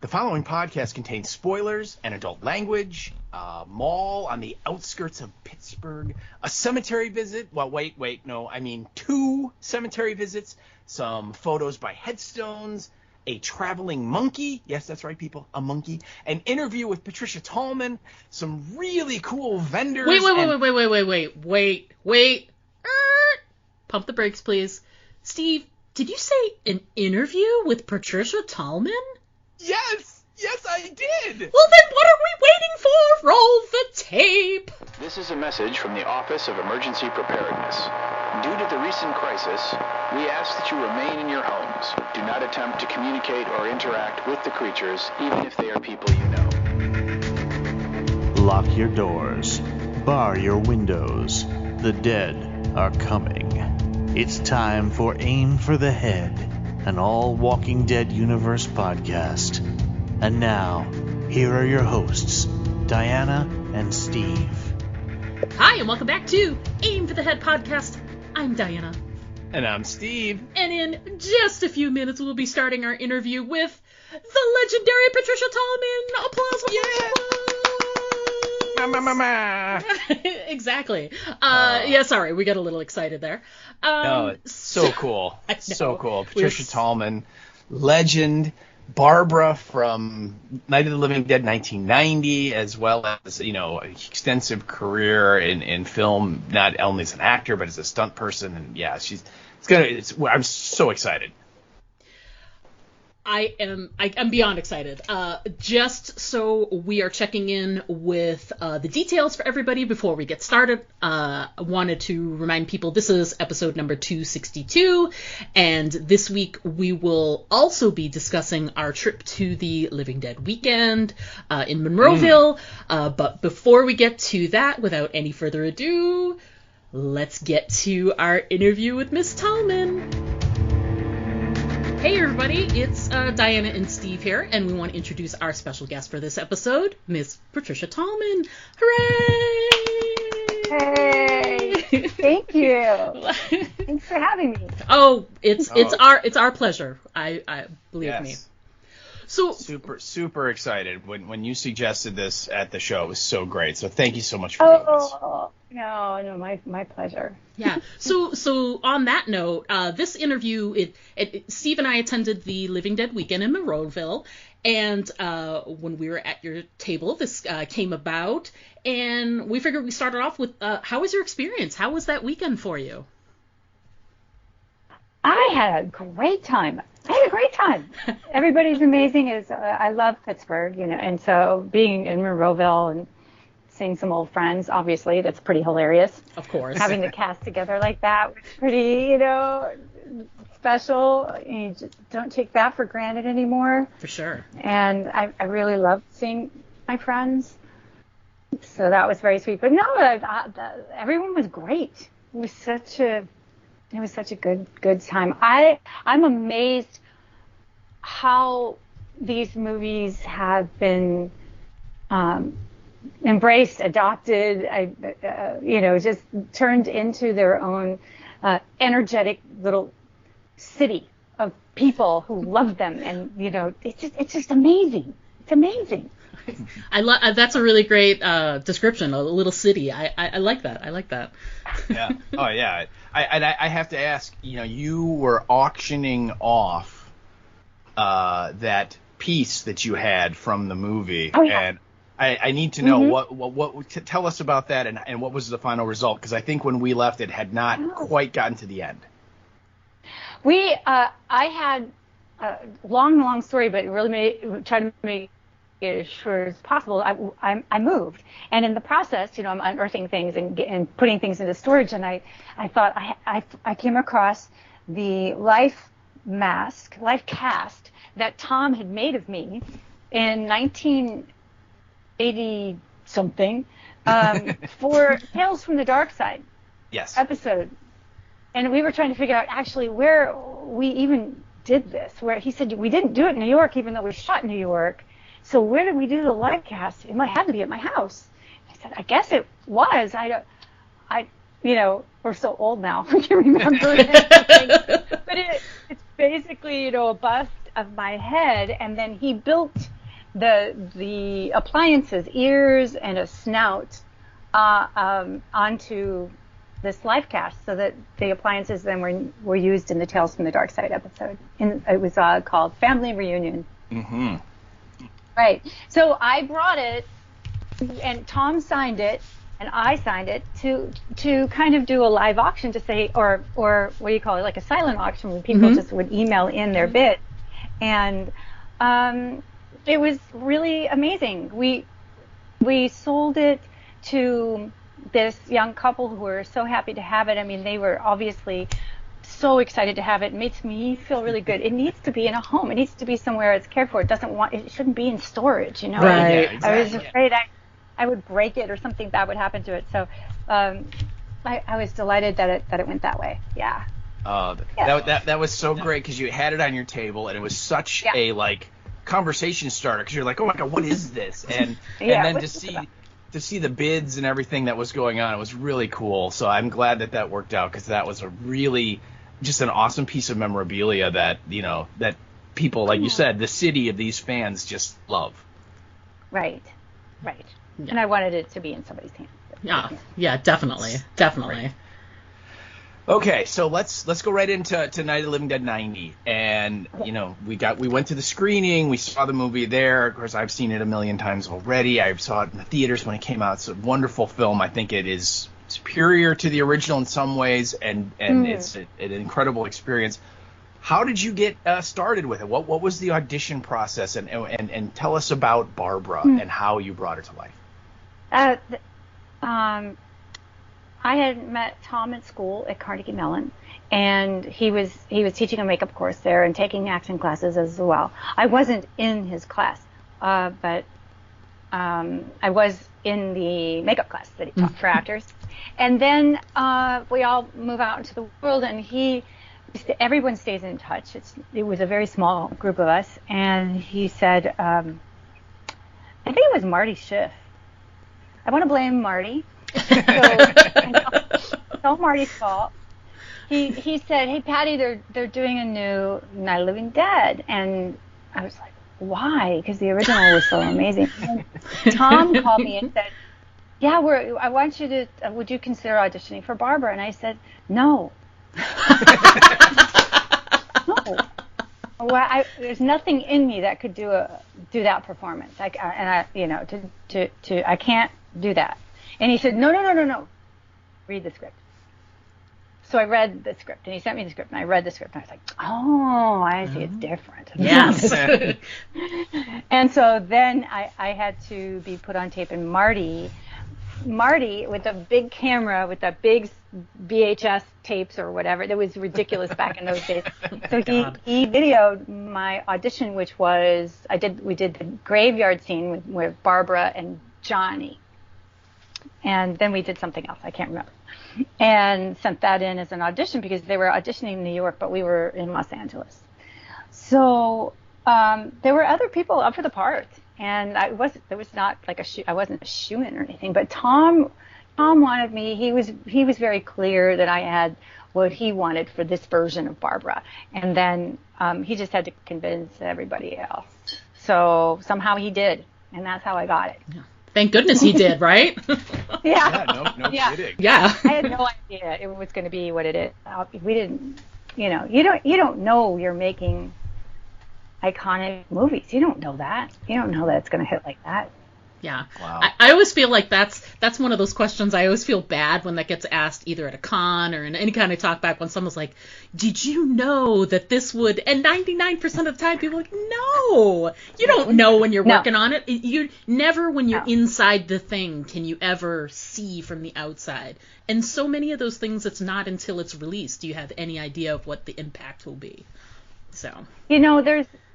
The following podcast contains spoilers and adult language, a mall on the outskirts of Pittsburgh, a cemetery visit. Well, wait, no, I mean 2 cemetery visits, some photos by headstones, a traveling monkey. Yes, that's right, people, a monkey. An interview with Patricia Tallman, some really cool vendors. Wait. Pump the brakes, please. Steve, did you say an interview with Patricia Tallman? Yes, I did. Well, then what are we waiting for? Roll the tape. This is a message from the Office of Emergency Preparedness. Due to the recent crisis, we ask that you remain in your homes. Do not attempt to communicate or interact with the creatures, even if they are people you know. Lock your doors. Bar your windows. The dead are coming. It's time for Aim for the Head, an all Walking Dead universe podcast. And now, here are your hosts, Diana and Steve. Hi, and welcome back to Aim for the Head podcast. I'm Diana. And I'm Steve. And in just a few minutes, we'll be starting our interview with the legendary Patricia Tallman. Applause. Exactly. Yeah, sorry, we got a little excited there. No, it's so cool. So cool. Patricia Tallman, legend. Barbara from Night of the Living Dead 1990, as well as, extensive career in film, not only as an actor, but as a stunt person. And yeah, I'm so excited. I'm beyond excited. Just so we are checking in with the details for everybody before we get started, I wanted to remind people this is episode number 262, and this week we will also be discussing our trip to the Living Dead weekend in Monroeville. But before we get to that, without any further ado, let's get to our interview with Miss Tallman. Hey everybody, it's Diana and Steve here, and we want to introduce our special guest for this episode, Miss Patricia Tallman. Hooray! Hey, thank you. Thanks for having me. Oh, it's our pleasure. I believe me. So super excited when you suggested this at the show. It was so great. So thank you so much for doing this. No, my pleasure. Yeah. So on that note, this interview, Steve and I attended the Living Dead weekend in Monroeville, and when we were at your table, this came about, and we figured we started off with, how was your experience? How was that weekend for you? I had a great time. Everybody's amazing. I love Pittsburgh, and so being in Monroeville and seeing some old friends, obviously, that's pretty hilarious. Of course. Having the cast together like that was pretty, special. You just don't take that for granted anymore. For sure. And I really loved seeing my friends. So that was very sweet. But no, everyone was great. It was such a good time. I'm amazed how these movies have been embraced, adopted, just turned into their own energetic little city of people who love them, and it's just amazing. It's amazing. That's a really great description. A little city. I like that. Yeah. Oh yeah. I have to ask. You were auctioning off that piece that you had from the movie. Oh yeah. And I need to know what tell us about that and what was the final result, because I think when we left it had not quite gotten to the end. I had a long story, but really tried to make it as short as possible. I moved, and in the process, I'm unearthing things and putting things into storage, and I thought I came across the life cast that Tom had made of me in 1980 something for Tales from the Dark Side episode. And we were trying to figure out actually where we even did this, where he said we didn't do it in New York, even though we shot in New York. So where did we do the live cast? It might have to be at my house. I said, I guess it was. We're so old now. We can remember everything. But it's basically, a bust of my head, and then he built the appliances, ears and a snout, onto this live cast, so that the appliances then were used in the Tales from the Dark Side episode. And it was called Family Reunion. Mm-hmm. Right. So I brought it, and Tom signed it, and I signed it to kind of do a live auction to say, or what do you call it, like a silent auction, where people just would email in their bid. And it was really amazing. We sold it to this young couple who were so happy to have it. I mean, they were obviously so excited to have it. It makes me feel really good. It needs to be in a home. It needs to be somewhere it's cared for. It shouldn't be in storage, you know. Right. Yeah, exactly. I was afraid I would break it or something bad would happen to it. So I was delighted that it went that way. Yeah. That was so great, because you had it on your table, and it was such a conversation starter, because you're like, oh my god, what is this? And then to see the bids and everything that was going on, it was really cool. So I'm glad that worked out, because that was a really just an awesome piece of memorabilia that that people, like you said, the city of these fans just love. Right. Yeah. And I wanted it to be in somebody's hands. Yeah, definitely. Right. Okay, so let's go right into Night of the Living Dead 90, and we went to the screening, we saw the movie there. Of course, I've seen it a million times already. I saw it in the theaters when it came out. It's a wonderful film. I think it is superior to the original in some ways, and it's an incredible experience. How did you get started with it? What was the audition process, and tell us about Barbara and how you brought her to life? I had met Tom at school at Carnegie Mellon, and he was teaching a makeup course there and taking acting classes as well. I wasn't in his class, but I was in the makeup class that he taught for actors. And then we all move out into the world, and everyone stays in touch. It was a very small group of us, and he said, I think it was Marty Schiff. I want to blame Marty. So it's all Marty's fault. He said, "Hey Patty, they're doing a new Night of the Living Dead," and I was like, "Why?" Because the original was so amazing. And Tom called me and said, "Yeah, I want you to. Would you consider auditioning for Barbara?" And I said, "No." No. Well, there's nothing in me that could do that performance. I can't do that. And he said, no. Read the script. So I read the script, and he sent me the script, and I read the script, and I was like, oh, I see, it's different. Yes. And so then I had to be put on tape, and Marty with a big camera, with the big VHS tapes or whatever, that was ridiculous back in those days. So he videoed my audition, which was, we did the graveyard scene with Barbara and Johnny. And then we did something else, I can't remember. And sent that in as an audition, because they were auditioning in New York, but we were in Los Angeles. So there were other people up for the part, and I wasn't a shoo-in or anything. But Tom wanted me. He was very clear that I had what he wanted for this version of Barbara, and then he just had to convince everybody else. So somehow he did, and that's how I got it. Yeah. Thank goodness he did, right? Yeah. No kidding. Yeah. I had no idea it was going to be what it is. We didn't, you don't know you're making iconic movies. You don't know that. You don't know that it's going to hit like that. Yeah. Wow. I always feel like that's one of those questions. I always feel bad when that gets asked, either at a con or in any kind of talk back, when someone's like, did you know that this would, and 99% of the time people are like, no, you don't know when you're working on it. You never, when you're inside the thing, can you ever see from the outside. And so many of those things, it's not until it's released do you have any idea of what the impact will be. So,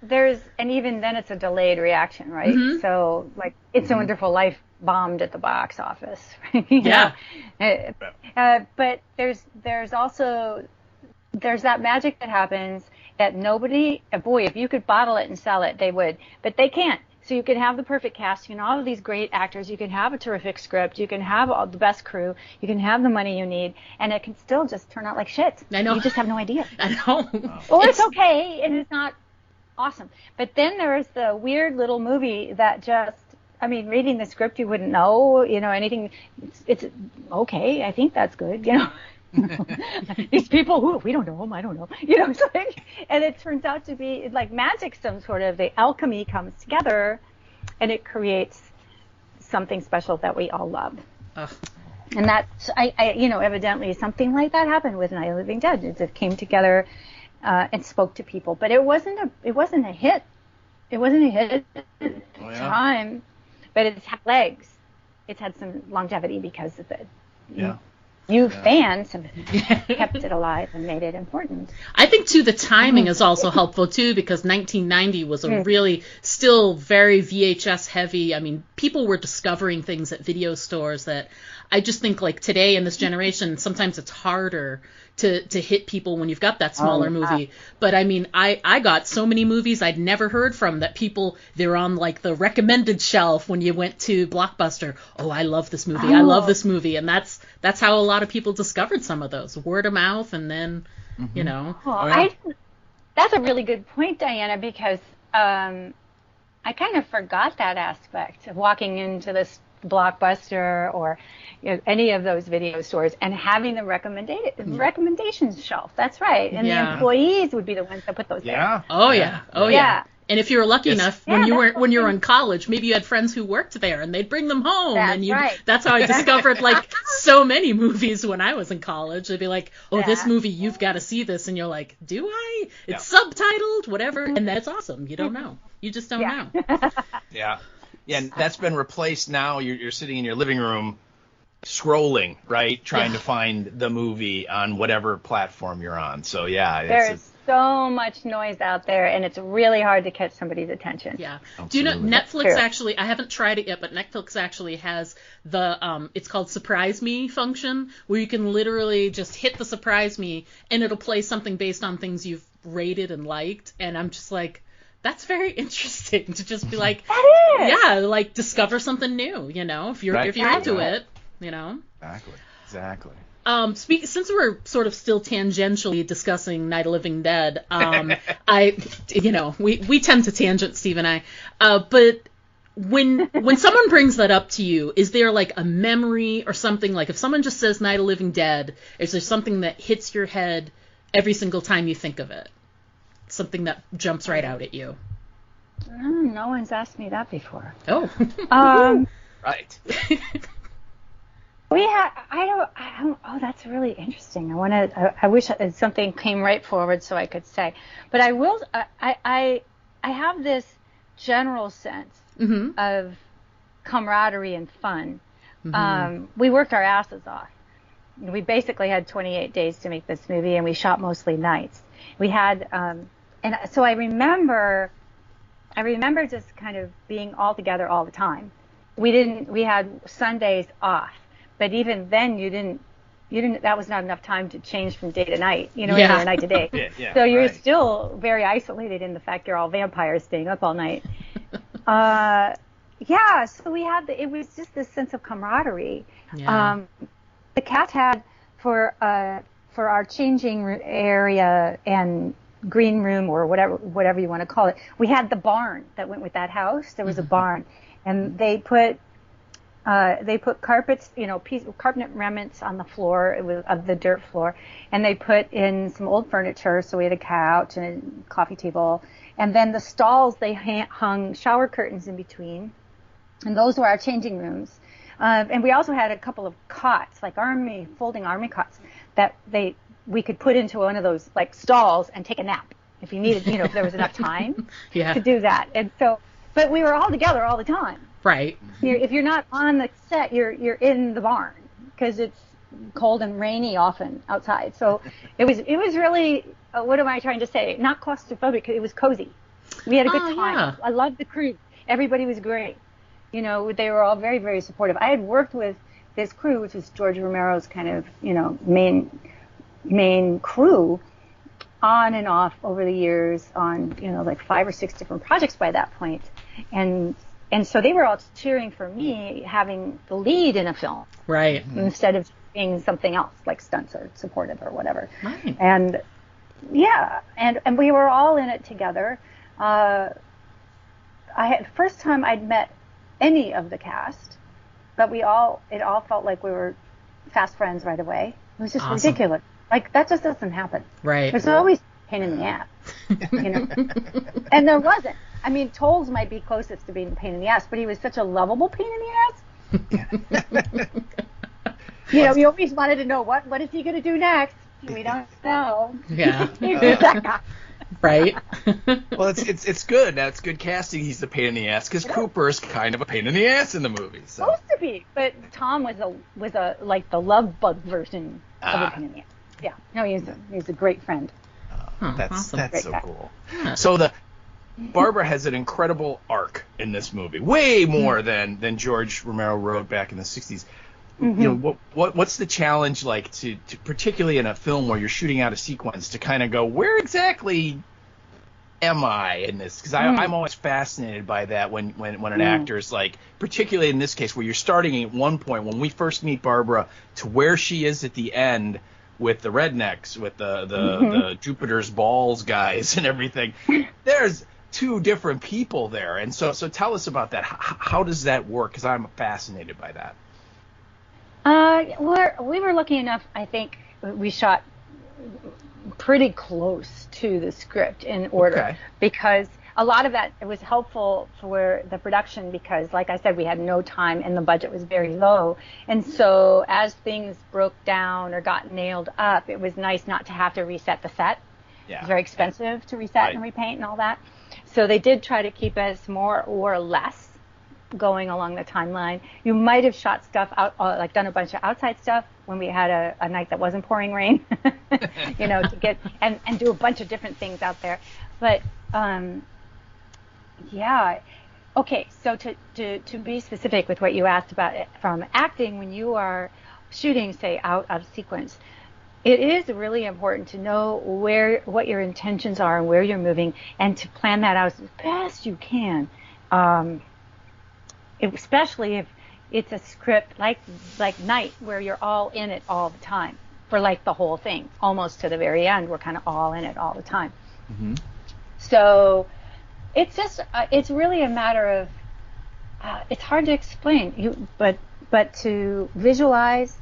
there's, and even then it's a delayed reaction, right? Mm-hmm. So, like, It's a Wonderful Life bombed at the box office. Yeah. But there's also that magic that happens that if you could bottle it and sell it, they would, but they can't. So you can have the perfect cast, you can have all of these great actors, you can have a terrific script, you can have all the best crew, you can have the money you need, and it can still just turn out like shit. I know. You just have no idea. I know. Or it's okay, and it's not awesome. But then there's the weird little movie that just, I mean, reading the script, you wouldn't know, anything. It's okay. I think that's good, These people who we don't know them, I don't know, it's like, and it turns out to be like magic, some sort of the alchemy comes together, and it creates something special that we all love. Ugh. And that's, evidently something like that happened with Night of the Living Dead. It came together and spoke to people, but it wasn't a hit. It wasn't a hit at the time, but it's had legs. It's had some longevity because of it. Yeah. Fans have kept it alive and made it important. I think, too, the timing is also helpful, too, because 1990 was a really still very VHS heavy. I mean, people were discovering things at video stores that I just think, like, today in this generation, sometimes it's harder to hit people when you've got that smaller movie. But, I mean, I got so many movies I'd never heard from that they're on, like, the recommended shelf when you went to Blockbuster. Oh, I love this movie. I love this movie. And that's how a lot of people discovered some of those. Word of mouth, and then, That's a really good point, Diana, because I kind of forgot that aspect of walking into this Blockbuster or any of those video stores and having the recommendations shelf. That's right. And the employees would be the ones that put those there. Oh yeah. And if you were lucky enough, when you were in college, maybe you had friends who worked there and they'd bring them home. That's how I discovered like so many movies when I was in college. They'd be like, this movie, you've got to see this. And you're like, do I? It's subtitled, whatever. And that's awesome. You don't know. You just don't know. Yeah, and that's been replaced now. You're sitting in your living room scrolling, right? Trying to find the movie on whatever platform you're on. So, there's so much noise out there, and it's really hard to catch somebody's attention. Yeah. Absolutely. Do you know Netflix actually, I haven't tried it yet, but Netflix actually has the, it's called Surprise Me function, where you can literally just hit the Surprise Me, and it'll play something based on things you've rated and liked, and I'm just like, that's very interesting to just be like, like discover something new, if you're into it, Exactly. Since we're sort of still tangentially discussing Night of Living Dead, we tend to tangent, Steve and I, but when someone brings that up to you, is there like a memory or something, like if someone just says Night of Living Dead, is there something that hits your head every single time you think of it? Something that jumps right out at you? No one's asked me that before. Oh. Right. Oh, that's really interesting. I wish something came right forward so I could say, but I will. I have this general sense of camaraderie and fun. We worked our asses off. We basically had 28 days to make this movie, and we shot mostly nights. We had, and so I remember just kind of being all together all the time. We had Sundays off. But even then, you didn't. That was not enough time to change from day to night, or night to day. So you're still very isolated in the fact you're all vampires staying up all night. So we had it was just this sense of camaraderie. Yeah. The cast had for our changing area and green room or whatever you want to call it. We had the barn that went with that house. There was a barn, and they put carpets, carpet remnants on the floor of the dirt floor, and they put in some old furniture. So we had a couch and a coffee table, and then the stalls they hung shower curtains in between, and those were our changing rooms. And we also had a couple of cots, like folding army cots, that we could put into one of those like stalls and take a nap if you needed, if there was enough time to do that. And so, but we were all together all the time. Right. If you're not on the set, you're in the barn because it's cold and rainy often outside. So it was really, what am I trying to say? Not claustrophobic. It was cozy. We had a good time. Yeah. I loved the crew. Everybody was great. They were all very, very supportive. I had worked with this crew, which was George Romero's kind of, main crew, on and off over the years on, like 5 or 6 different projects by that point. And so they were all cheering for me having the lead in a film. Right. Instead of being something else, like stunts or supportive or whatever. Right. And, and we were all in it together. first time I'd met any of the cast, but it all felt like we were fast friends right away. It was just ridiculous. Like, that just doesn't happen. Right. There's always pain in the ass, you know. And there wasn't. I mean, Tolles might be closest to being a pain in the ass, but he was such a lovable pain in the ass. You know, we always wanted to know what is he going to do next. We don't know. Yeah. That guy. Right. Well, it's good. That's good casting. He's the pain in the ass because Cooper's kind of a pain in the ass in the movie. So. Supposed to be, but Tom was a like the love bug version of a pain in the ass. Yeah. No, he's a great friend. That's awesome. so cool. So Barbara has an incredible arc in this movie, way more than George Romero wrote back in the 60s. Mm-hmm. You know, what's the challenge like to particularly in a film where you're shooting out a sequence to kind of go, where exactly am I in this? Because I'm always fascinated by that when an actor's like, particularly in this case where you're starting at one point when we first meet Barbara to where she is at the end with the rednecks, with the Jupiter's balls guys and everything. There's two different people there, and so tell us about that. How does that work? Because I'm fascinated by that. We were lucky enough. I think we shot pretty close to the script in order because a lot of that was helpful for the production because, like I said, we had no time and the budget was very low. And so as things broke down or got nailed up, it was nice not to have to reset the set. Yeah. It was very expensive to reset and repaint and all that. So they did try to keep us more or less going along the timeline. You might have shot stuff out, like done a bunch of outside stuff when we had a night that wasn't pouring rain, you know, to get and do a bunch of different things out there. But yeah. Okay, so to be specific with what you asked about it, from acting, when you are shooting, say, out of sequence, it is really important to know what your intentions are and where you're moving, and to plan that out as best you can. Especially if it's a script like Night, where you're all in it all the time for like the whole thing, almost to the very end. We're kind of all in it all the time. Mm-hmm. So it's just it's really a matter of it's hard to explain. But to visualize,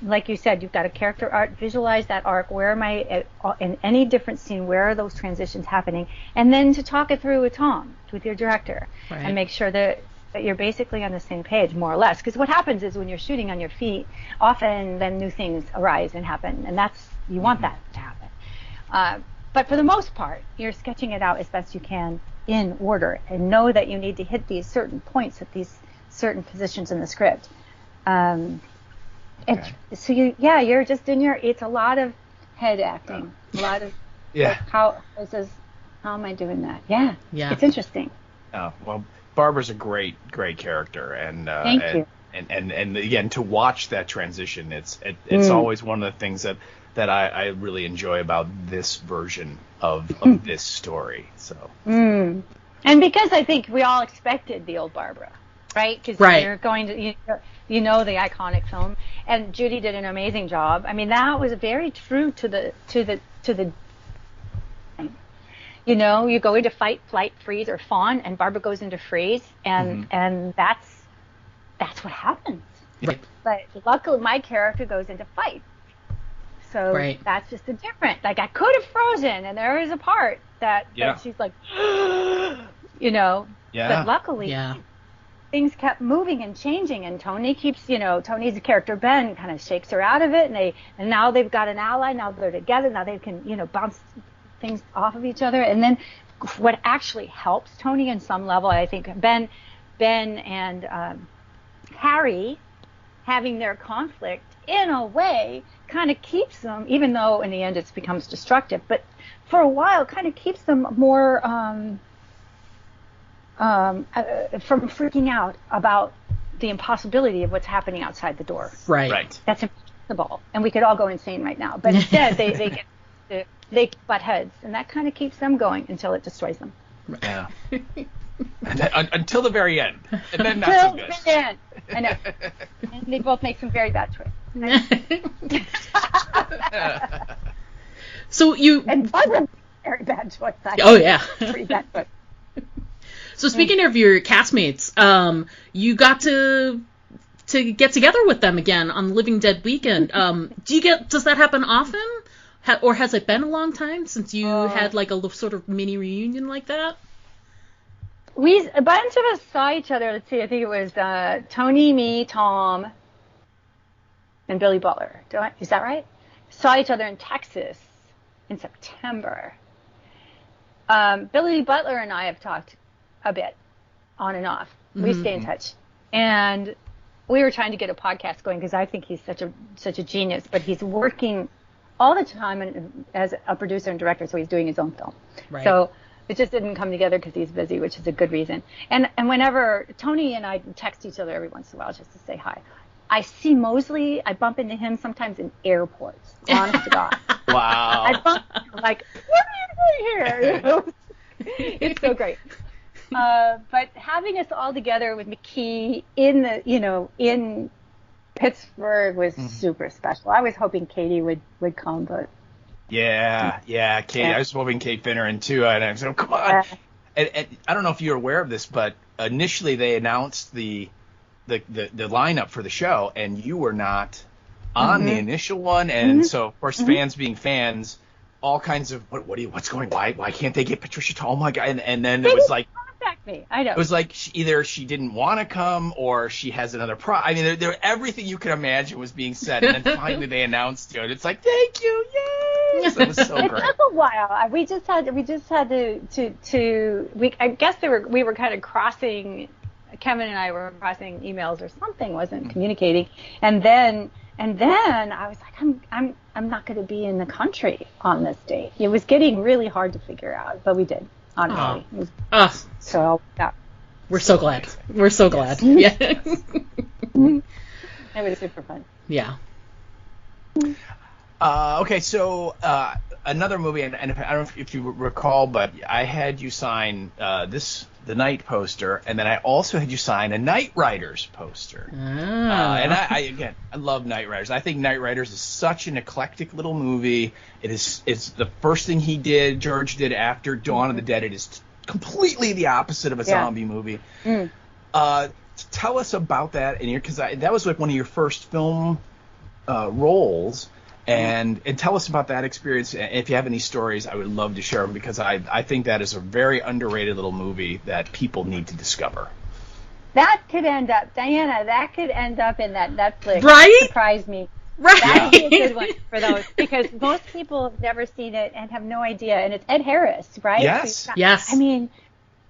like you said, you've got a character arc. Visualize that arc. Where am I in any different scene? Where are those transitions happening? And then to talk it through with Tom, with your director, and make sure that you're basically on the same page, more or less. Because what happens is when you're shooting on your feet, often then new things arise and happen, and you want that to happen. But for the most part, you're sketching it out as best you can in order, and know that you need to hit these certain points at these certain positions in the script. So you're just in it's a lot of head acting, a lot of like, how am I doing that? Yeah. It's interesting. Oh, well, Barbara's a great character, and thank you. And again, to watch that transition, it's always one of the things that I really enjoy about this version of this story. So. And because I think we all expected the old Barbara, right? Because you're going to you know the iconic film, and Judy did an amazing job. I mean, that was very true to the. You know, you go into fight, flight, freeze, or fawn, and Barbara goes into freeze, and that's what happens. Right. But luckily, my character goes into fight, so that's just a different. Like, I could have frozen, and there is a part that she's like, you know. Yeah. But luckily, things kept moving and changing, and Tony keeps, Tony's character Ben kind of shakes her out of it, and now they've got an ally. Now they're together. Now they can, bounce things off of each other. And then what actually helps Tony in some level, I think Ben and Harry having their conflict in a way kind of keeps them, even though in the end it becomes destructive, but for a while kind of keeps them more from freaking out about the impossibility of what's happening outside the door. Right. That's impossible, and we could all go insane right now. But instead, they butt heads, and that kind of keeps them going until it destroys them. Yeah. Until the very end, and then not so good. Until the end. I know. And they both make some very bad choices. So you. And Barbara very bad choice. Oh, yeah. Pretty bad choice. So speaking of your castmates, you got to get together with them again on Living Dead weekend. Does that happen often? Or has it been a long time since you had like a sort of mini reunion like that? A bunch of us saw each other. Let's see, I think it was Tony, me, Tom, and Billy Butler. Is that right? Saw each other in Texas in September. Billy Butler and I have talked a bit, on and off. We stay in touch. And we were trying to get a podcast going because I think he's such a genius, but he's working all the time as a producer and director, so he's doing his own film. Right. So it just didn't come together because he's busy, which is a good reason. And whenever Tony and I text each other every once in a while just to say hi. I see Mosley, I bump into him sometimes in airports, honest to God. Wow. I bump into him like, what are you doing here? You know? It's so great. But having us all together with McKee in Pittsburgh was super special. I was hoping Katie would come, but yeah, Kate. I was hoping Kate Finneran too, and I said, "Come on!" And I don't know if you're aware of this, but initially they announced the lineup for the show, and you were not on the initial one, and so of course fans being fans, all kinds of what's going? Why can't they get Patricia Tallman? And then it was like. Me. I know. It was like either she didn't want to come or she has another I mean, everything you could imagine was being said, and then finally they announced it. It's like, thank you, yay! So it was so great. It took a while. We just had to. I guess we were kind of crossing. Kevin and I were crossing emails or something, wasn't communicating, and then I was like, I'm not going to be in the country on this date. It was getting really hard to figure out, but we did. Honestly. So, yeah. We're so glad. We're so glad. Yeah. It was super fun. Yeah. Okay, so another movie, and I don't know if you recall, but I had you sign the Night poster, and then I also had you sign a Knight Riders poster. And I love Knight Riders. I think Knight Riders is such an eclectic little movie. It's the first thing George did after Dawn of the Dead. It is completely the opposite of a zombie movie. Tell us about that, because that was like one of your first film roles. And tell us about that experience. If you have any stories, I would love to share them, because I think that is a very underrated little movie that people need to discover. That could end up, Diana, in that Netflix. Right? Surprise me. Right. That would be a good one for those, because most people have never seen it and have no idea. And it's Ed Harris, right? Yes. Yes. I mean,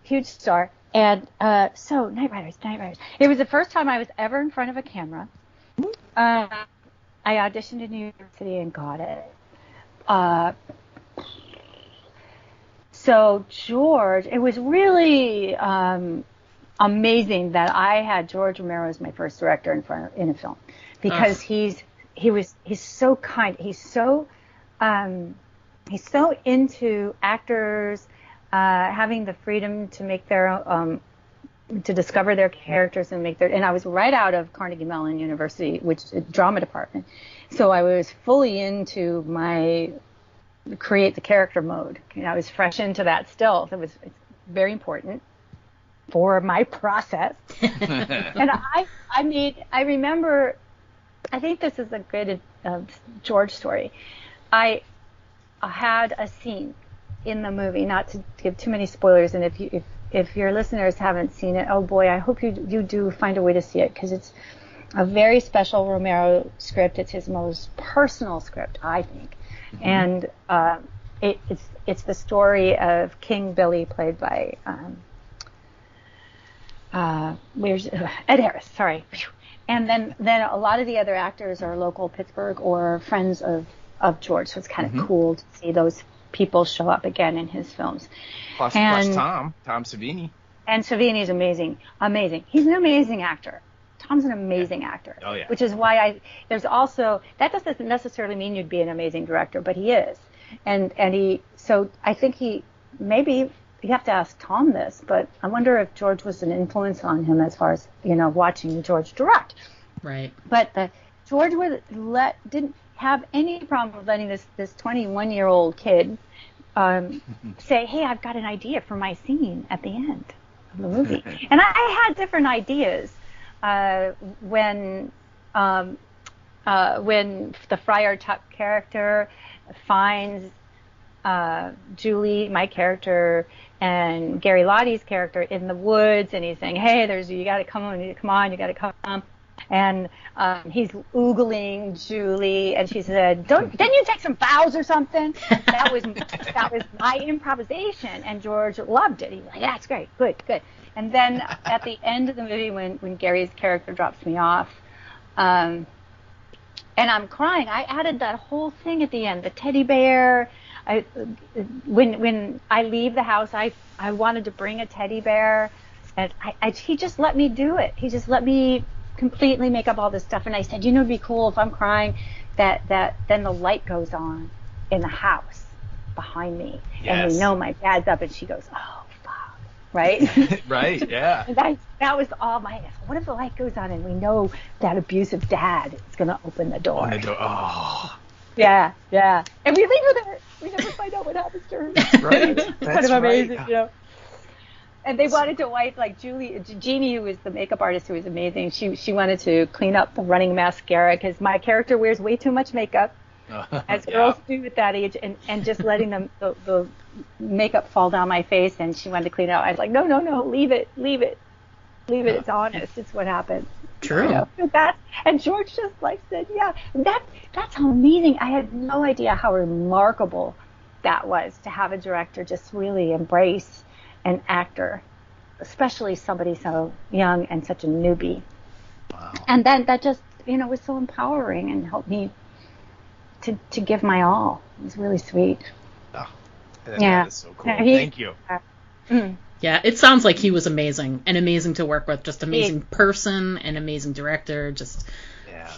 huge star. And so, Knight Riders. It was the first time I was ever in front of a camera. I auditioned in New York City and got it. So George, it was really amazing that I had George Romero as my first director in a film, because he's so kind. He's so into actors having the freedom to make their to discover their characters and and I was right out of Carnegie Mellon University, which is drama department. So I was fully into my create the character mode. I was fresh into that still. It's very important for my process. And I remember, I think this is a good George story. I had a scene in the movie, not to give too many spoilers, and if your listeners haven't seen it, oh boy, I hope you do find a way to see it, because it's a very special Romero script. It's his most personal script, I think. And it's the story of King Billy, played by Ed Harris, sorry. And then a lot of the other actors are local Pittsburgh or friends of George, so it's kind of cool to see those people show up again in his films. Plus Tom Savini. And Savini is amazing. He's an amazing actor. Tom's an amazing actor. Oh, yeah. Which is why there's also, that doesn't necessarily mean you'd be an amazing director, but he is. And so I think maybe you have to ask Tom this, but I wonder if George was an influence on him as far as, watching George direct. Right. But George didn't have any problem with letting this 21-year-old kid say, hey, I've got an idea for my scene at the end of the movie. And I had different ideas when the Friar Tuck character finds Julie, my character, and Gary Lottie's character in the woods, and he's saying, hey, you got to come on, you got to come. And he's oogling Julie, and she said, didn't you take some vows or something? That was my improvisation, and George loved it. He was like, that's great, good. And then at the end of the movie, when Gary's character drops me off, and I'm crying, I added that whole thing at the end, the teddy bear. When I leave the house, I wanted to bring a teddy bear, and he just let me do it. He just let me completely make up all this stuff. And I said, it'd be cool if I'm crying that then the light goes on in the house behind me. Yes. And we know my dad's up, and she goes, oh, fuck. Right? Right, yeah. And that was all what if the light goes on and we know that abusive dad is going to open the door? Oh. Yeah. And we leave her there. We never find out what happens to her. Right. That's kind of amazing, And they wanted to wipe, like Jeannie, who was the makeup artist, who was amazing. She wanted to clean up the running mascara because my character wears way too much makeup, as girls do at that age, and just letting the makeup fall down my face. And she wanted to clean it out. I was like, no, leave it. It's honest. It's what happens. True. And George just said, yeah, that's how amazing. I had no idea how remarkable that was to have a director just really embrace an actor, especially somebody so young and such a newbie. Wow. And then that just, was so empowering and helped me to give my all. It was really sweet. Oh, that is so cool. Thank you. Yeah, it sounds like he was amazing to work with. Just amazing person, an amazing director. Just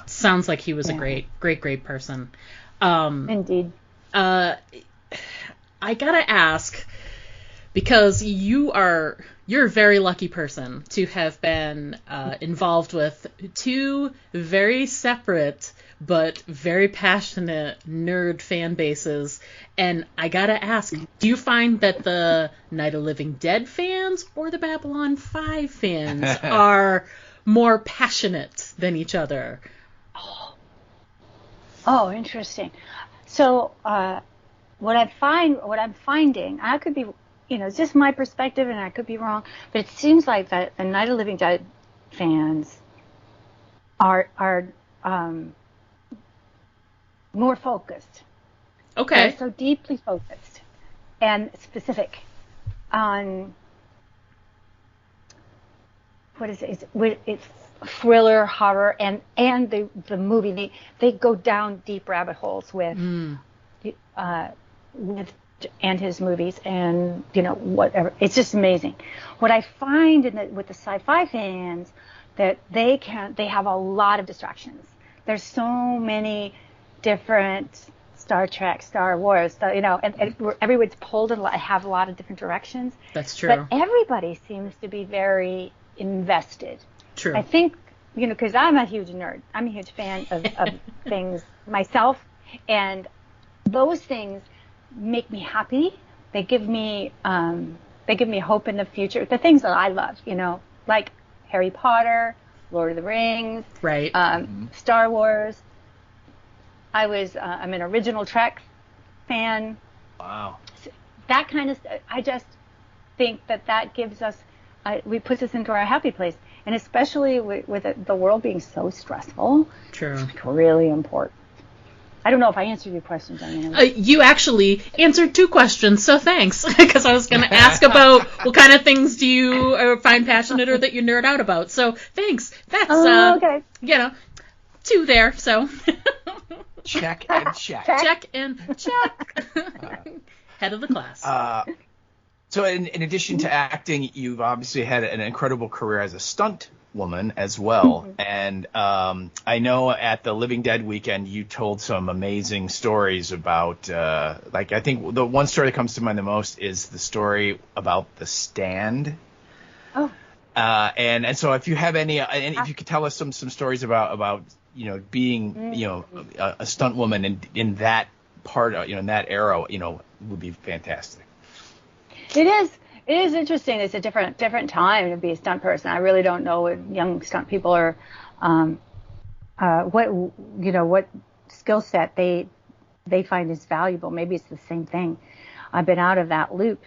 sounds like he was a great person. Indeed. I gotta ask, because you're a very lucky person to have been involved with two very separate but very passionate nerd fan bases. And I gotta ask, do you find that the Night of Living Dead fans or the Babylon 5 fans are more passionate than each other? Oh, interesting. So what I'm finding, I could be, it's just my perspective, and I could be wrong, but it seems like that the Night of Living Dead fans are more focused. Okay. They're so deeply focused and specific on what is it? It's thriller, horror, and the movie. They go down deep rabbit holes with and his movies, and whatever. It's just amazing. What I find with the sci-fi fans, that they have a lot of distractions. There's so many different Star Trek, Star Wars, and everyone's pulled and have a lot of different directions. That's true. But everybody seems to be very invested. True. I think, because I'm a huge nerd. I'm a huge fan of things myself, and those things make me happy. They give me hope in the future. The things that I love, like Harry Potter, Lord of the Rings, right? Star Wars. I'm an original Trek fan. Wow. That kind of stuff. I just think that gives us, we puts us into our happy place, and especially with the world being so stressful. True. It's really important. I don't know if I answered your question, Diana. You actually answered two questions, so thanks. Because I was going to ask about what kind of things do you find passionate or that you nerd out about. So thanks. That's okay. Two there. So check and check. Check and check. Head of the class. So in addition to acting, you've obviously had an incredible career as a stunt woman as well. And I know at the Living Dead weekend you told some amazing stories about I think the one story that comes to mind the most is the story about The Stand. Oh. And so if you have any if you could tell us some stories about being a stunt woman in that part of, in that era, would be fantastic. It is interesting. It's a different time to be a stunt person. I really don't know what young stunt people are, what skill set they find is valuable. Maybe it's the same thing. I've been out of that loop.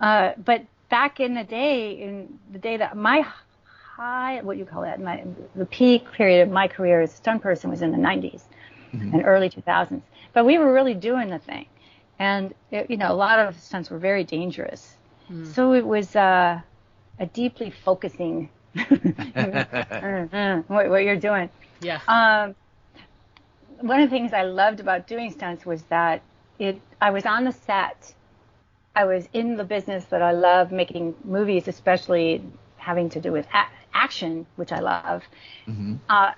But back in the day that my high, what you call that, the peak period of my career as a stunt person was in the 90s and early 2000s. But we were really doing the thing. And, a lot of stunts were very dangerous. So it was a deeply focusing what you're doing. Yeah. One of the things I loved about doing stunts was that I was on the set. I was in the business that I love, making movies, especially having to do with action, which I love. But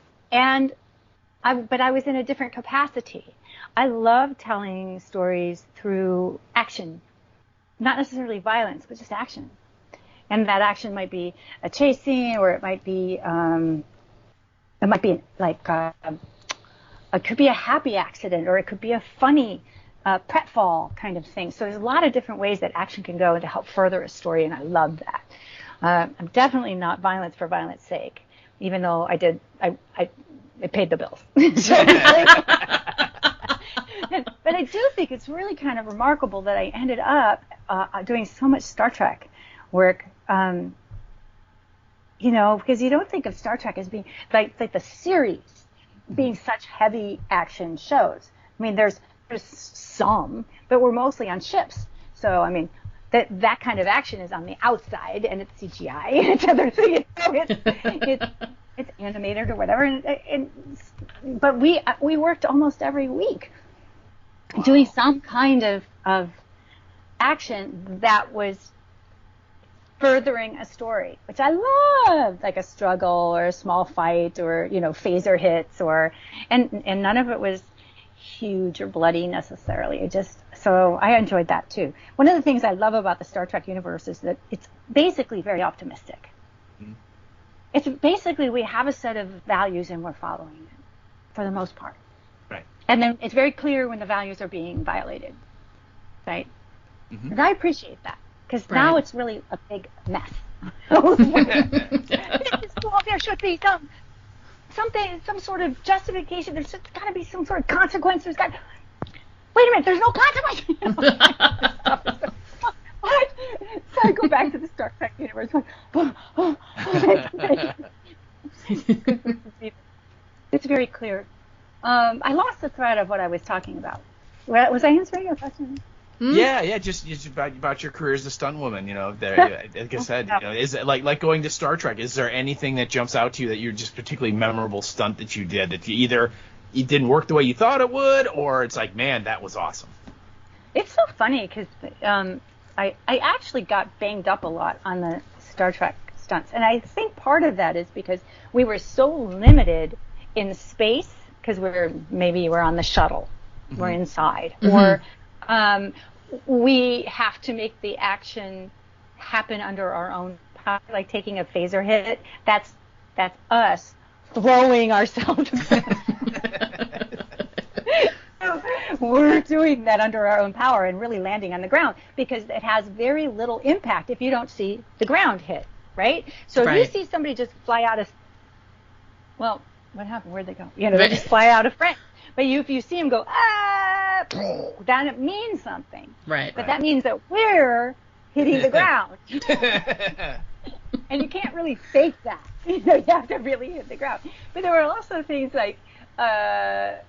I was in a different capacity. I love telling stories through action, not necessarily violence, but just action. And that action might be a chase scene, or it might be like it could be a happy accident, or it could be a funny pratfall kind of thing. So there's a lot of different ways that action can go to help further a story, and I love that. I'm definitely not violence for violence sake, even though I paid the bills. But I do think it's really kind of remarkable that I ended up doing so much Star Trek work, because you don't think of Star Trek as being like the series being such heavy action shows. I mean, there's some, but we're mostly on ships. So, I mean, that kind of action is on the outside, and it's CGI, and it's other things. It's animated or whatever. But we worked almost every week doing some kind of action that was furthering a story, which I loved, like a struggle or a small fight or, phaser hits and none of it was huge or bloody necessarily. So I enjoyed that too. One of the things I love about the Star Trek universe is that it's basically very optimistic. Mm-hmm. It's basically we have a set of values and we're following it for the most part. Right. And then it's very clear when the values are being violated. Right? Mm-hmm. And I appreciate that. Because now it's really a big mess. There should be some sort of justification. There's got to be some sort of consequence. Wait a minute, there's no consequence. What? So I go back to the Star Trek universe. It's very clear. I lost the thread of what I was talking about. Was I answering your question? Yeah, just about your career as a stunt woman, like I said, is it like going to Star Trek? Is there anything that jumps out to you that you're just particularly memorable stunt that you did that it didn't work the way you thought it would, or it's like, man, that was awesome? It's so funny because I actually got banged up a lot on the Star Trek stunts, and I think part of that is because we were so limited in space because we're on the shuttle, we're inside, or we have to make the action happen under our own power, like taking a phaser hit. That's us throwing ourselves. We're doing that under our own power and really landing on the ground because it has very little impact if you don't see the ground hit, right? So if you see somebody just fly out of, well, what happened? Where'd they go? They just fly out of frame. But if you see them go, then it means something. Right. But that means that we're hitting the ground. And you can't really fake that. You have to really hit the ground. But there were also things like awesome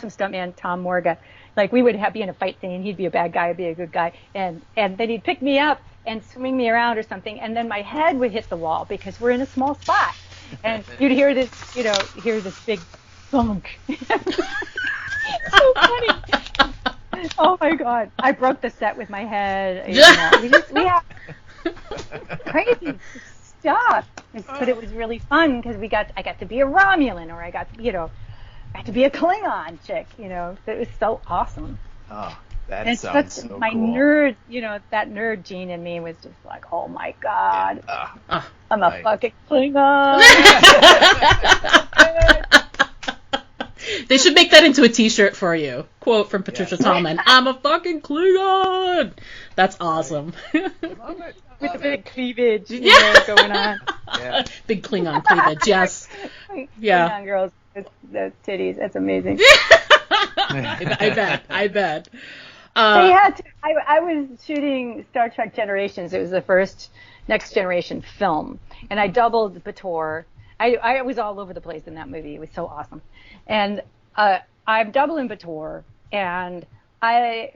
stuntman Tom Morga. Like we would be in a fight scene. He'd be a bad guy, I'd be a good guy. And then he'd pick me up and swing me around or something. And then my head would hit the wall because we're in a small spot. And you'd hear this big thunk. So funny. Oh my God. I broke the set with my head. We have crazy stuff. But it was really fun because I got to be a Romulan, or I got to be a Klingon chick, It was so awesome. Oh, that sounds so cool. My nerd, that nerd gene in me was just like, oh my God. I'm a fucking Klingon. They should make that into a T-shirt for you. Quote from Patricia Tallman: "I'm a fucking Klingon." That's awesome. Love it. With the big cleavage going on. Yeah. Big Klingon cleavage, yes. Yeah. Klingon girls, those titties, that's amazing. I bet. They had to, I was shooting Star Trek Generations. It was the first Next Generation film, and I doubled Bator. I was all over the place in that movie. It was so awesome. And I'm doubling Bator, and I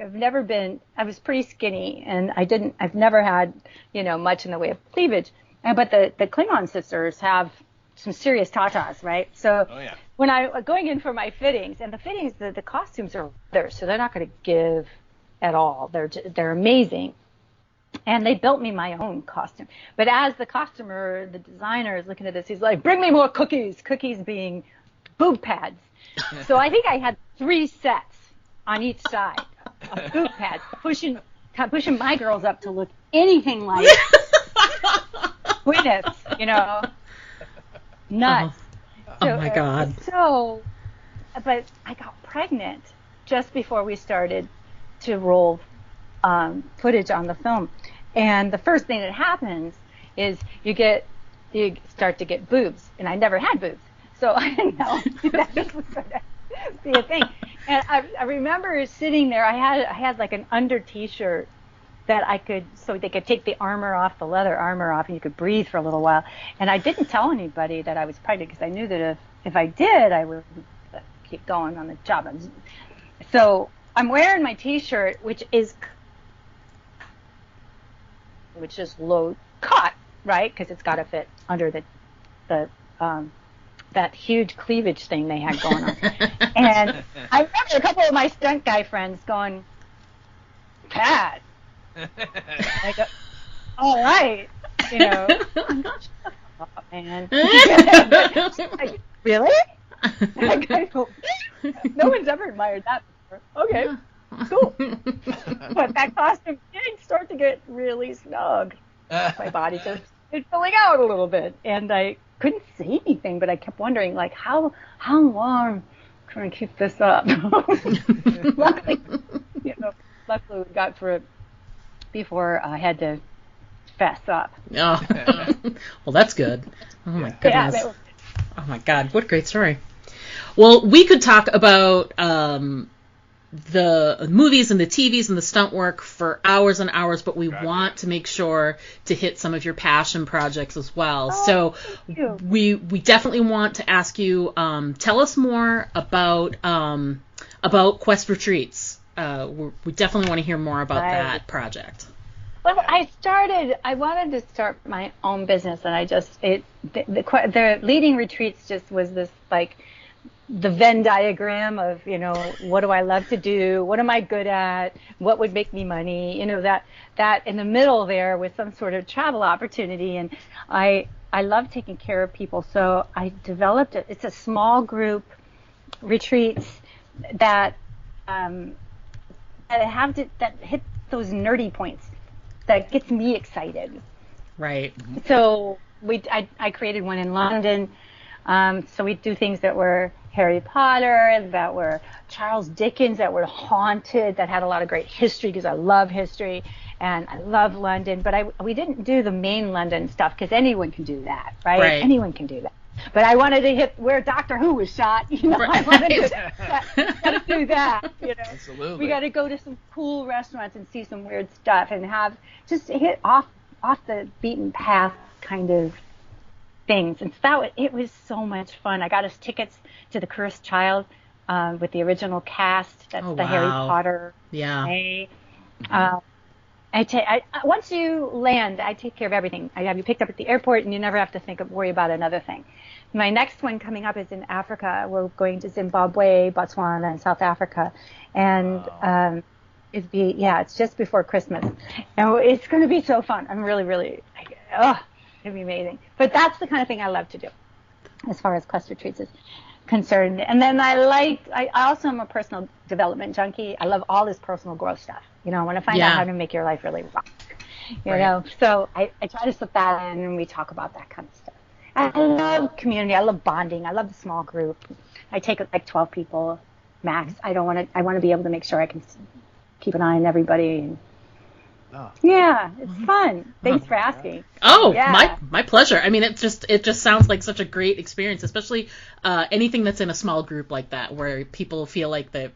was pretty skinny, and I've never had, much in the way of cleavage. But the Klingon sisters have some serious tatas, right? So when I was going in for my fittings, and the costumes are leather, so they're not going to give at all. They're amazing. And they built me my own costume. But as the costumer, the designer is looking at this, he's like, bring me more cookies. Cookies being boob pads. So I think I had 3 sets on each side of boob pads, pushing my girls up to look anything like Gwyneth, nuts. Oh my God. But I got pregnant just before we started to roll footage on the film. And the first thing that happens is you start to get boobs. And I never had boobs. So I didn't know that this was going to be a thing. And I remember sitting there, I had like an under t-shirt that so they could take the armor off, the leather armor off, and you could breathe for a little while. And I didn't tell anybody that I was pregnant because I knew that if I did, I would keep going on the job. So I'm wearing my t-shirt, which is low cut, right? Because it's got to fit under that huge cleavage thing they had going on. And I remember a couple of my stunt guy friends going, Pat. I go, all right, man. Like, really? I go, no one's ever admired that before. Okay, cool. But that costume did start to get really snug. My body just started filling out a little bit, and I couldn't say anything, but I kept wondering, like, how long can I keep this up? Luckily, we got through it before I had to fess up. Oh. Well, that's good. Oh my goodness. Yeah, oh my God, what a great story. Well, we could talk about the movies and the TVs and the stunt work for hours and hours, but we want to make sure to hit some of your passion projects as well. So we definitely want to ask you, tell us more about Quest Retreats. We definitely want to hear more about that project. Well, I wanted to start my own business, and the leading retreats just was this, like, the Venn diagram of, what do I love to do? What am I good at? What would make me money? That in the middle there was some sort of travel opportunity. And I love taking care of people. So I developed it's a small group retreats that that hit those nerdy points that gets me excited. Right. So I created one in London. So we do things that were Harry Potter, that were Charles Dickens, that were haunted, that had a lot of great history because I love history and I love London. But we didn't do the main London stuff because anyone can do that, right? Anyone can do that. But I wanted to hit where Doctor Who was shot. I wanted to do that. Absolutely. We got to go to some cool restaurants and see some weird stuff and just hit off the beaten path kind of things. And so it was so much fun. I got us tickets to the Cursed Child with the original cast. That's Harry Potter. Yeah. Once you land, I take care of everything. I have you picked up at the airport, and you never have to worry about another thing. My next one coming up is in Africa. We're going to Zimbabwe, Botswana, and South Africa, and it's just before Christmas, and it's going to be so fun. I'm really, really, it'll be amazing. But that's the kind of thing I love to do, as far as Quest Retreats is concerned. And then I also am a personal development junkie. I love all this personal growth stuff. I want to find out how to make your life really rock. You know, so I try to slip that in, and we talk about that kind of stuff. I love community. I love bonding. I love the small group. I take like 12 people max. I want to be able to make sure I can keep an eye on everybody. And, yeah, it's fun. Thanks for asking. Oh, yeah. my pleasure. I mean, it just sounds like such a great experience, especially anything that's in a small group like that, where people feel like that,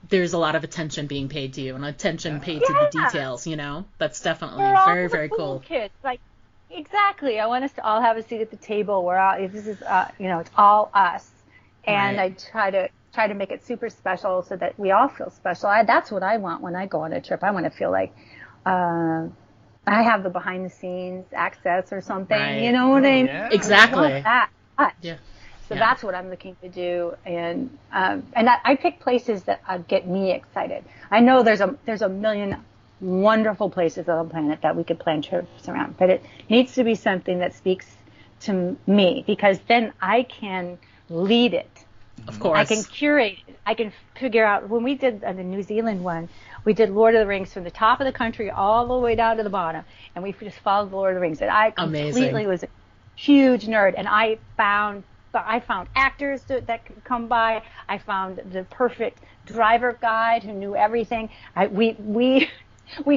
there's a lot of attention being paid to you and attention paid to the details. That's definitely very, very cool. Kids, like, exactly. I want us to all have a seat at the table. This is, it's all us, and right. I try to make it super special so that we all feel special. That's what I want when I go on a trip. I want to feel like I have the behind the scenes access or something. Right. You know what I mean? Yeah. Exactly. I want that. Yeah. So that's what I'm looking to do, and I pick places that get me excited. I know there's a million wonderful places on the planet that we could plan trips around, but it needs to be something that speaks to me, because then I can lead it. Of course. I can curate it. I can figure out. When we did the New Zealand one, we did Lord of the Rings from the top of the country all the way down to the bottom, and we just followed the Lord of the Rings. And I completely was a huge nerd, and I found actors that could come by. I found the perfect driver guide who knew everything. We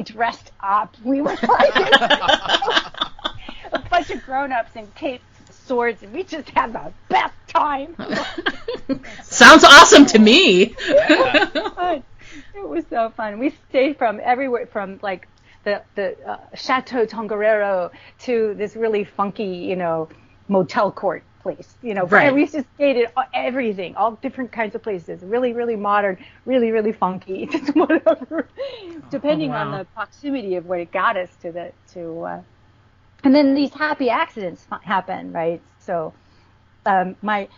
dressed up. We were like a bunch of grown-ups in capes, swords, and we just had the best time. Sounds awesome to me. Yeah. It was so fun. We stayed from everywhere, from like the Chateau Tongariro to this really funky, motel court place. Right. We just stayed at everything, all different kinds of places. Really, really modern, really, really funky. Just whatever, depending on the proximity of what it got us to. And then these happy accidents happen, right? So, my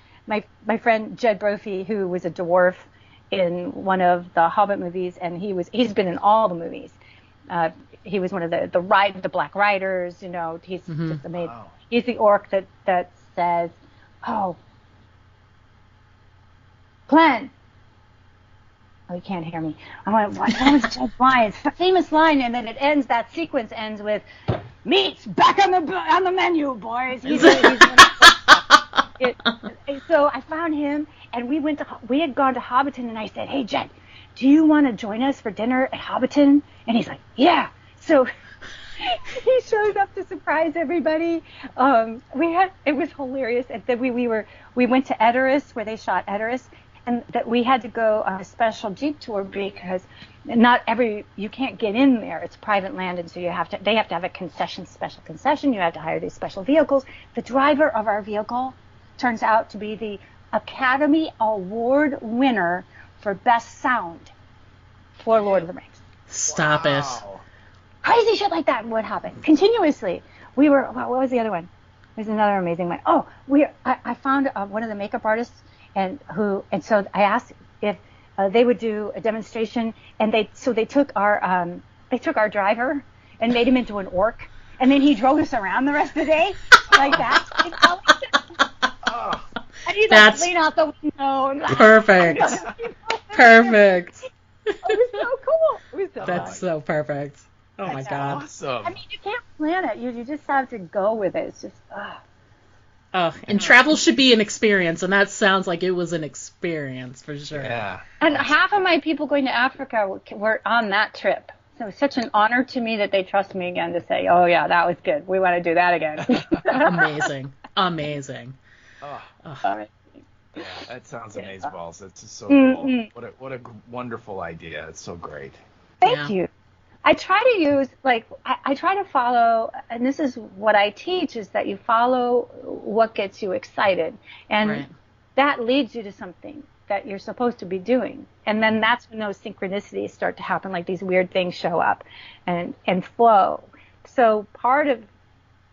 friend Jed Brophy, who was a dwarf in one of the Hobbit movies, and he's been in all the movies. He was one of the Black Riders. He's just amazing. Wow. He's the orc that says, "Oh, Glenn." Oh, you can't hear me. I went, what was Jed's line? It's a famous line, and then that sequence ends with, "Meat's back on the menu, boys." So I found him, and we had gone to Hobbiton, and I said, "Hey, Jed, do you want to join us for dinner at Hobbiton?" And he's like, "Yeah." So he showed up to surprise everybody. It was hilarious. And then we went to Edoras, where they shot Edoras, and that we had to go on a special Jeep tour because you can't get in there. It's private land, and so they have to have a special concession. You have to hire these special vehicles. The driver of our vehicle turns out to be the Academy Award winner for Best Sound for Lord of the Rings. Stop it. Crazy shit like that would happen continuously. What was the other one? There's another amazing one. Oh, I found one of the makeup artists, and so I asked if they would do a demonstration, and they took our driver and made him into an orc, and then he drove us around the rest of the day like that. And he'd lean out the window. And perfect. Perfect. It was so cool. That's so perfect. Oh my God. Awesome. I mean, you can't plan it. You just have to go with it. It's just, and travel should be an experience, and that sounds like it was an experience for sure. Yeah. And half of my people going to Africa were on that trip. So it was such an honor to me that they trust me again to say, "Oh yeah, that was good. We want to do that again." Amazing. Yeah, that sounds AMAZEBALLS. That's just so cool. What a wonderful idea. It's so great. Thank you. I try to use, I try to follow, and this is what I teach, is that you follow what gets you excited. And that leads you to something that you're supposed to be doing. And then that's when those synchronicities start to happen, like these weird things show up and flow. So part of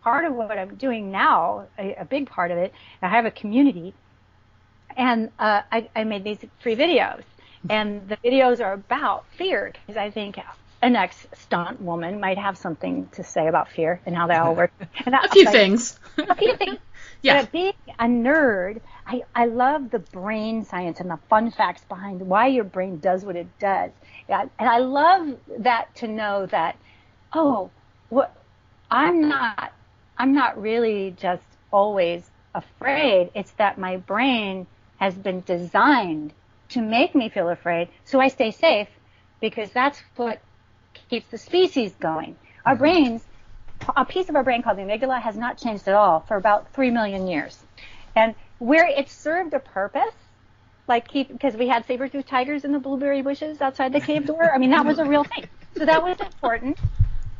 what I'm doing now, a big part of it, I have a community, and I made these 3 videos. And the videos are about fear, because I think an ex-stunt woman might have something to say about fear and how they all work. And a few things. Yeah. But being a nerd, I love the brain science and the fun facts behind why your brain does what it does. And I love that, to know that, I'm not really just always afraid. It's that my brain has been designed to make me feel afraid, so I stay safe, because that's what keeps the species going. Our brains, a piece of our brain called the amygdala, has not changed at all for about 3 million years. And where it served a purpose, like because we had saber-toothed tigers in the blueberry bushes outside the cave door, I mean, that was a real thing. So that was important.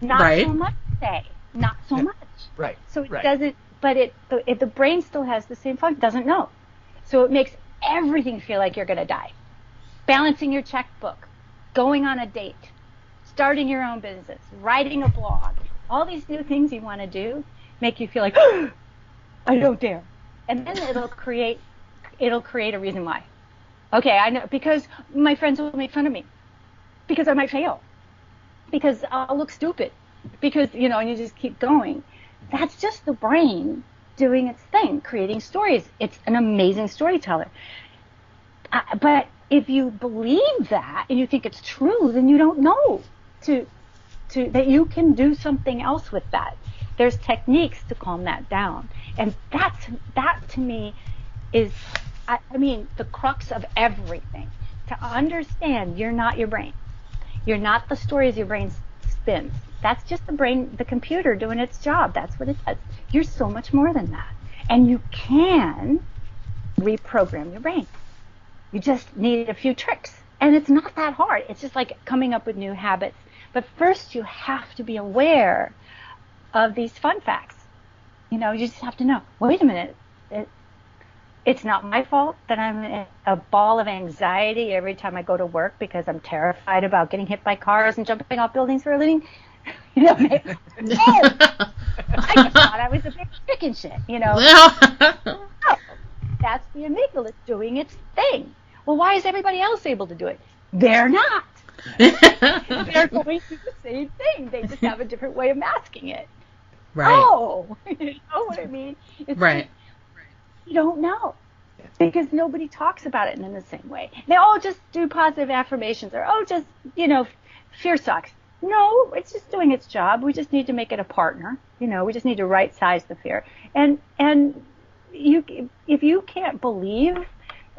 Not so much today. Not so much. Right. So it doesn't, but the brain still has the same function, doesn't know. So it makes everything feel like you're going to die. Balancing your checkbook, going on a date, starting your own business, writing a blog, all these new things you want to do make you feel like, oh, I don't dare. And then it'll create a reason why. Okay, I know, because my friends will make fun of me, because I might fail, because I'll look stupid, because, and you just keep going. That's just the brain doing its thing, creating stories. It's an amazing storyteller. But if you believe that and you think it's true, then you don't know that you can do something else with that. There's techniques to calm that down. And that to me is, the crux of everything. To understand you're not your brain. You're not the stories your brain spins. That's just the brain, the computer doing its job. That's what it does. You're so much more than that. And you can reprogram your brain. You just need a few tricks. And it's not that hard. It's just like coming up with new habits. But first you have to be aware of these fun facts. You just have to know, wait a minute, it's not my fault that I'm in a ball of anxiety every time I go to work because I'm terrified about getting hit by cars and jumping off buildings for a living. I just thought I was a big chicken shit, No, that's the amygdala doing its thing. Well, why is everybody else able to do it? They're not. They're going through the same thing. They just have a different way of masking it. Right. Oh, you know what I mean? It's right. You don't know, because nobody talks about it in the same way. They all just do positive affirmations, or just fear sucks. No, it's just doing its job. We just need to make it a partner. We just need to right size the fear. And if you can't believe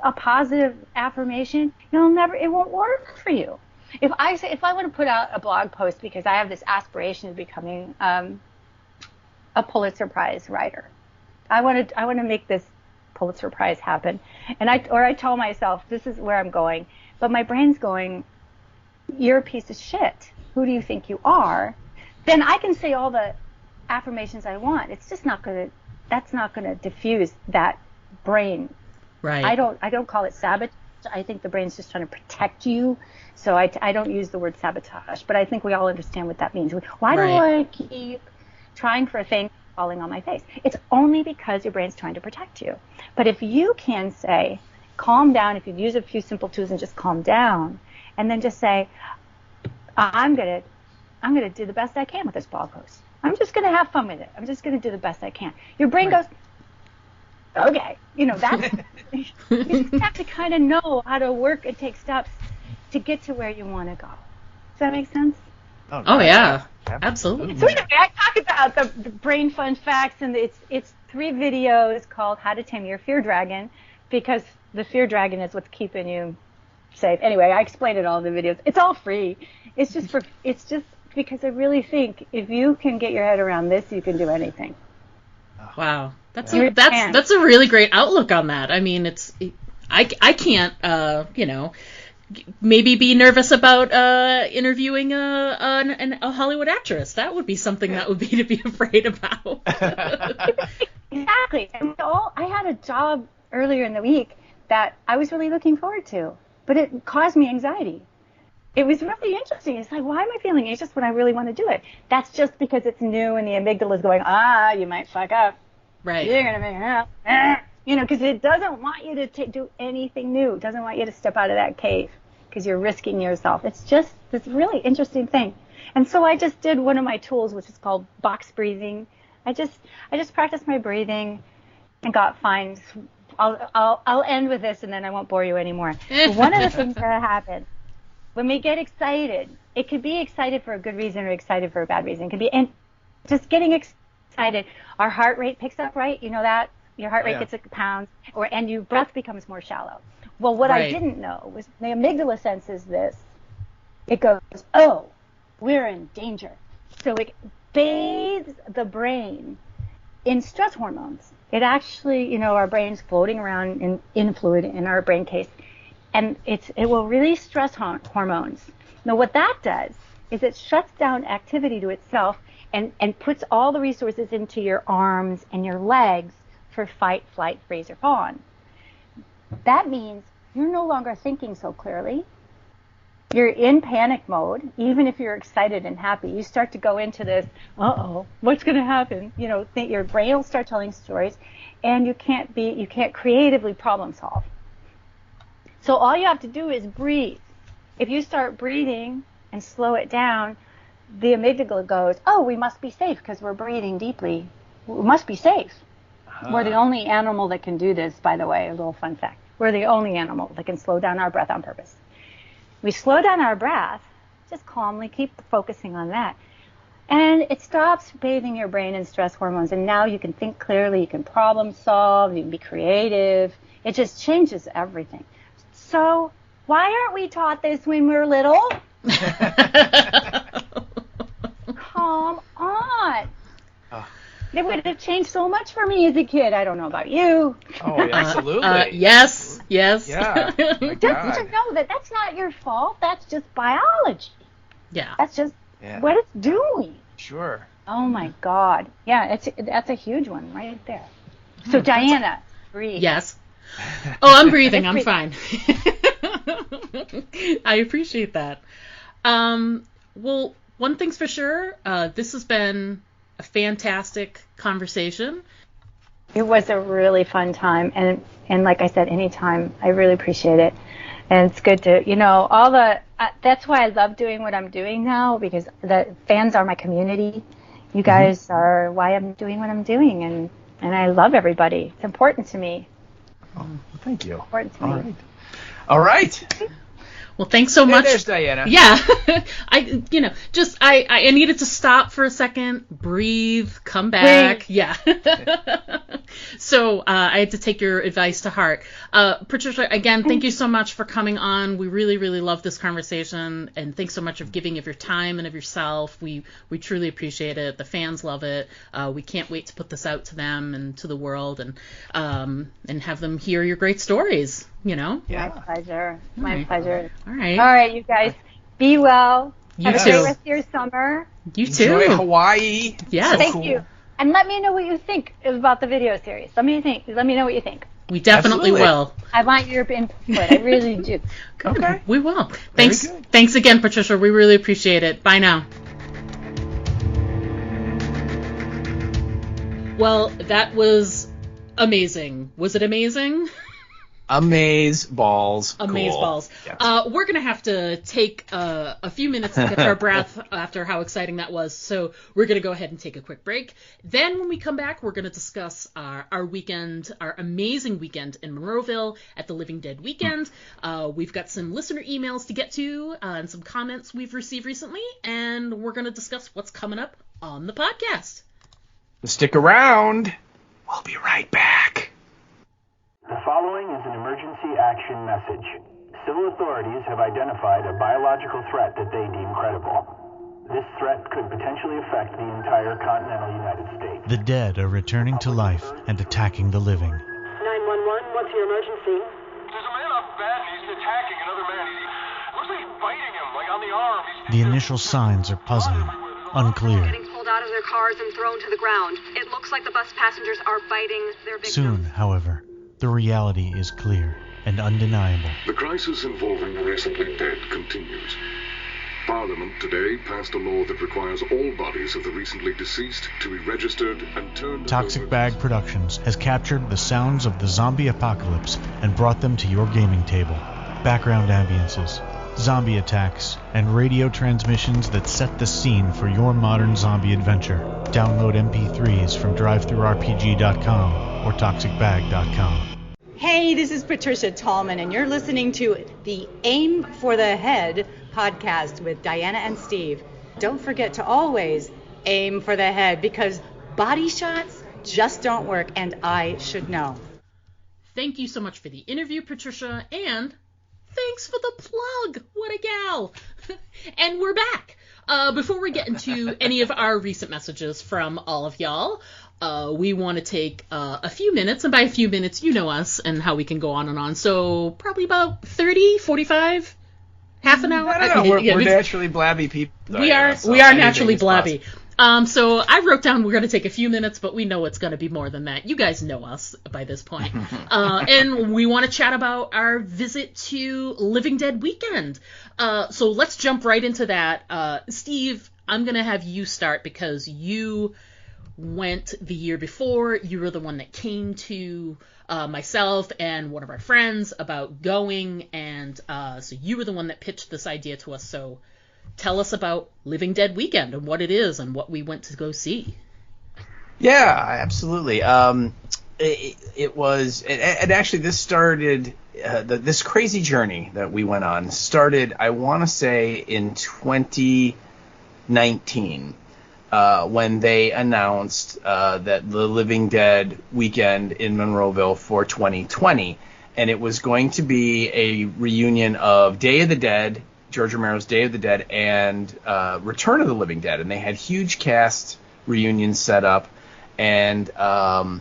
a positive affirmation, it won't work for you. If I want to put out a blog post because I have this aspiration of becoming a Pulitzer Prize writer, I want to make this Pulitzer Prize happen, and I tell myself this is where I'm going, but my brain's going, you're a piece of shit. Who do you think you are? Then I can say all the affirmations I want. It's just that's not gonna diffuse that brain. Right. I don't call it sabotage. I think the brain's just trying to protect you. So I don't use the word sabotage, but I think we all understand what that means. Why do I keep trying for a thing falling on my face? It's only because your brain's trying to protect you. But if you can say, calm down, if you use a few simple tools and just calm down, and then just say, I'm gonna do the best I can with this blog post. I'm just gonna have fun with it. I'm just gonna do the best I can. Your brain goes, okay, that's you just have to kind of know how to work and take steps to get to where you want to go. Does that make sense? Oh yeah, absolutely. So anyway, I talk about the brain fun facts, and it's 3 videos called How to Tame Your Fear Dragon, because the fear dragon is what's keeping you safe. Anyway, I explained it all in the videos. It's all free. It's just because I really think if you can get your head around this, you can do anything. Wow, that's a really great outlook on that. I mean, I can't maybe be nervous about interviewing a Hollywood actress. That would be something that would be to be afraid about. Exactly. And I had a job earlier in the week that I was really looking forward to, but it caused me anxiety. It was really interesting. It's like, why am I feeling anxious when I really want to do it? That's just because it's new and the amygdala is going, you might fuck up. Right. You're going to make it up. Because it doesn't want you to do anything new. It doesn't want you to step out of that cave because you're risking yourself. It's just this really interesting thing. And so I just did one of my tools, which is called box breathing. I just practiced my breathing and got fine. I'll end with this and then I won't bore you anymore. One of the things that happens when we get excited, it could be excited for a good reason or excited for a bad reason. It could be, and just getting excited excited, our heart rate picks up, right? You know that? Your heart rate gets like pounds, and your breath becomes more shallow. Well, what I didn't know was the amygdala senses this. It goes, oh, we're in danger. So it bathes the brain in stress hormones. It actually, our brain's floating around in fluid in our brain case, and it will release stress hormones. Now, what that does is it shuts down activity to itself and puts all the resources into your arms and your legs for fight, flight, freeze, or fawn. That means you're no longer thinking so clearly. You're in panic mode, even if you're excited and happy. You start to go into this, what's going to happen? Your brain will start telling stories, and you can't creatively problem solve. So all you have to do is breathe. If you start breathing and slow it down, the amygdala goes, oh, we must be safe because we're breathing deeply. We must be safe. We're the only animal that can do this, by the way, a little fun fact. We're the only animal that can slow down our breath on purpose. We slow down our breath, just calmly keep focusing on that. And it stops bathing your brain in stress hormones. And now you can think clearly, you can problem solve, you can be creative. It just changes everything. So why aren't we taught this when we're little? Come on. It would have changed so much for me as a kid. I don't know about you. Oh, absolutely. Yes. Yeah. Don't you know that that's not your fault? That's just biology. Yeah. That's just what it's doing. Sure. Oh, my God. Yeah, that's a huge one right there. So, Dianna, breathe. Yes. Oh, I'm breathing. I'm fine. I appreciate that. Well, one thing's for sure. This has been a fantastic conversation. It was a really fun time, and like I said, anytime, I really appreciate it. And it's good to, that's why I love doing what I'm doing now, because the fans are my community. You guys are why I'm doing what I'm doing, and I love everybody. It's important to me. Oh, thank you. Important to me. All right. Well, thanks so much. There's Dianna. Yeah. I needed to stop for a second, breathe, come back. Yeah. So I had to take your advice to heart. Patricia, again, thank you so much for coming on. We really, really love this conversation, and thanks so much for giving of your time and of yourself. We truly appreciate it. The fans love it. We can't wait to put this out to them and to the world, and have them hear your great stories. Yeah. My pleasure. My pleasure. All right. All right, you guys. Be well. You Have too. a great rest of your summer. You too. Enjoy Hawaii. Yes. Thank you. And let me know what you think about the video series. Let me know what you think. We definitely will. I want your input. I really do. Okay. We will. Thanks again, Patricia. We really appreciate it. Bye now. Well, that was amazing. Was it amazing? AMAZEBALLS. AMAZEBALLS. Yes. We're going to have to take a few minutes to catch our breath after how exciting that was. So we're going to go ahead and take a quick break. Then when we come back, we're going to discuss our weekend, our amazing weekend in Monroeville at the Living Dead weekend. We've got some listener emails to get to and some comments we've received recently. And we're going to discuss what's coming up on the podcast. Stick around. We'll be right back. The following is an emergency action message. Civil authorities have identified a biological threat that they deem credible. This threat could potentially affect the entire continental United States. The dead are returning to life and attacking the living. 911, what's your emergency? There's a man off the bed and he's attacking another man. Looks like he's biting him, like on the arm. The initial signs are puzzling, unclear. Getting pulled out of their cars and thrown to the ground. It looks like the bus passengers are biting their victims. Soon, however, the reality is clear and undeniable. The crisis involving the recently dead continues. Parliament today passed a law that requires all bodies of the recently deceased to be registered and turned Toxic over. Bag Productions has captured the sounds of the zombie apocalypse and brought them to your gaming table. Background ambiances, zombie attacks, and radio transmissions that set the scene for your modern zombie adventure. Download MP3s from DriveThruRPG.com or ToxicBag.com. Hey, this is Patricia Tallman, and you're listening to the Aim for the Head podcast with Dianna and Steve. Don't forget to always aim for the head, because Body shots just don't work, and I should know. Thank you so much for the interview, Patricia, and thanks for the plug. What a gal. And we're back. Before we get into any of our recent messages from all of y'all, we want to take a few minutes, and by a few minutes, you know us and how we can go on and on. So probably about 30, 45, half an hour. I don't know. We're naturally blabby people. We are naturally blabby. So I wrote down we're going to take a few minutes, but we know it's going to be more than that. You guys know us by this point. And we want to chat about our visit to Living Dead weekend. So let's jump right into that. Steve, I'm going to have you start because you went the year before. You were the one that came to myself and one of our friends about going. And so you were the one that pitched this idea to us. So tell us about Living Dead Weekend and what it is and what we went to go see. Yeah, absolutely. It was, and actually this started, this crazy journey that we went on started, I want to say, in 2019, when they announced that the Living Dead Weekend in Monroeville for 2020, and it was going to be a reunion of Day of the Dead, George Romero's Day of the Dead, and Return of the Living Dead, and they had huge cast reunions set up, and I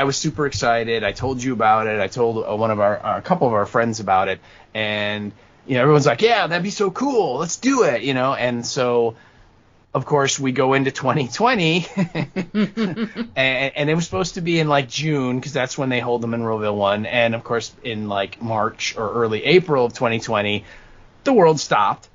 was super excited. I told you about it. I told a couple of our friends about it, and everyone's like, "Yeah, that'd be so cool. Let's do it," And so, of course, we go into 2020, and it was supposed to be in like June because that's when they hold the Monroeville one, and of course in like March or early April of 2020. The world stopped,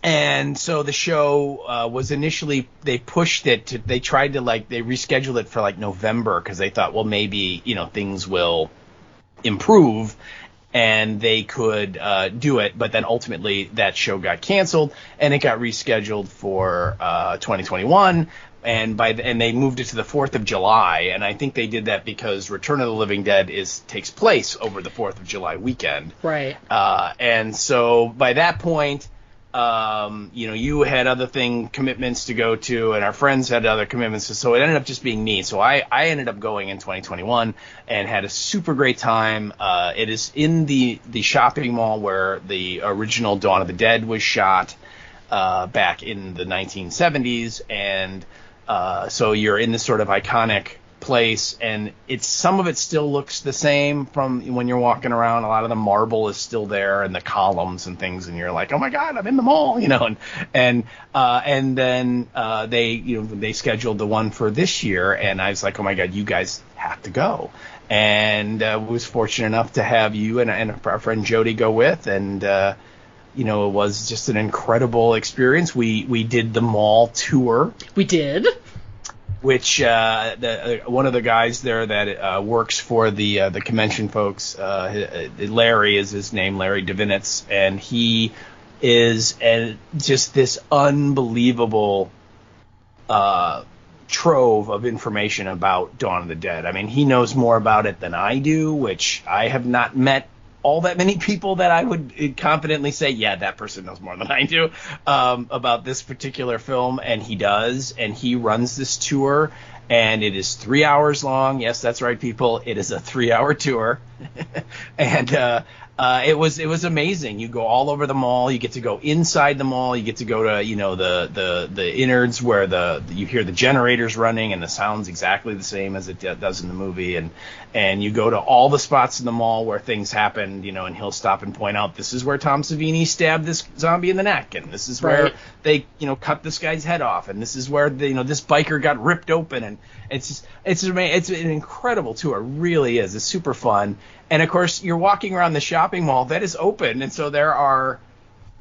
and so the show was initially, they pushed it to, they rescheduled it for like November because they thought, well, maybe things will improve and they could do it, but then ultimately that show got canceled and it got rescheduled for 2021. And they moved it to the 4th of July, and I think they did that because Return of the Living Dead takes place over the 4th of July weekend. Right. And so by that point, you had other commitments to go to, and our friends had other commitments, so it ended up just being me. So I ended up going in 2021 and had a super great time. It is in the shopping mall where the original Dawn of the Dead was shot back in the 1970s, and so you're in this sort of iconic place, and some of it still looks the same from when you're walking around. A lot of the marble is still there and the columns and things, and you're like, oh my God, I'm in the mall, and then they scheduled the one for this year, and I was like, oh my God, you guys have to go. And was fortunate enough to have you and our friend Jody go with, and it was just an incredible experience. We did the mall tour. We did. Which one of the guys there that works for the convention folks, Larry is his name, Larry Divinitz, and he is just this unbelievable trove of information about Dawn of the Dead. I mean, he knows more about it than I do, which I have not met all that many people that I would confidently say, yeah, that person knows more than I do about this particular film, and he does, and he runs this tour, and it is 3 hours long. Yes, that's right, people. It is a 3-hour tour, and it was amazing. You go all over the mall. You get to go inside the mall. You get to go to the innards where you hear the generators running, and the sound's exactly the same as it does in the movie, and you go to all the spots in the mall where things happened, and he'll stop and point out, this is where Tom Savini stabbed this zombie in the neck, and this is where they cut this guy's head off, and this is where this biker got ripped open, and it's an incredible tour. It really is. It's super fun. And of course, you're walking around the shopping mall that is open, and so there are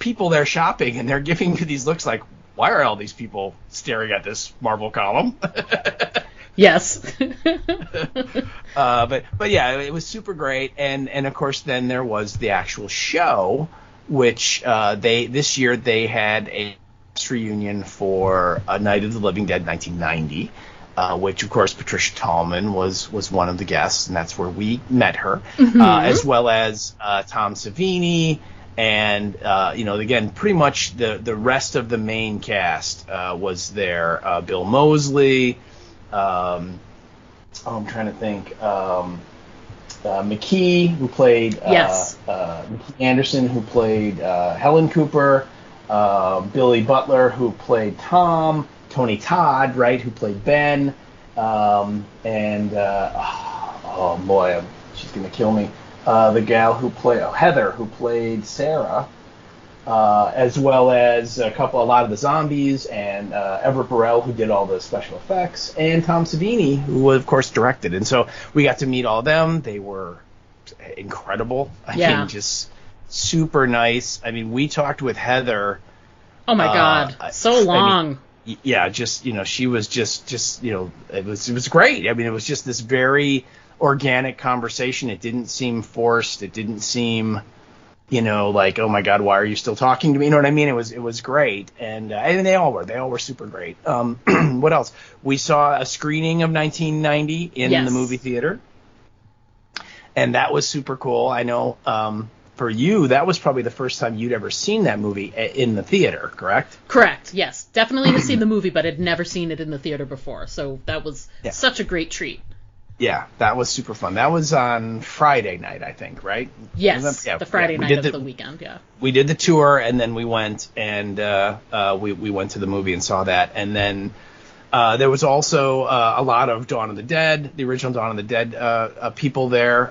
people there shopping, and they're giving you these looks like, why are all these people staring at this marble column? Yes. But yeah, it was super great, and of course then there was the actual show, which this year they had a reunion for A Night of the Living Dead 1990. Which, of course, Patricia Tallman was one of the guests, and that's where we met her, as well as Tom Savini, and, again, pretty much the rest of the main cast was there. Bill Moseley, I'm trying to think. McKee, who played McKee Anderson, who played Helen Cooper. Billy Butler, who played Tom. Tony Todd, right, who played Ben. Oh boy, she's gonna kill me. The gal who played Heather, who played Sarah, as well as a lot of the zombies, and Everett Burrell, who did all the special effects, and Tom Savini, who of course directed. And so we got to meet all of them. They were incredible. I mean, just super nice. I mean, we talked with Heather. Oh my God, so long. I mean, yeah, just, she was just it was great. I mean, it was just this very organic conversation. It didn't seem forced. It didn't seem, like, oh my God, why are you still talking to me? You know what I mean? It was great. And they all were super great. What else? We saw a screening of 1990 in the movie theater. And that was super cool. I know, for you, that was probably the first time you'd ever seen that movie in the theater, correct? Correct, yes. Definitely had seen the movie, but had never seen it in the theater before. So that was such a great treat. Yeah, that was super fun. That was on Friday night, I think, right? Yes, the Friday night of the weekend, yeah. We did the tour, and then we went, and we went to the movie and saw that. And then there was also a lot of Dawn of the Dead, the original Dawn of the Dead people there.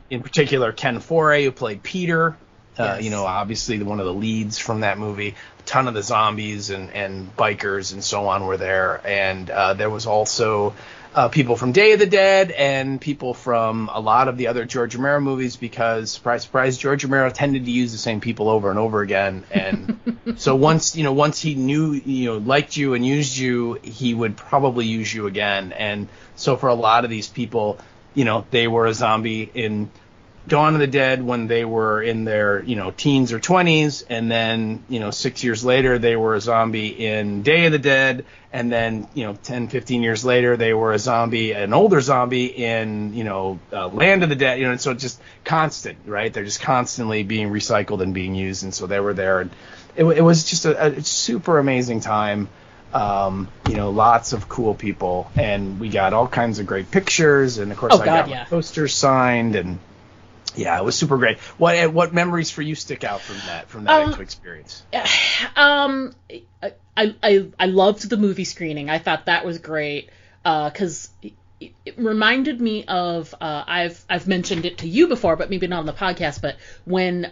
In particular, Ken Foree, who played Peter. Obviously one of the leads from that movie. A ton of the zombies and bikers and so on were there. And there was also people from Day of the Dead and people from a lot of the other George Romero movies, because, surprise, surprise, George Romero tended to use the same people over and over again. And so once he liked you and used you, he would probably use you again. And so for a lot of these people, they were a zombie in Dawn of the Dead when they were in their, teens or 20s, and then, 6 years later they were a zombie in Day of the Dead, and then, 10, 15 years later they were an older zombie in, Land of the Dead, and so it's just constant, right? They're just constantly being recycled and being used, and so they were there, and it was just a super amazing time. Lots of cool people, and we got all kinds of great pictures, and of course got my posters signed, and yeah, it was super great. What memories for you stick out from that experience? I loved the movie screening. I thought that was great because it reminded me of I've mentioned it to you before, but maybe not on the podcast. But when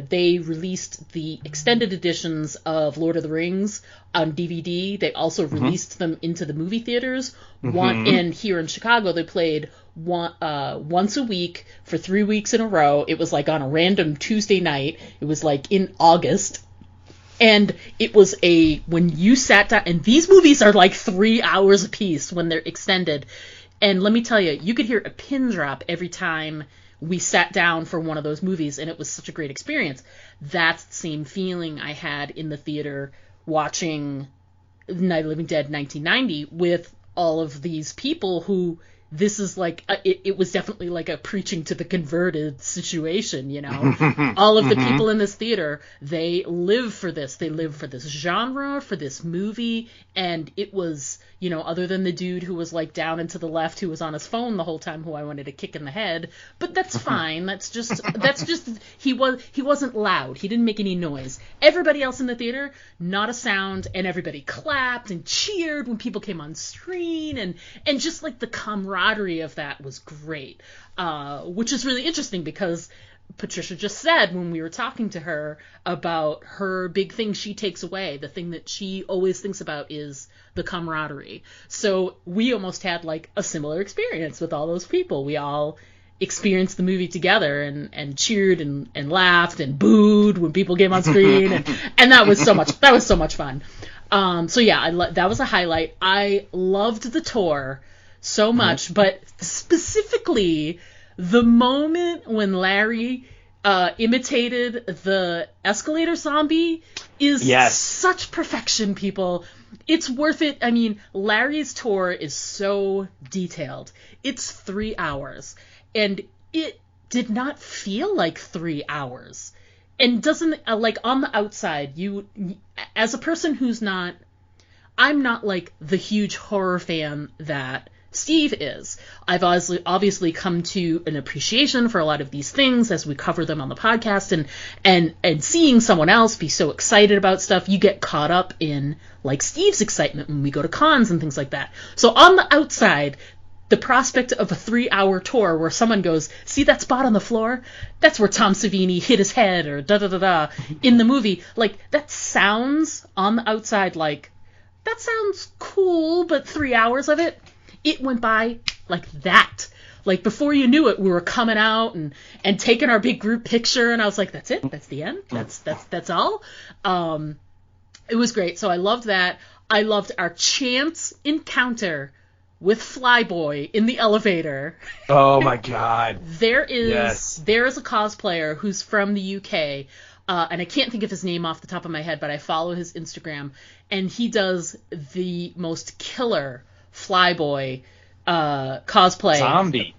they released the extended editions of Lord of the Rings on DVD, they also released them into the movie theaters. And here in Chicago, they played once a week for 3 weeks in a row. It was like on a random Tuesday night. It was like in August. And it was when you sat down, and these movies are like 3 hours apiece when they're extended. And let me tell you, you could hear a pin drop every time we sat down for one of those movies, and it was such a great experience. That's the same feeling I had in the theater watching Night of the Living Dead 1990 with all of these people who, this is like, it was definitely like a preaching to the converted situation, all of the people in this theater, they live for this. They live for this genre, for this movie, and it was, other than the dude who was like down and to the left who was on his phone the whole time, who I wanted to kick in the head, but that's fine. That's just he wasn't loud. He didn't make any noise. Everybody else in the theater, not a sound, and everybody clapped and cheered when people came on screen, and just like the camaraderie of that was great, which is really interesting because Patricia just said when we were talking to her about her big thing she takes away, the thing that she always thinks about is the camaraderie. So we almost had like a similar experience with all those people. We all experienced the movie together and cheered and laughed and booed when people came on screen, and that was so much fun. So yeah, that was a highlight. I loved the tour so much, but specifically the moment when Larry imitated the escalator zombie is such perfection, people. It's worth it. I mean, Larry's tour is so detailed. It's 3 hours, and it did not feel like 3 hours. And doesn't, like, on the outside, you, as a person who's not I'm not like the huge horror fan that Steve is. I've obviously come to an appreciation for a lot of these things as we cover them on the podcast, and seeing someone else be so excited about stuff, you get caught up in like Steve's excitement when we go to cons and things like that. So on the outside, the prospect of a 3-hour tour where someone goes, see that spot on the floor? That's where Tom Savini hit his head, or da-da-da-da in the movie. Like, that sounds on the outside like, that sounds cool, but 3 hours of it, it went by like that. Like, before you knew it, we were coming out and taking our big group picture, and I was like, that's it? That's the end? That's all? It was great. So I loved that. I loved our chance encounter with Flyboy in the elevator. Oh my God. There is a cosplayer who's from the UK, and I can't think of his name off the top of my head, but I follow his Instagram, and he does the most killer Flyboy cosplay.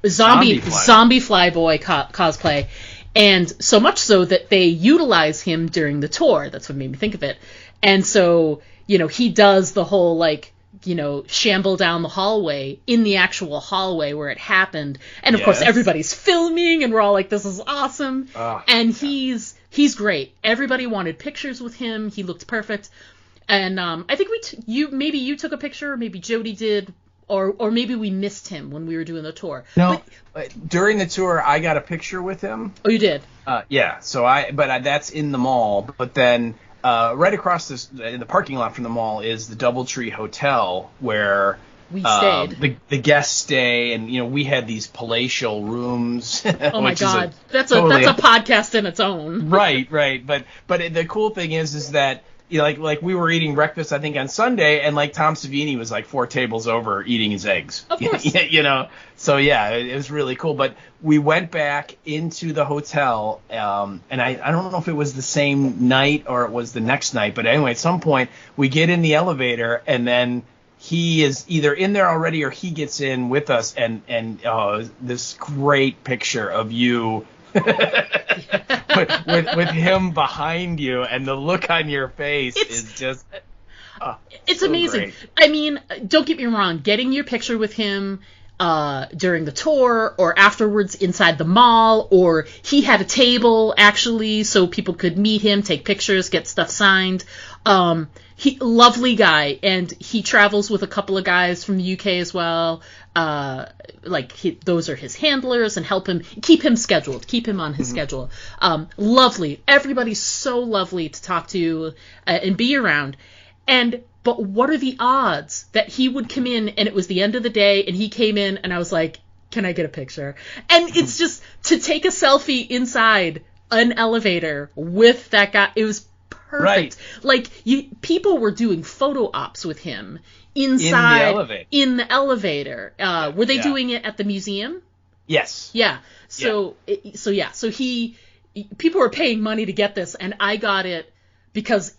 Zombie Flyboy cosplay. And so much so that they utilize him during the tour. That's what made me think of it. And so, he does the whole, like, shamble down the hallway in the actual hallway where it happened. And of course everybody's filming and we're all like, this is awesome. And he's great. Everybody wanted pictures with him. He looked perfect. And I think maybe you took a picture, or maybe Jody did, or maybe we missed him when we were doing the tour. No, during the tour I got a picture with him. Oh, you did? Yeah. So that's in the mall. But then right across in the parking lot from the mall is the DoubleTree Hotel where we stayed. The guests stay, and we had these palatial rooms. Oh my God, that's a podcast in its own. Right. But the cool thing is that like we were eating breakfast, I think, on Sunday, and like Tom Savini was like 4 tables over eating his eggs. Of course. So yeah, it was really cool. But we went back into the hotel, and I don't know if it was the same night or it was the next night, but anyway, at some point we get in the elevator, and then he is either in there already or he gets in with us, and this great picture of you with him behind you, and the look on your face is just it's so amazing. Great. I mean, don't get me wrong, getting your picture with him during the tour or afterwards inside the mall, or he had a table actually so people could meet him, take pictures, get stuff signed. Lovely guy, and he travels with a couple of guys from the UK as well. Those are his handlers and help him keep him scheduled, keep him on his schedule. Lovely. Everybody's so lovely to talk to and be around. But what are the odds that he would come in and it was the end of the day and he came in and I was like, can I get a picture? And it's just to take a selfie inside an elevator with that guy. It was perfect. Right. Like, people were doing photo ops with him inside in the elevator. Were they doing it at the museum? Yes. Yeah. So people were paying money to get this, and I got it because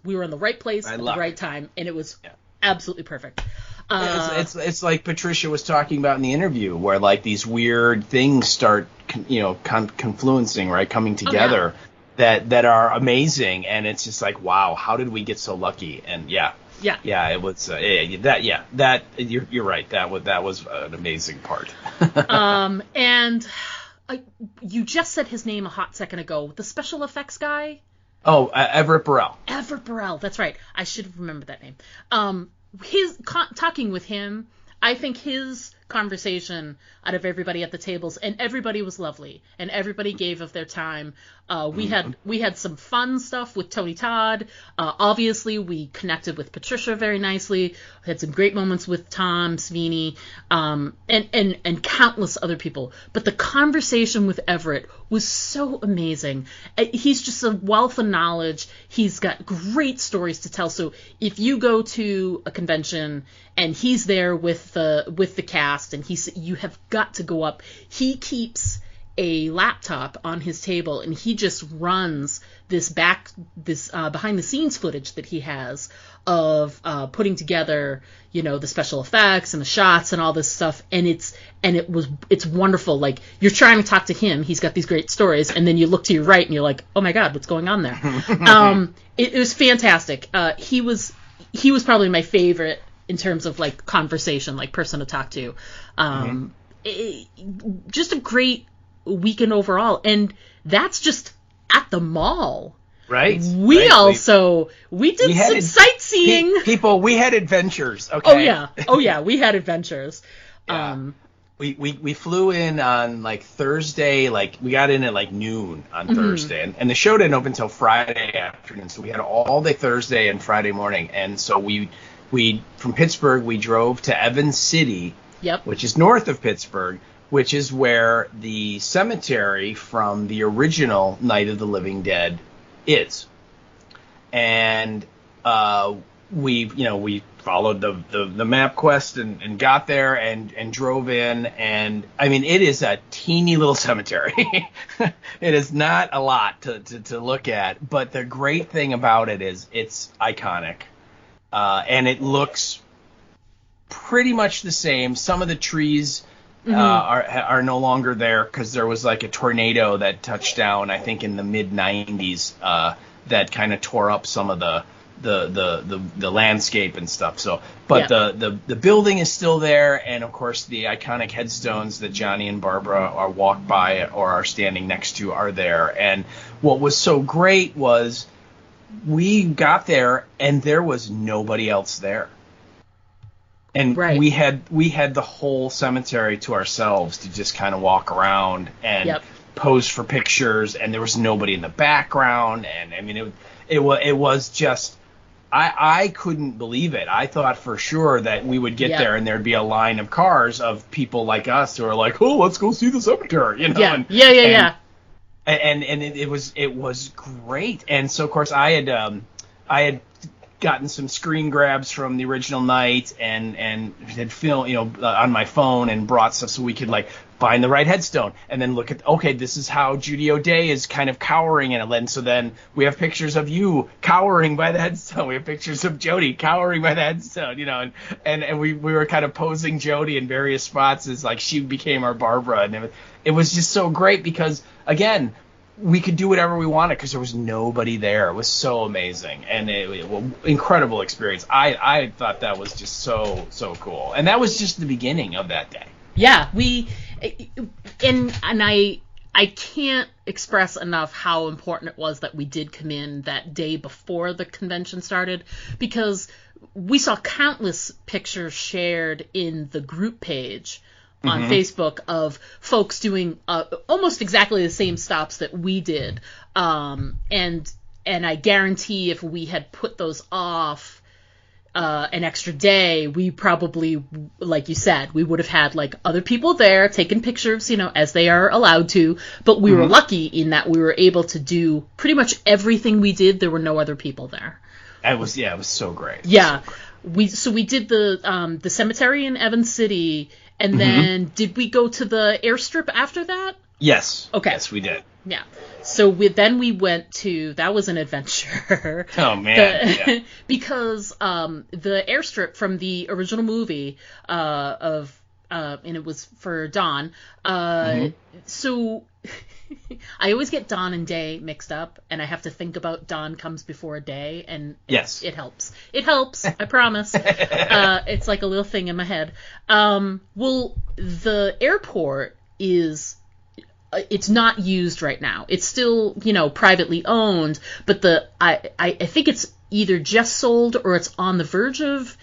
we were in the right place at the right time, and it was absolutely perfect. It's like Patricia was talking about in the interview, where like these weird things start confluencing, right, coming together. That are amazing, and it's just like, wow, how did we get so lucky? And it was you're right, that was an amazing part. And you just said his name a hot second ago, the special effects guy. Oh, Everett Burrell. Everett Burrell, that's right. I should have remembered that name. Talking with him, I think his conversation out of everybody at the tables, and everybody was lovely, and everybody gave of their time. We had some fun stuff with Tony Todd. Obviously, we connected with Patricia very nicely. We had some great moments with Tom Savini, and countless other people. But the conversation with Everett was so amazing. He's just a wealth of knowledge. He's got great stories to tell. So if you go to a convention and he's there with the cast, and you have got to go up. He keeps a laptop on his table, and he just runs this behind the scenes footage that he has of putting together, the special effects and the shots and all this stuff, and it's wonderful. Like, you're trying to talk to him, he's got these great stories, and then you look to your right and you're like, oh my God, what's going on there? It was fantastic. he was probably my favorite in terms of like conversation, like person to talk to. Just a great weekend overall, and that's just at the mall. Right. We did some sightseeing. People, we had adventures. Okay. Oh yeah, we had adventures. Yeah. We flew in on like Thursday, like we got in at like noon on Thursday, and the show didn't open until Friday afternoon, so we had all day Thursday and Friday morning, and so we from Pittsburgh we drove to Evans City, which is north of Pittsburgh, which is where the cemetery from the original Night of the Living Dead is, and we followed the map quest and got there and drove in, and I mean it is a teeny little cemetery. It is not a lot to look at, but the great thing about it is it's iconic, and it looks pretty much the same. Some of the trees are no longer there because there was like a tornado that touched down, I think in the mid 90s, that kind of tore up some of the landscape and stuff. So, but the building is still there, and of course the iconic headstones that Johnny and Barbara are walked by or are standing next to are there. And what was so great was we got there and there was nobody else there. And we had the whole cemetery to ourselves to just kind of walk around and pose for pictures, and there was nobody in the background, and I mean it was just I couldn't believe it. I thought for sure that we would get there and there'd be a line of cars of people like us who are like, oh, let's go see the cemetery, you know. And it was great. And so of course I had gotten some screen grabs from the original night and had filmed, on my phone and brought stuff so we could like find the right headstone and then look at, okay, this is how Judy O'Day is kind of cowering in it. And so then we have pictures of you cowering by the headstone. We have pictures of Jody cowering by the headstone, and we were kind of posing Jody in various spots as like she became our Barbara. And it was just so great because, again, we could do whatever we wanted because there was nobody there. It was so amazing, and incredible experience. I thought that was just so cool, and that was just the beginning of that day. Yeah, and I can't express enough how important it was that we did come in that day before the convention started, because we saw countless pictures shared in the group page on Facebook of folks doing almost exactly the same stops that we did. And I guarantee if we had put those off an extra day, we probably, like you said, we would have had like other people there taking pictures, as they are allowed to. But we were lucky in that we were able to do pretty much everything we did. There were no other people there. It was so great. Yeah. We did the cemetery in Evans City. And then did we go to the airstrip after that? Yes. Okay. Yes, we did. Yeah. So we went to, that was an adventure. Oh, man. Because the airstrip from the original movie and it was for Dawn. So I always get Dawn and Day mixed up, and I have to think about Dawn comes before Day, and it helps. It helps, I promise. It's like a little thing in my head. Well, the airport it's not used right now. It's still, privately owned, but I think it's either just sold or it's on the verge of,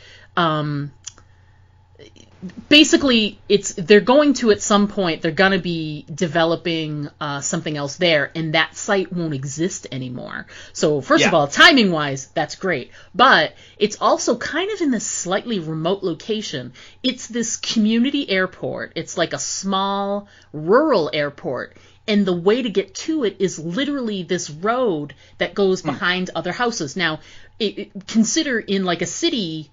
basically, they're going to, at some point, they're going to be developing something else there, and that site won't exist anymore. So, first of all, timing-wise, that's great. But it's also kind of in this slightly remote location. It's this community airport. It's like a small rural airport. And the way to get to it is literally this road that goes behind other houses. Now, consider in like a city...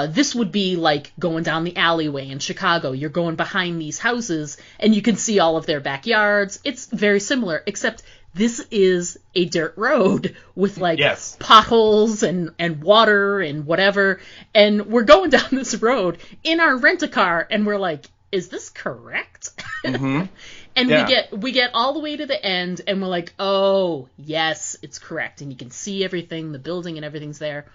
this would be like going down the alleyway in Chicago. You're going behind these houses, and you can see all of their backyards. It's very similar, except this is a dirt road with like potholes and water and whatever. And we're going down this road in our rent-a-car, and we're like, is this correct? And we get all the way to the end, and we're like, oh, yes, it's correct. And you can see everything, the building and everything's there.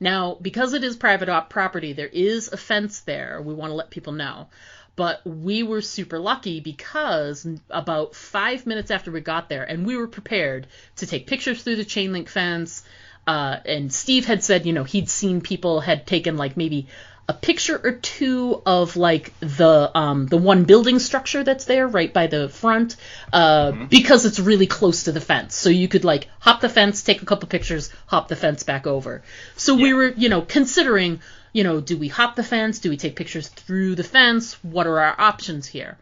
Now, because it is private property, there is a fence there. We want to let people know. But we were super lucky because about 5 minutes after we got there, and we were prepared to take pictures through the chain link fence, and Steve had said, he'd seen people had taken like maybe a picture or two of like the one building structure that's there right by the front, because it's really close to the fence. So you could like hop the fence, take a couple pictures, hop the fence back over. So we were, considering, do we hop the fence? Do we take pictures through the fence? What are our options here?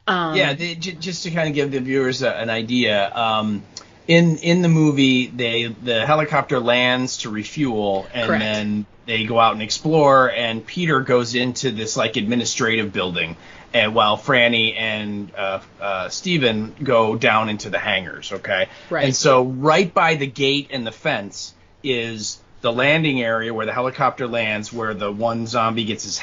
Just to kind of give the viewers an idea, in the movie, the helicopter lands to refuel, and Correct. then they go out and explore, and Peter goes into this like administrative building, and while Franny and Steven go down into the hangars, okay? Right. And so right by the gate and the fence is the landing area where the helicopter lands, where the one zombie gets his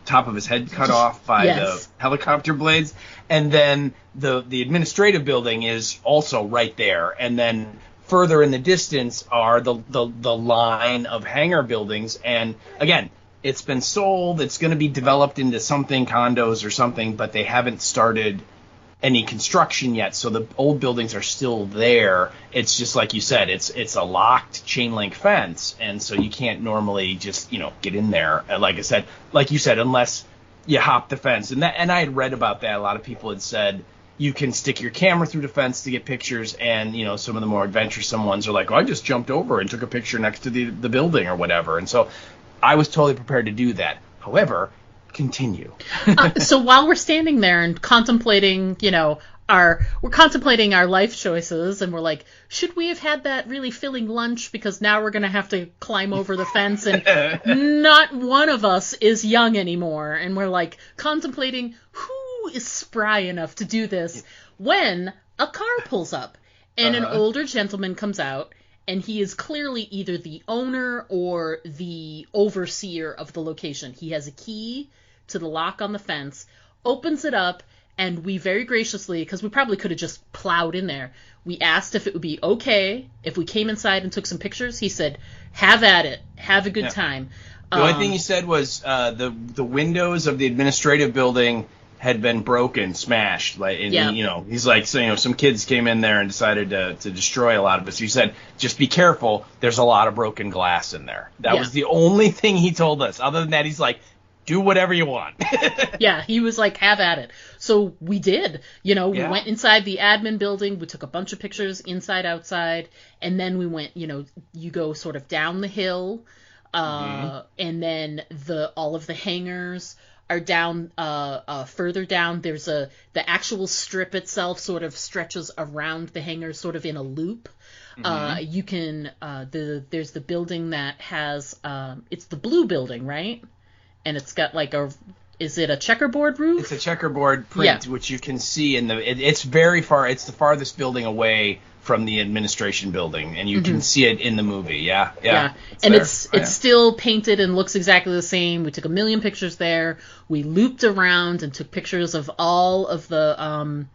top of his head cut off by the helicopter blades, and then the administrative building is also right there, and then further in the distance are the line of hangar buildings, and again, it's been sold, it's going to be developed into something, condos or something, but they haven't started any construction yet, so the old buildings are still there. It's just like you said, it's a locked chain link fence, and so you can't normally just get in there. Like I said, like you said, unless you hop the fence. And I had read about that. A lot of people had said you can stick your camera through the fence to get pictures, and some of the more adventuresome ones are like, I just jumped over and took a picture next to the building or whatever. And so I was totally prepared to do that. However, continue. So while we're standing there and contemplating, we're contemplating our life choices, and we're like, should we have had that really filling lunch, because now we're going to have to climb over the fence, and not one of us is young anymore, and we're like contemplating who is spry enough to do this, when a car pulls up and an older gentleman comes out, and he is clearly either the owner or the overseer of the location. He has a key to the lock on the fence, opens it up, and we very graciously, because we probably could have just plowed in there, we asked if it would be okay if we came inside and took some pictures. He said, have at it. Have a good time. The only thing he said was the windows of the administrative building had been broken, smashed. He's like, so, some kids came in there and decided to destroy a lot of it. So he said, just be careful. There's a lot of broken glass in there. That was the only thing he told us. Other than that, he's like, do whatever you want. He was like, have at it. So we did. We went inside the admin building. We took a bunch of pictures inside, outside. And then we went, you go sort of down the hill. And then all of the hangars are down further down. There's the actual strip itself sort of stretches around the hangars sort of in a loop. You can there's the building that has it's the blue building, right? And it's got like is it a checkerboard roof? It's a checkerboard print, which you can see it's very far. It's the farthest building away from the administration building, and you can see it in the movie. Yeah. And it's still painted and looks exactly the same. We took a million pictures there. We looped around and took pictures of all of the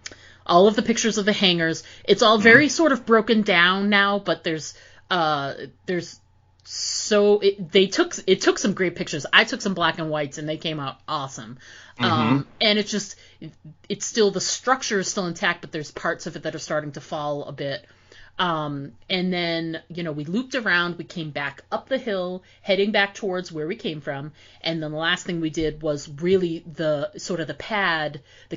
pictures of the hangars. It's all very sort of broken down now, but it took some great pictures. I took some black and whites, and they came out awesome. And it's still, the structure is still intact, but there's parts of it that are starting to fall a bit. And then, we looped around, we came back up the hill, heading back towards where we came from. And then the last thing we did was really the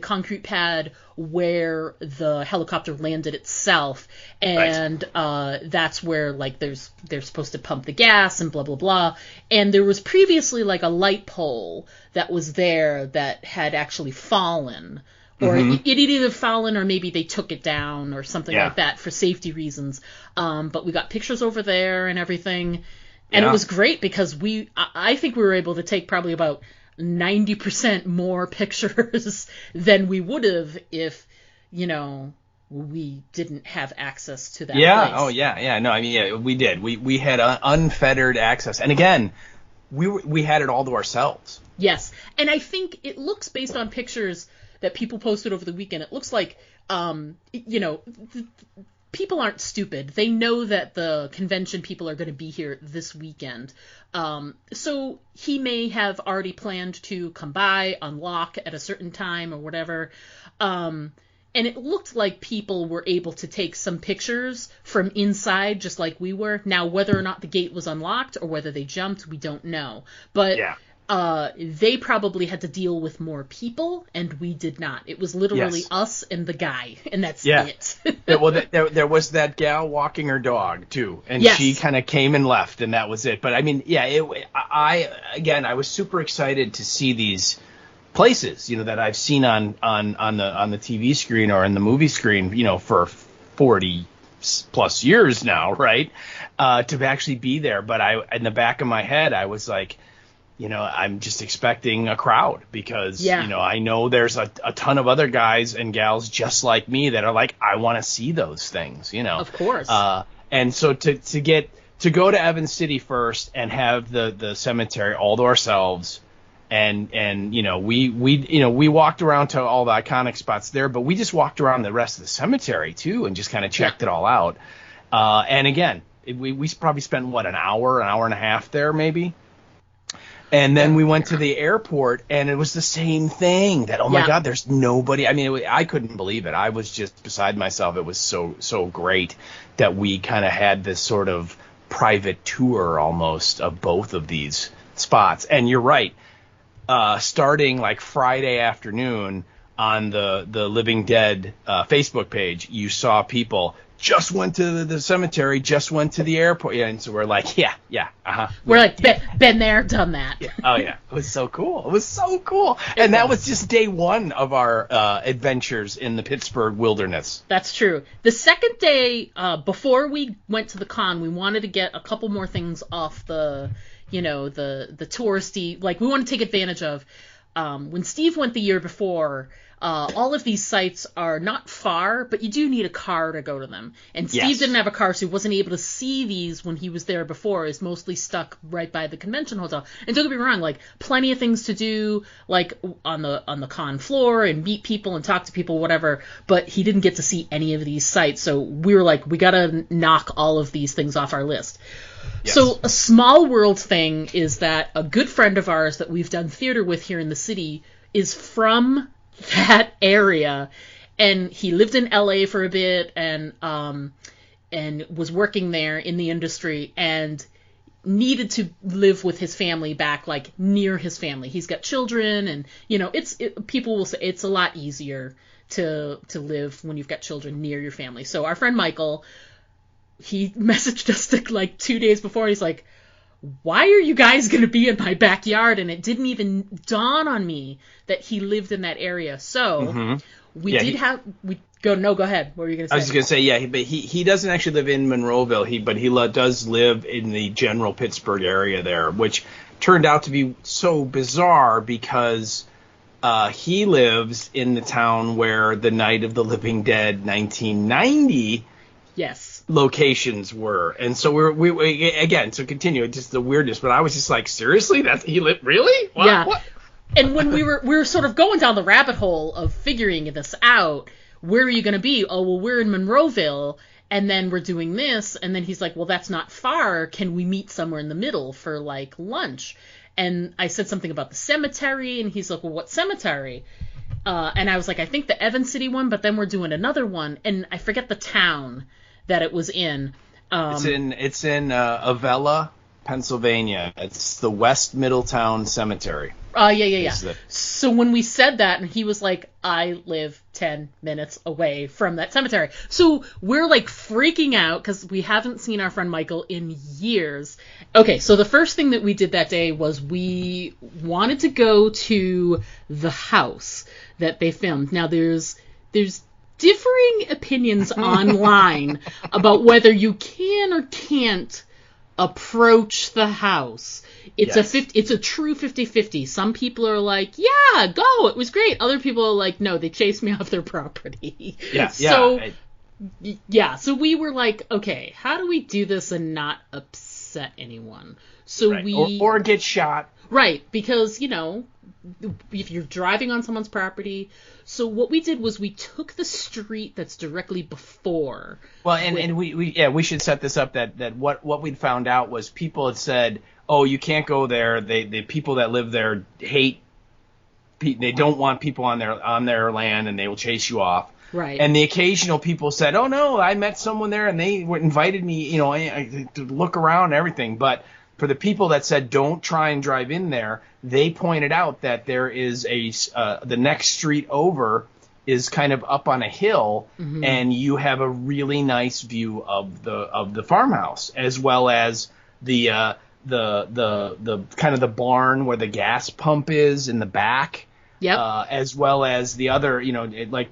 concrete pad where the helicopter landed itself. And, that's where they're supposed to pump the gas and blah, blah, blah. And there was previously like a light pole that was there that had actually fallen. Or it had either fallen, or maybe they took it down or something like that for safety reasons. But we got pictures over there and everything. And it was great because I think we were able to take probably about 90% more pictures than we would have if, we didn't have access to that place. Oh, yeah. No, I mean, we did. We had unfettered access. And again, we had it all to ourselves. Yes. And I think it looks, based on pictures that people posted over the weekend, it looks like, people people aren't stupid. They know that the convention people are going to be here this weekend. So he may have already planned to come by, unlock at a certain time or whatever. And it looked like people were able to take some pictures from inside, just like we were. Now, whether or not the gate was unlocked or whether they jumped, we don't know. But they probably had to deal with more people, and we did not. It was literally us and the guy, and that's it. Well, there was that gal walking her dog, too, and she kind of came and left, and that was it. But, I mean, I was super excited to see these places, that I've seen on the TV screen or in the movie screen, for 40 plus years now, right? To actually be there. But in the back of my head, I was like, I'm just expecting a crowd because, I know there's a ton of other guys and gals just like me that are like, I want to see those things, Of course. And so to go to Evans City first and have the cemetery all to ourselves. And we walked around to all the iconic spots there, but we just walked around the rest of the cemetery too and just kind of checked it all out. And again, we probably spent an hour and a half there maybe. And then we went to the airport and it was the same thing that, oh my God, there's nobody. I mean, I couldn't believe it. I was just beside myself. It was so great that we kind of had this sort of private tour almost of both of these spots. And you're right. Starting like Friday afternoon on the Living Dead Facebook page, you saw people just went to the cemetery, just went to the airport. Yeah, and so we're like, We're like, been there, done that. Oh, yeah. It was so cool. And that was just day one of our adventures in the Pittsburgh wilderness. That's true. The second day, before we went to the con, we wanted to get a couple more things off the touristy, like we want to take advantage of. When Steve went the year before, all of these sites are not far, but you do need a car to go to them. And Steve didn't have a car, so he wasn't able to see these when he was there before. He's mostly stuck right by the convention hotel. And don't get me wrong, like plenty of things to do, like on the con floor and meet people and talk to people, whatever. But he didn't get to see any of these sites, so we were like, we gotta knock all of these things off our list. Yes. So a small world thing is that a good friend of ours that we've done theater with here in the city is from that area, and he lived in LA for a bit and was working there in the industry and needed to live with his family back, like near his family. He's got children, and people will say it's a lot easier to live when you've got children near your family. So our friend Michael, he messaged us like 2 days before. He's like, why are you guys going to be in my backyard? And it didn't even dawn on me that he lived in that area. So go ahead. What were you going to say? I was just going to say, but he doesn't actually live in Monroeville, but he does live in the general Pittsburgh area there, which turned out to be so bizarre because he lives in the town where the Night of the Living Dead 1990 locations were. And so we again, so continue, just the weirdness, but I was just like, seriously? Really? What? Yeah. What? And when we were sort of going down the rabbit hole of figuring this out, where are you going to be? Oh, well, we're in Monroeville, and then we're doing this, and then he's like, well, that's not far. Can we meet somewhere in the middle for, like, lunch? And I said something about the cemetery, and he's like, well, what cemetery? And I was like, I think the Evans City one, but then we're doing another one, and I forget the town that it was in. It's in Avella, Pennsylvania. It's the West Middletown Cemetery. Yeah. So when we said that, and he was like, I live 10 minutes away from that cemetery. So we're like freaking out because we haven't seen our friend Michael in years. Okay, so the first thing that we did that day was we wanted to go to the house that they filmed. Now there's differing opinions online about whether you can or can't approach the house. It's a true 50-50. Some people are like, yeah, go, it was great. Other people are like, no, they chased me off their property. So we were like, okay, how do we do this and not upset upset anyone. So right. or get shot. Right, because, you know, if you're driving on someone's property. So what we did was we took the street that's directly before. Well, and we should set this up that what we'd found out was people had said, oh, you can't go there. The people that live there hate. They don't want people on their land, and they will chase you off. Right. And the occasional people said, oh no, I met someone there, and they invited me, you know, to look around and everything. But for the people that said don't try and drive in there, they pointed out that there is the next street over is kind of up on a hill, mm-hmm. and you have a really nice view of the farmhouse, as well as the kind of the barn where the gas pump is in the back. Yep. As well as the other, you know, like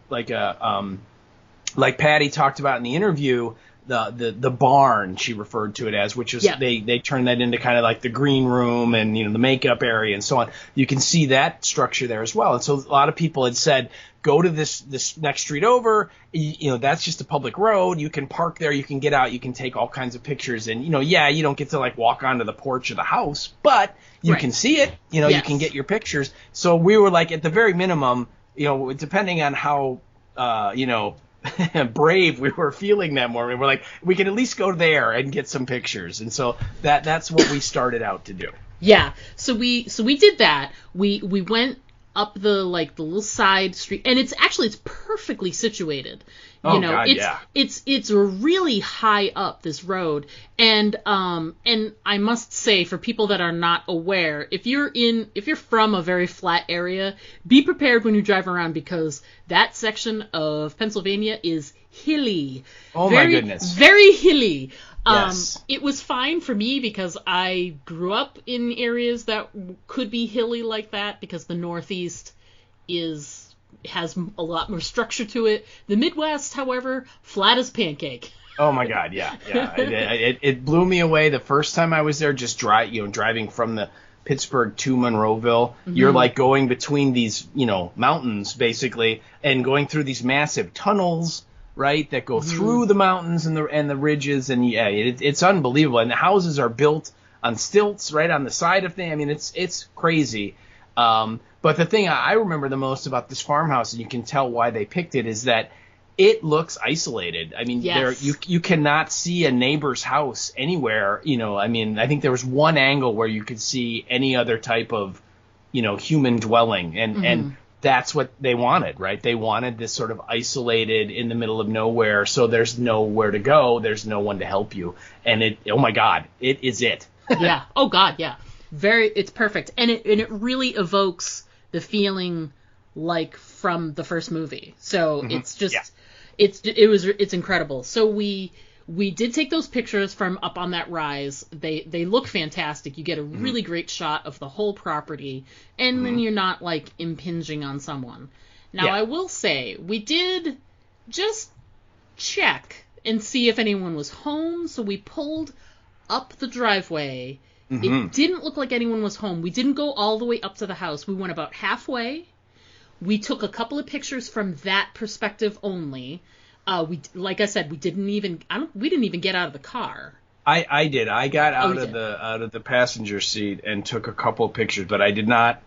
Patty talked about in the interview, the barn, she referred to it as, which is they turned that into kind of like the green room and, you know, the makeup area and so on. You can see that structure there as well. And so a lot of people had said, go to this next street over, you know, that's just a public road. You can park there, you can get out, you can take all kinds of pictures. And, you know, you don't get to like walk onto the porch of the house, but you can see it, you know, you can get your pictures. So we were like, at the very minimum, you know, depending on how, you know, brave we were feeling that morning, we're like, we can at least go there and get some pictures. And so that's what we started out to do. Yeah. So we did that. We went up the little side street, and it's perfectly situated. You know, God, it's really high up this road, and I must say, for people that are not aware, if you're from a very flat area, be prepared when you drive around, because that section of Pennsylvania is hilly. Oh, my goodness. Very hilly. Yes. It was fine for me because I grew up in areas that could be hilly like that, because the Northeast has a lot more structure to it. The Midwest, however, flat as a pancake. Oh my God, yeah. It blew me away the first time I was there. Just driving from the Pittsburgh to Monroeville, mm-hmm. You're like going between these, you know, mountains basically, and going through these massive tunnels, right, that go mm-hmm. through the mountains and the ridges, and it's unbelievable. And the houses are built on stilts right on the side of things. I mean, it's crazy. But the thing I remember the most about this farmhouse, and you can tell why they picked it, is that it looks isolated. I mean, you cannot see a neighbor's house anywhere. You know, I mean, I think there was one angle where you could see any other type of, you know, human dwelling, and that's what they wanted, right? They wanted this sort of isolated in the middle of nowhere, so there's nowhere to go, there's no one to help you, and oh my God, it is it. Yeah. Oh God, yeah. It's perfect, and it really evokes the feeling like from the first movie. So it's just it's incredible. So we did take those pictures from up on that rise. They look fantastic. You get a really great shot of the whole property, and then you're not like impinging on someone. Now I will say we did just check and see if anyone was home. So we pulled up the driveway. It didn't look like anyone was home. We didn't go all the way up to the house. We went about halfway. We took a couple of pictures from that perspective only. Like I said, we didn't even get out of the car. I did. I got out of the passenger seat and took a couple of pictures, but I did not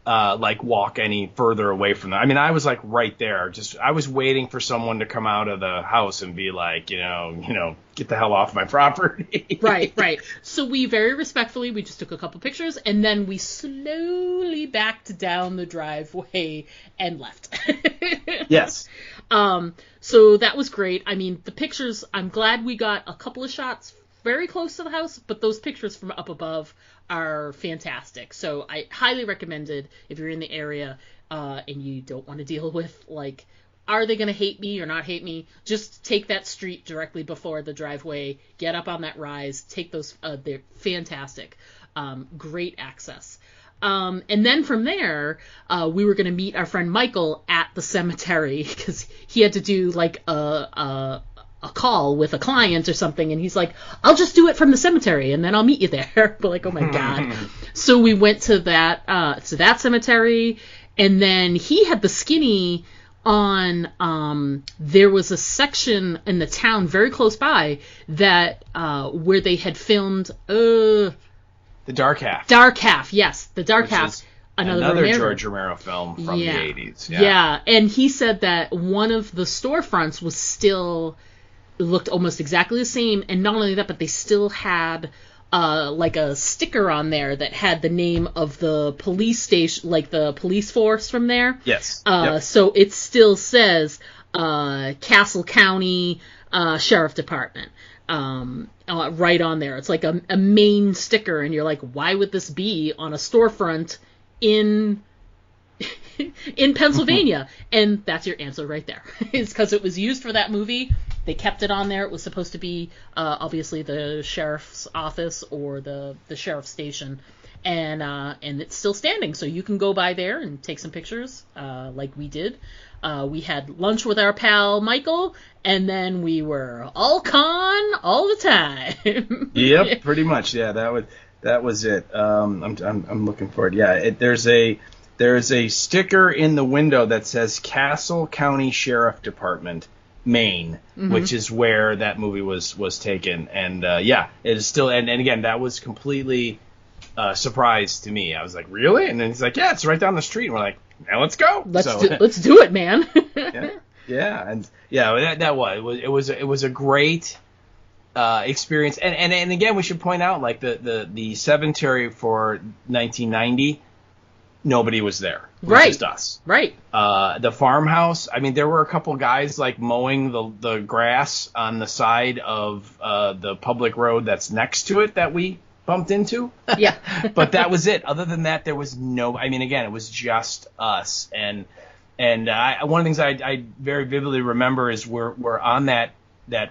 walk any further away from them. I mean, I was like right there. I was waiting for someone to come out of the house and be like, you know, get the hell off my property. Right. So we very respectfully, we just took a couple pictures, and then we slowly backed down the driveway and left. Yes. So that was great. I mean, the pictures, I'm glad we got a couple of shots very close to the house, but those pictures from up above are fantastic. So I highly recommend it if you're in the area and you don't want to deal with, like, are they going to hate me or not hate me? Just take that street directly before the driveway, get up on that rise, take those, they're fantastic. Great access. And then from there, we were going to meet our friend Michael at the cemetery because he had to do like a call with a client or something, and he's like, I'll just do it from the cemetery and then I'll meet you there. We're like, oh my God. So we went to that cemetery, and then he had the skinny on there was a section in the town very close by that where they had filmed The Dark Half. Dark Half, yes, The Dark Half. Another George Romero film from the 80s. Yeah, and he said that one of the storefronts was still looked almost exactly the same, and not only that, but they still had like a sticker on there that had the name of the police station, like the police force from there. Yes. So it still says Castle County Sheriff Department right on there. It's like a main sticker, and you're like, why would this be on a storefront in Pennsylvania? And that's your answer right there. It's because it was used for that movie. They kept it on there. It was supposed to be obviously the sheriff's office or the sheriff's station, and it's still standing. So you can go by there and take some pictures, like we did. We had lunch with our pal Michael, and then we were all con all the time. Yep, pretty much. Yeah, that was it. I'm looking for it. Yeah, there's a sticker in the window that says Castle County Sheriff Department, Maine, which is where that movie was taken. And it is still. And again, that was completely surprise to me. I was like, really? And then he's like, yeah, it's right down the street. And we're like, now let's go. Let's do it, man. It was a great experience. And again, we should point out, like, the cemetery for 1990, nobody was there. It was just us. Right. The farmhouse, I mean, there were a couple guys, like, mowing the grass on the side of the public road that's next to it that we bumped into. Yeah. But that was it. Other than that, there was again, it was just us. And one of the things I very vividly remember is we're on that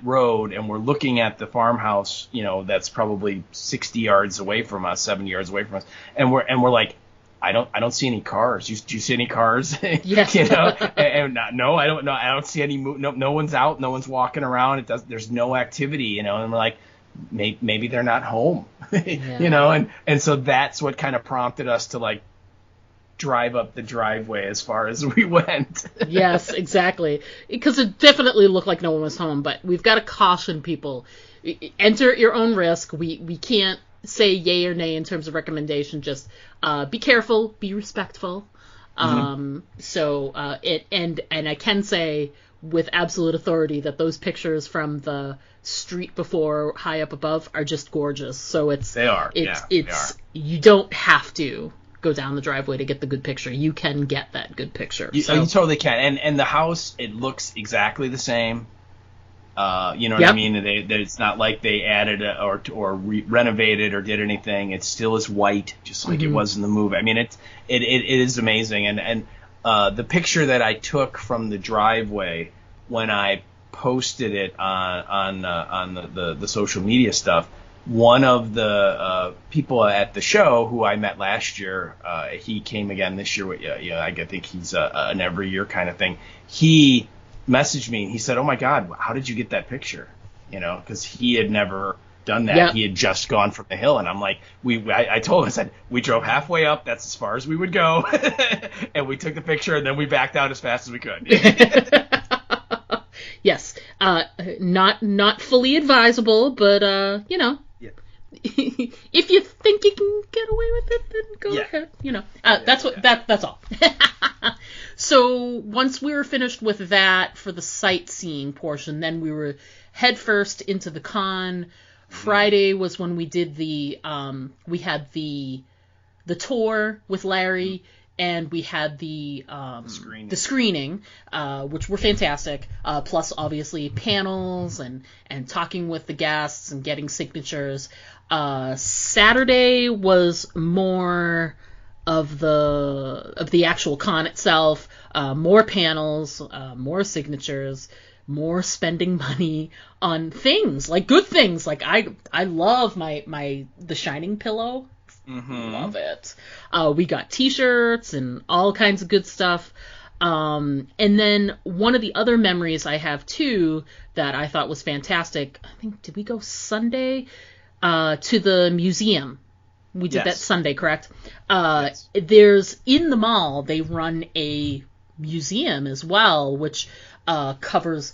road, and we're looking at the farmhouse, that's probably 60 yards away from us, 70 yards away from us, and we're like, I don't see any cars. Do you see any cars? Yes. No, I don't know. I don't see any. No one's out. No one's walking around. There's no activity. And we're like, maybe they're not home. Yeah. And so that's what kind of prompted us to, like, drive up the driveway as far as we went. Yes, exactly. Because it definitely looked like no one was home, but we've got to caution people. Enter at your own risk. We can't say yay or nay in terms of recommendation. Just be careful, be respectful. And I can say with absolute authority that those pictures from the street before, high up above, are just gorgeous. So they are. You don't have to go down the driveway to get the good picture. You can get that good picture. You totally can. And the house, it looks exactly the same. You know what I mean? It's not like they added or renovated or did anything. It still is white, just like it was in the movie. I mean, it is amazing. And the picture that I took from the driveway when I posted it on the social media stuff, one of the people at the show who I met last year, he came again this year. I think he's an every year kind of thing. He messaged me and he said, "Oh my God, how did you get that picture?" Because he had never done that. Yeah. He had just gone from the hill, and I'm like, I told him, I said, we drove halfway up. That's as far as we would go, and we took the picture, and then we backed out as fast as we could. Yes, not fully advisable, but Yeah. If you think you can get away with it, then go ahead. That's all. So once we were finished with that for the sightseeing portion, then we were head first into the con. Friday was when we did the tour with Larry, and we had the screening, which were fantastic. Plus, obviously, panels and talking with the guests and getting signatures. Saturday was more of the actual con itself. More panels, more signatures, more spending money on things, like good things. Like I love the Shining pillow. Mm-hmm. Love it. We got t-shirts and all kinds of good stuff. And then one of the other memories I have too that I thought was fantastic, I think, did we go Sunday to the museum? We did that Sunday, correct? Yes. There's, in the mall, they run a museum as well, which covers,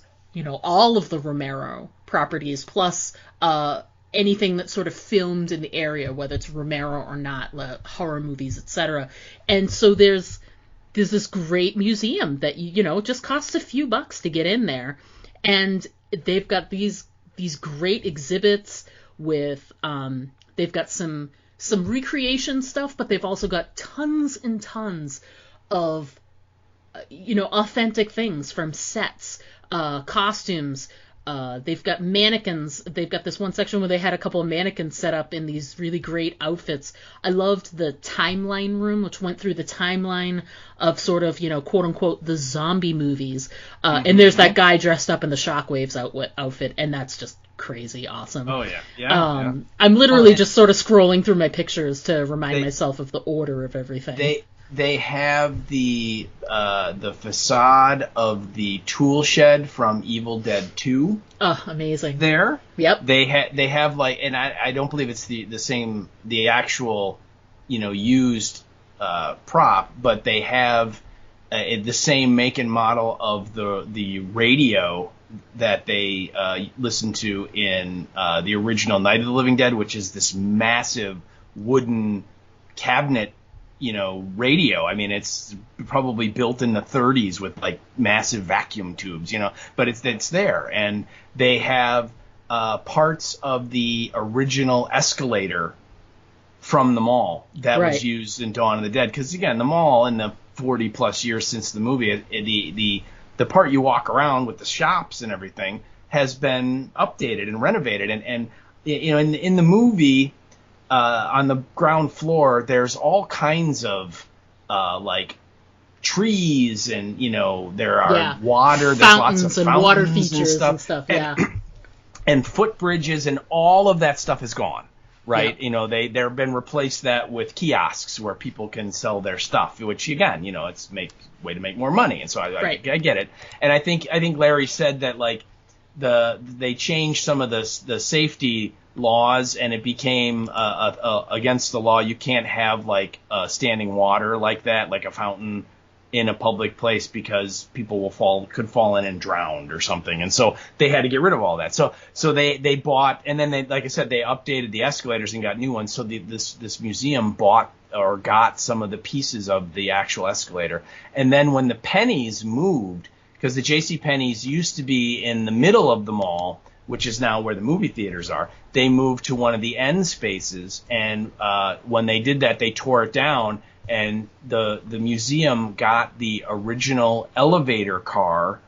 all of the Romero properties, plus anything that's sort of filmed in the area, whether it's Romero or not, horror movies, etc. And so there's this great museum that just costs a few bucks to get in there, and they've got these great exhibits with they've got some recreation stuff, but they've also got tons and tons of authentic things from sets, costumes. They've got mannequins. They've got this one section where they had a couple of mannequins set up in these really great outfits. I loved the timeline room, which went through the timeline of sort of, quote unquote, the zombie movies. And there's that guy dressed up in the Shockwaves outfit, and that's just crazy awesome. Oh, yeah. Yeah. I'm literally just sort of scrolling through my pictures to remind myself of the order of everything. They have the facade of the tool shed from Evil Dead 2. Oh, amazing! There, yep. They have and I don't believe it's the actual used prop, but they have the same make and model of the radio that they listened to in the original Night of the Living Dead, which is this massive wooden cabinet. Radio. I mean, it's probably built in the 30s with like massive vacuum tubes, but it's there. And they have parts of the original escalator from the mall that was used in Dawn of the Dead. Because again, the mall in the 40 plus years since the movie, the part you walk around with the shops and everything has been updated and renovated. And in the movie, on the ground floor, there's all kinds of like trees, and there are water. There's lots of fountains and water features and stuff. And footbridges, and all of that stuff is gone. Right? Yeah. They've been replaced that with kiosks where people can sell their stuff, which again, it's way to make more money. And so I get it. And I think Larry said that like they changed some of the safety laws, and it became against the law. You can't have like standing water like that, like a fountain in a public place, because people could fall in and drown or something. And so they had to get rid of all that. So they bought, and then they, like I said, they updated the escalators and got new ones. So this museum bought or got some of the pieces of the actual escalator. And then when the Pennies moved, because the JCPenney's used to be in the middle of the mall, which is now where the movie theaters are, they moved to one of the end spaces. And when they did that, they tore it down, and the museum got the original elevator car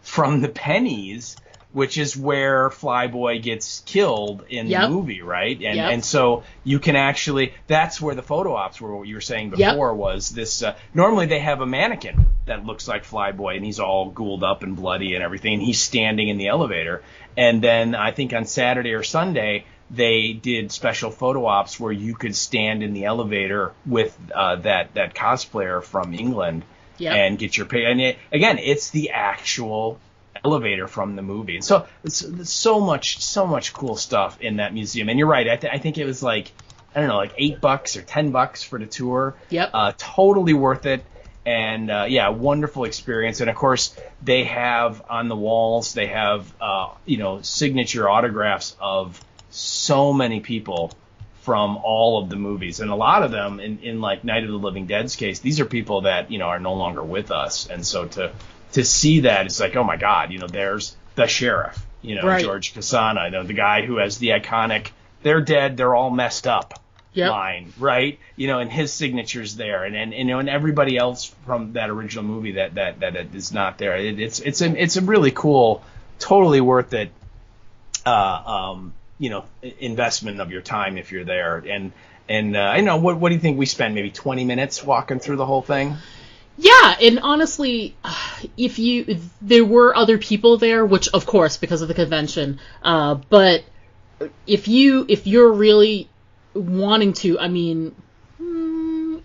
from the Pennies, which is where Flyboy gets killed in the movie, right? And so you can actually, that's where the photo ops were, what you were saying before, was this, normally they have a mannequin that looks like Flyboy, and he's all ghouled up and bloody and everything, and he's standing in the elevator. And then I think on Saturday or Sunday, they did special photo ops where you could stand in the elevator with that cosplayer from England and get your pay. And again, it's the actual elevator from the movie. And so it's so much cool stuff in that museum. And you're right. I think it was like, I don't know, like $8 or $10 for the tour. Yep. Totally worth it. And wonderful experience. And of course, they have on the walls, they have signature autographs of so many people from all of the movies, and a lot of them in like Night of the Living Dead's case, these are people that are no longer with us. And so to see that, it's like, oh my God, there's the sheriff, George Casana, the guy who has the iconic "they're dead, they're all messed up" line, right? And his signature's there, and everybody else from that original movie that is not there. It's a really cool, totally worth it, investment of your time if you're there. And I know, what do you think? We spent maybe 20 minutes walking through the whole thing. Yeah, and honestly, if there were other people there, which of course because of the convention, but if you're really wanting to, I mean,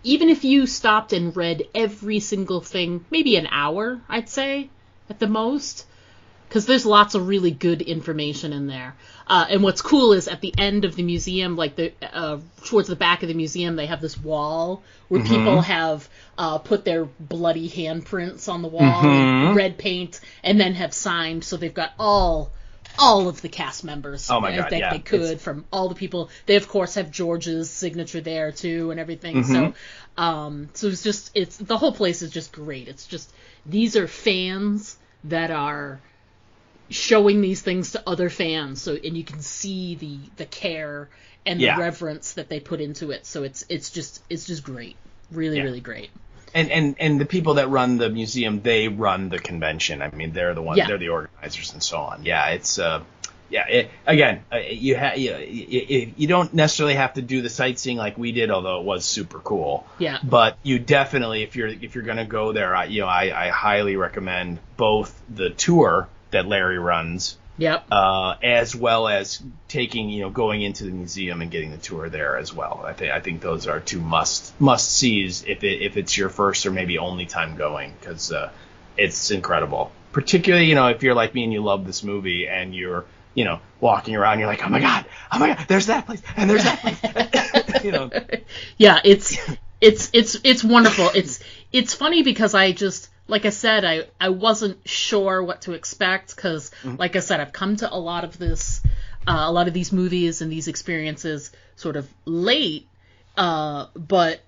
even if you stopped and read every single thing, maybe an hour, I'd say at the most. because there's lots of really good information in there. And what's cool is at the end of the museum, like towards the back of the museum, they have this wall where people have put their bloody handprints on the wall in red paint, and then have signed. So they've got all of the cast members that they could from all the people. They of course have George's signature there too and everything. So it's the whole place is just great. It's just, these are fans that are showing these things to other fans, and you can see the care and the reverence that they put into it. So it's just great. Really great. And the people that run the museum, they run the convention. I mean, they're the ones, they're the organizers and so on. Yeah, it's you don't necessarily have to do the sightseeing like we did, although it was super cool. Yeah. But you definitely, if you're going to go there, I highly recommend both the tour that Larry runs. Yep. As well as going into the museum and getting the tour there as well. I think those are two must sees if it's your first or maybe only time going, because it's incredible. Particularly, if you're like me and you love this movie and you're walking around, you're like, oh my god, there's that place and there's that place. Yeah, it's wonderful. It's funny because like I said, I wasn't sure what to expect because, like I said, I've come to a lot of these movies and these experiences sort of late. But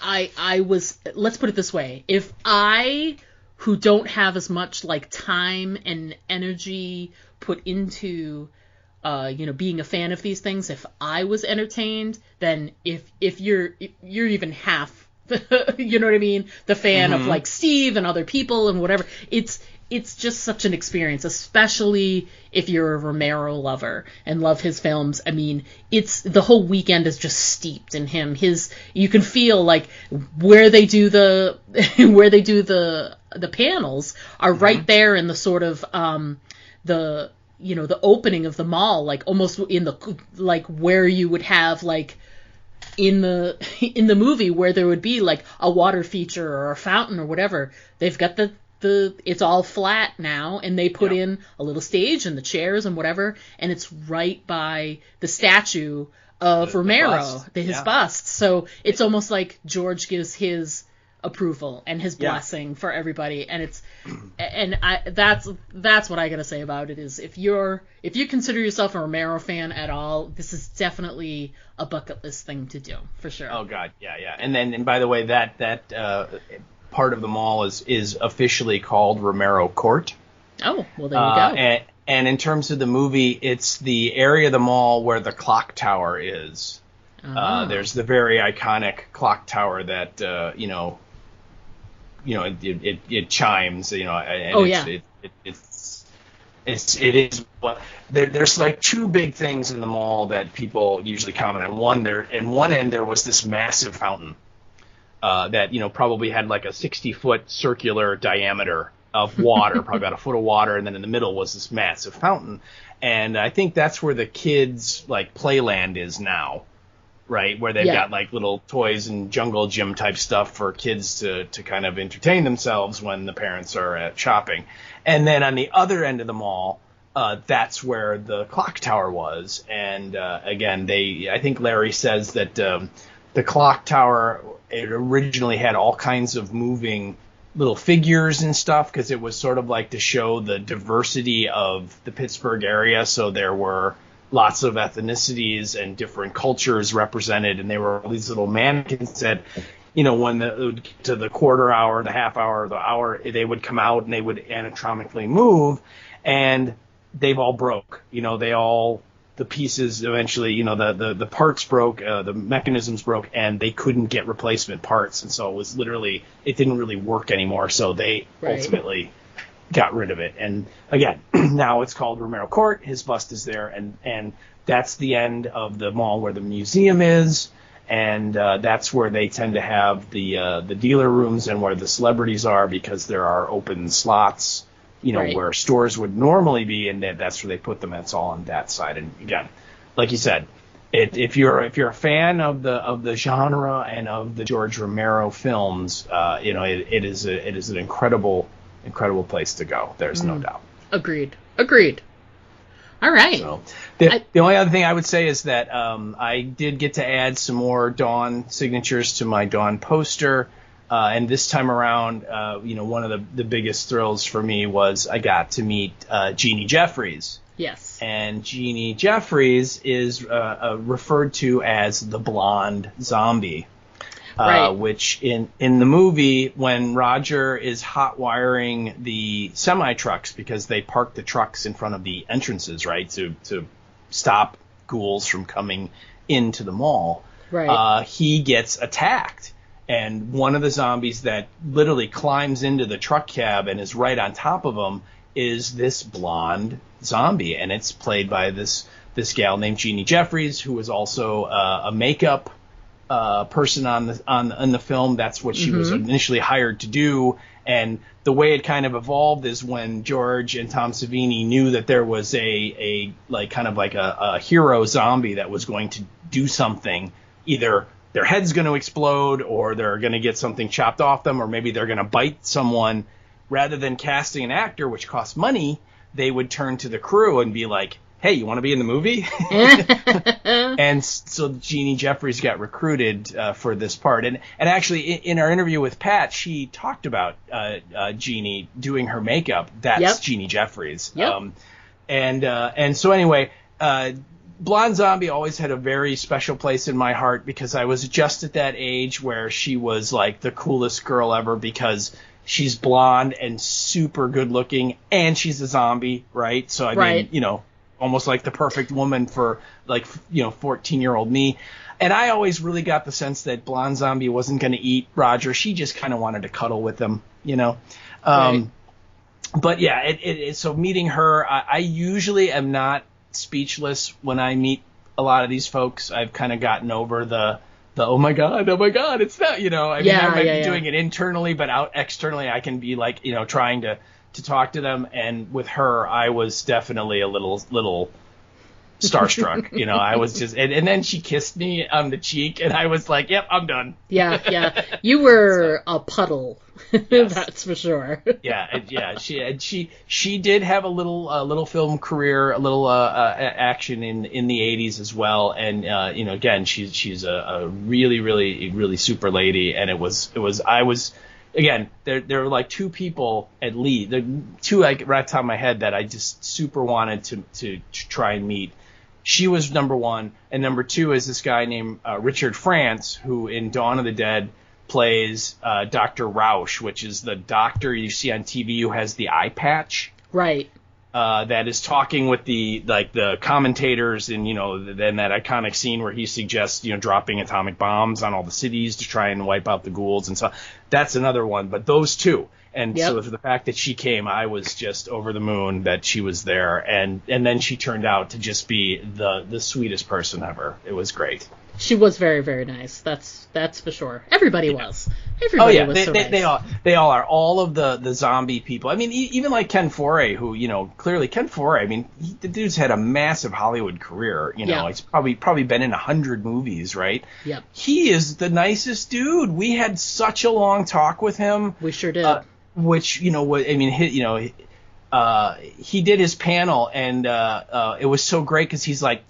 I was, let's put it this way, if I, who don't have as much like time and energy put into being a fan of these things, if I was entertained, then if you're even half you know what I mean, the fan of like Steve and other people and whatever, it's just such an experience, especially if you're a Romero lover and love his films. I mean, the whole weekend is just steeped in him. You can feel like where they do the panels are right there in the sort of the opening of the mall, like almost in the, like where you would have like in the movie where there would be like a water feature or a fountain or whatever. They've got it's all flat now, and they put in a little stage and the chairs and whatever, and it's right by the statue of Romero, his bust. So it's almost like George gives his approval and his blessing for everybody, and that's what I gotta say about it is if you consider yourself a Romero fan at all, this is definitely a bucket list thing to do for sure. Oh god, yeah. And by the way, that part of the mall is officially called Romero Court. Oh, well there you go. And in terms of the movie, it's the area of the mall where the clock tower is. There's the very iconic clock tower that it chimes, and it is what there's like two big things in the mall that people usually comment on. One end there was this massive fountain that probably had like a 60-foot circular diameter of water, probably about a foot of water, and then in the middle was this massive fountain, and I think that's where the kids like playland is now. Right, where they've got like little toys and jungle gym type stuff for kids to kind of entertain themselves when the parents are at shopping. And then on the other end of the mall, that's where the clock tower was. And again, I think Larry says that the clock tower, it originally had all kinds of moving little figures and stuff because it was sort of like to show the diversity of the Pittsburgh area. So there were lots of ethnicities and different cultures represented, and there were all these little mannequins that, when it would get to the quarter hour, the half hour, the hour, they would come out and they would anatomically move, and they've all broke. The pieces eventually, the parts broke, the mechanisms broke, and they couldn't get replacement parts, and so it didn't really work anymore, so they ultimately got rid of it. And again, now it's called Romero Court. His bust is there, and that's the end of the mall where the museum is, and that's where they tend to have the dealer rooms and where the celebrities are, because there are open slots, where stores would normally be, and that's where they put them. It's all on that side. And again, like you said, if you're a fan of the genre and of the George Romero films, it is an incredible place to go. There's no doubt. Agreed. All right. So the only other thing I would say is that I did get to add some more Dawn signatures to my Dawn poster. And this time around, one of the biggest thrills for me was I got to meet Jeannie Jeffries. Yes. And Jeannie Jeffries is referred to as the blonde zombie. Right. Which in the movie, when Roger is hot wiring the semi trucks because they park the trucks in front of the entrances, right, to stop ghouls from coming into the mall, right. He gets attacked. And one of the zombies that literally climbs into the truck cab and is right on top of him is this blonde zombie, and it's played by this gal named Jeannie Jeffries, who was also a makeup person on the film. That's what she was initially hired to do. And the way it kind of evolved is when George and Tom Savini knew that there was a hero zombie that was going to do something, either their head's going to explode or they're going to get something chopped off them, or maybe they're going to bite someone. Rather than casting an actor, which costs money, they would turn to the crew and be like, hey, you want to be in the movie? And so Jeannie Jeffries got recruited for this part. And actually, in our interview with Pat, she talked about Jeannie doing her makeup. That's Jeannie Jeffries. Yep. And so anyway, Blonde Zombie always had a very special place in my heart because I was just at that age where she was like the coolest girl ever because she's blonde and super good looking and she's a zombie, right? So I mean, almost like the perfect woman for 14-year-old me. And I always really got the sense that Blonde Zombie wasn't going to eat Roger. She just kind of wanted to cuddle with him, Right. But yeah, so meeting her, I usually am not speechless when I meet a lot of these folks. I've kind of gotten over the oh my god, it's that, I might be doing it internally, but out externally I can be like, trying to talk to them. And with her, I was definitely a little starstruck. I was just, and then she kissed me on the cheek and I was like, yep, I'm done. Yeah. You were a puddle. Yes. That's for sure. Yeah. She did have a little film career, a little action in the 80s as well. And again, she's a really, really, really super lady. And I was again, there were like two people at least, there two like right on top of my head that I just super wanted to try and meet. She was number one, and number two is this guy named Richard France, who in Dawn of the Dead plays Dr. Rausch, which is the doctor you see on TV who has the eye patch. Right. That is talking with the commentators, and then that iconic scene where he suggests dropping atomic bombs on all the cities to try and wipe out the ghouls, and so that's another one. But those two, and so for the fact that she came, I was just over the moon that she was there, and then she turned out to just be the sweetest person ever. It was great. She was very, very nice. That's for sure. Everybody was. Everybody was so nice. They all are. All of the zombie people. I mean, even like Ken Foree, who clearly Ken Foree. I mean, the dude's had a massive Hollywood career. He's probably been in 100 movies, right? Yep. He is the nicest dude. We had such a long talk with him. We sure did. He did his panel, and it was so great because he's like.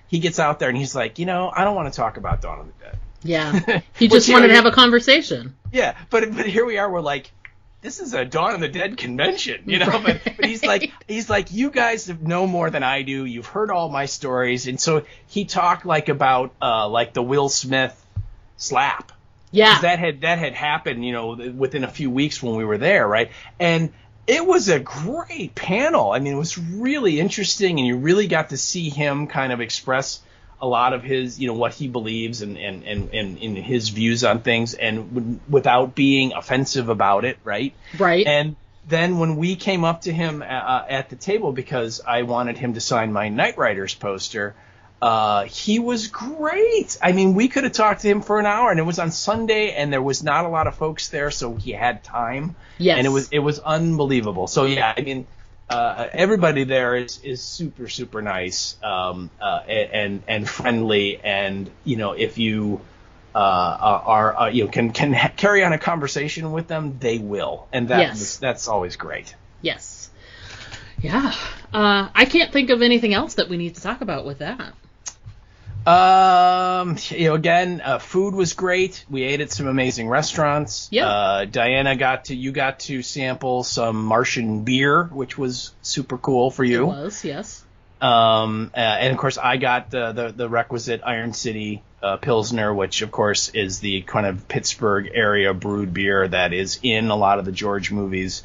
He gets out there and he's like, I don't want to talk about Dawn of the Dead. Yeah. He just wanted to have a conversation. Yeah, but here we are. We're like, this is a Dawn of the Dead convention, Right. But he's like, you guys know more than I do. You've heard all my stories, and so he talked about like the Will Smith slap. Yeah. That had happened, within a few weeks when we were there, right? And it was a great panel. I mean, it was really interesting, and you really got to see him kind of express a lot of his, what he believes and his views on things, and without being offensive about it, right? Right. And then when we came up to him at the table because I wanted him to sign my Night Riders poster, he was great. I mean, we could have talked to him for an hour, and it was on Sunday, and there was not a lot of folks there, so he had time. Yes. And it was unbelievable. So yeah, I mean, everybody there is super, super nice, and friendly, and if you can carry on a conversation with them, they will, and that's always great. Yes. Yeah. I can't think of anything else that we need to talk about with that. Again, food was great. We ate at some amazing restaurants. Yeah. Diana you got to sample some Martian beer, which was super cool for you. It was, yes. And of course I got the requisite Iron City Pilsner, which of course is the kind of Pittsburgh area brewed beer that is in a lot of the George movies.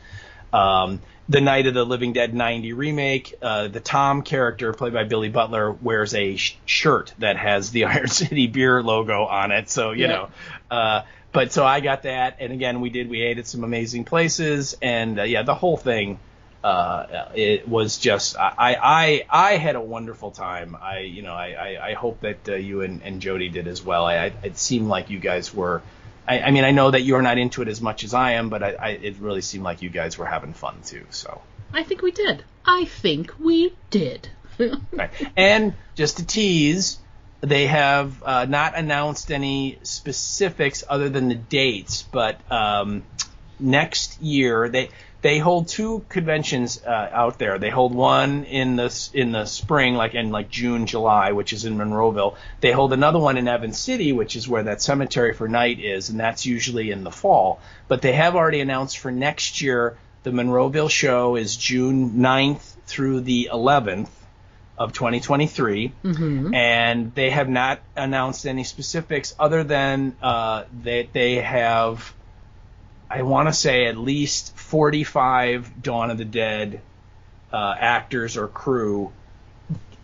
The Night of the Living Dead 90 remake, the Tom character played by Billy Butler wears a shirt that has the Iron City beer logo on it. So, you know, but so I got that. And again, we ate at some amazing places. And the whole thing, it was just, I had a wonderful time. I hope that you and Jody did as well. It seemed like you guys were, I mean, I know that you're not into it as much as I am, but it really seemed like you guys were having fun too. So I think we did. Right. And just to tease, they have not announced any specifics other than the dates, but next year they hold two conventions out there. They hold one in the spring, like June, July, which is in Monroeville. They hold another one in Evans City, which is where that Cemetery for Night is, and that's usually in the fall. But they have already announced for next year the Monroeville show is June 9th through the 11th of 2023, and they have not announced any specifics other than that they have, I want to say, at least 45 Dawn of the Dead actors or crew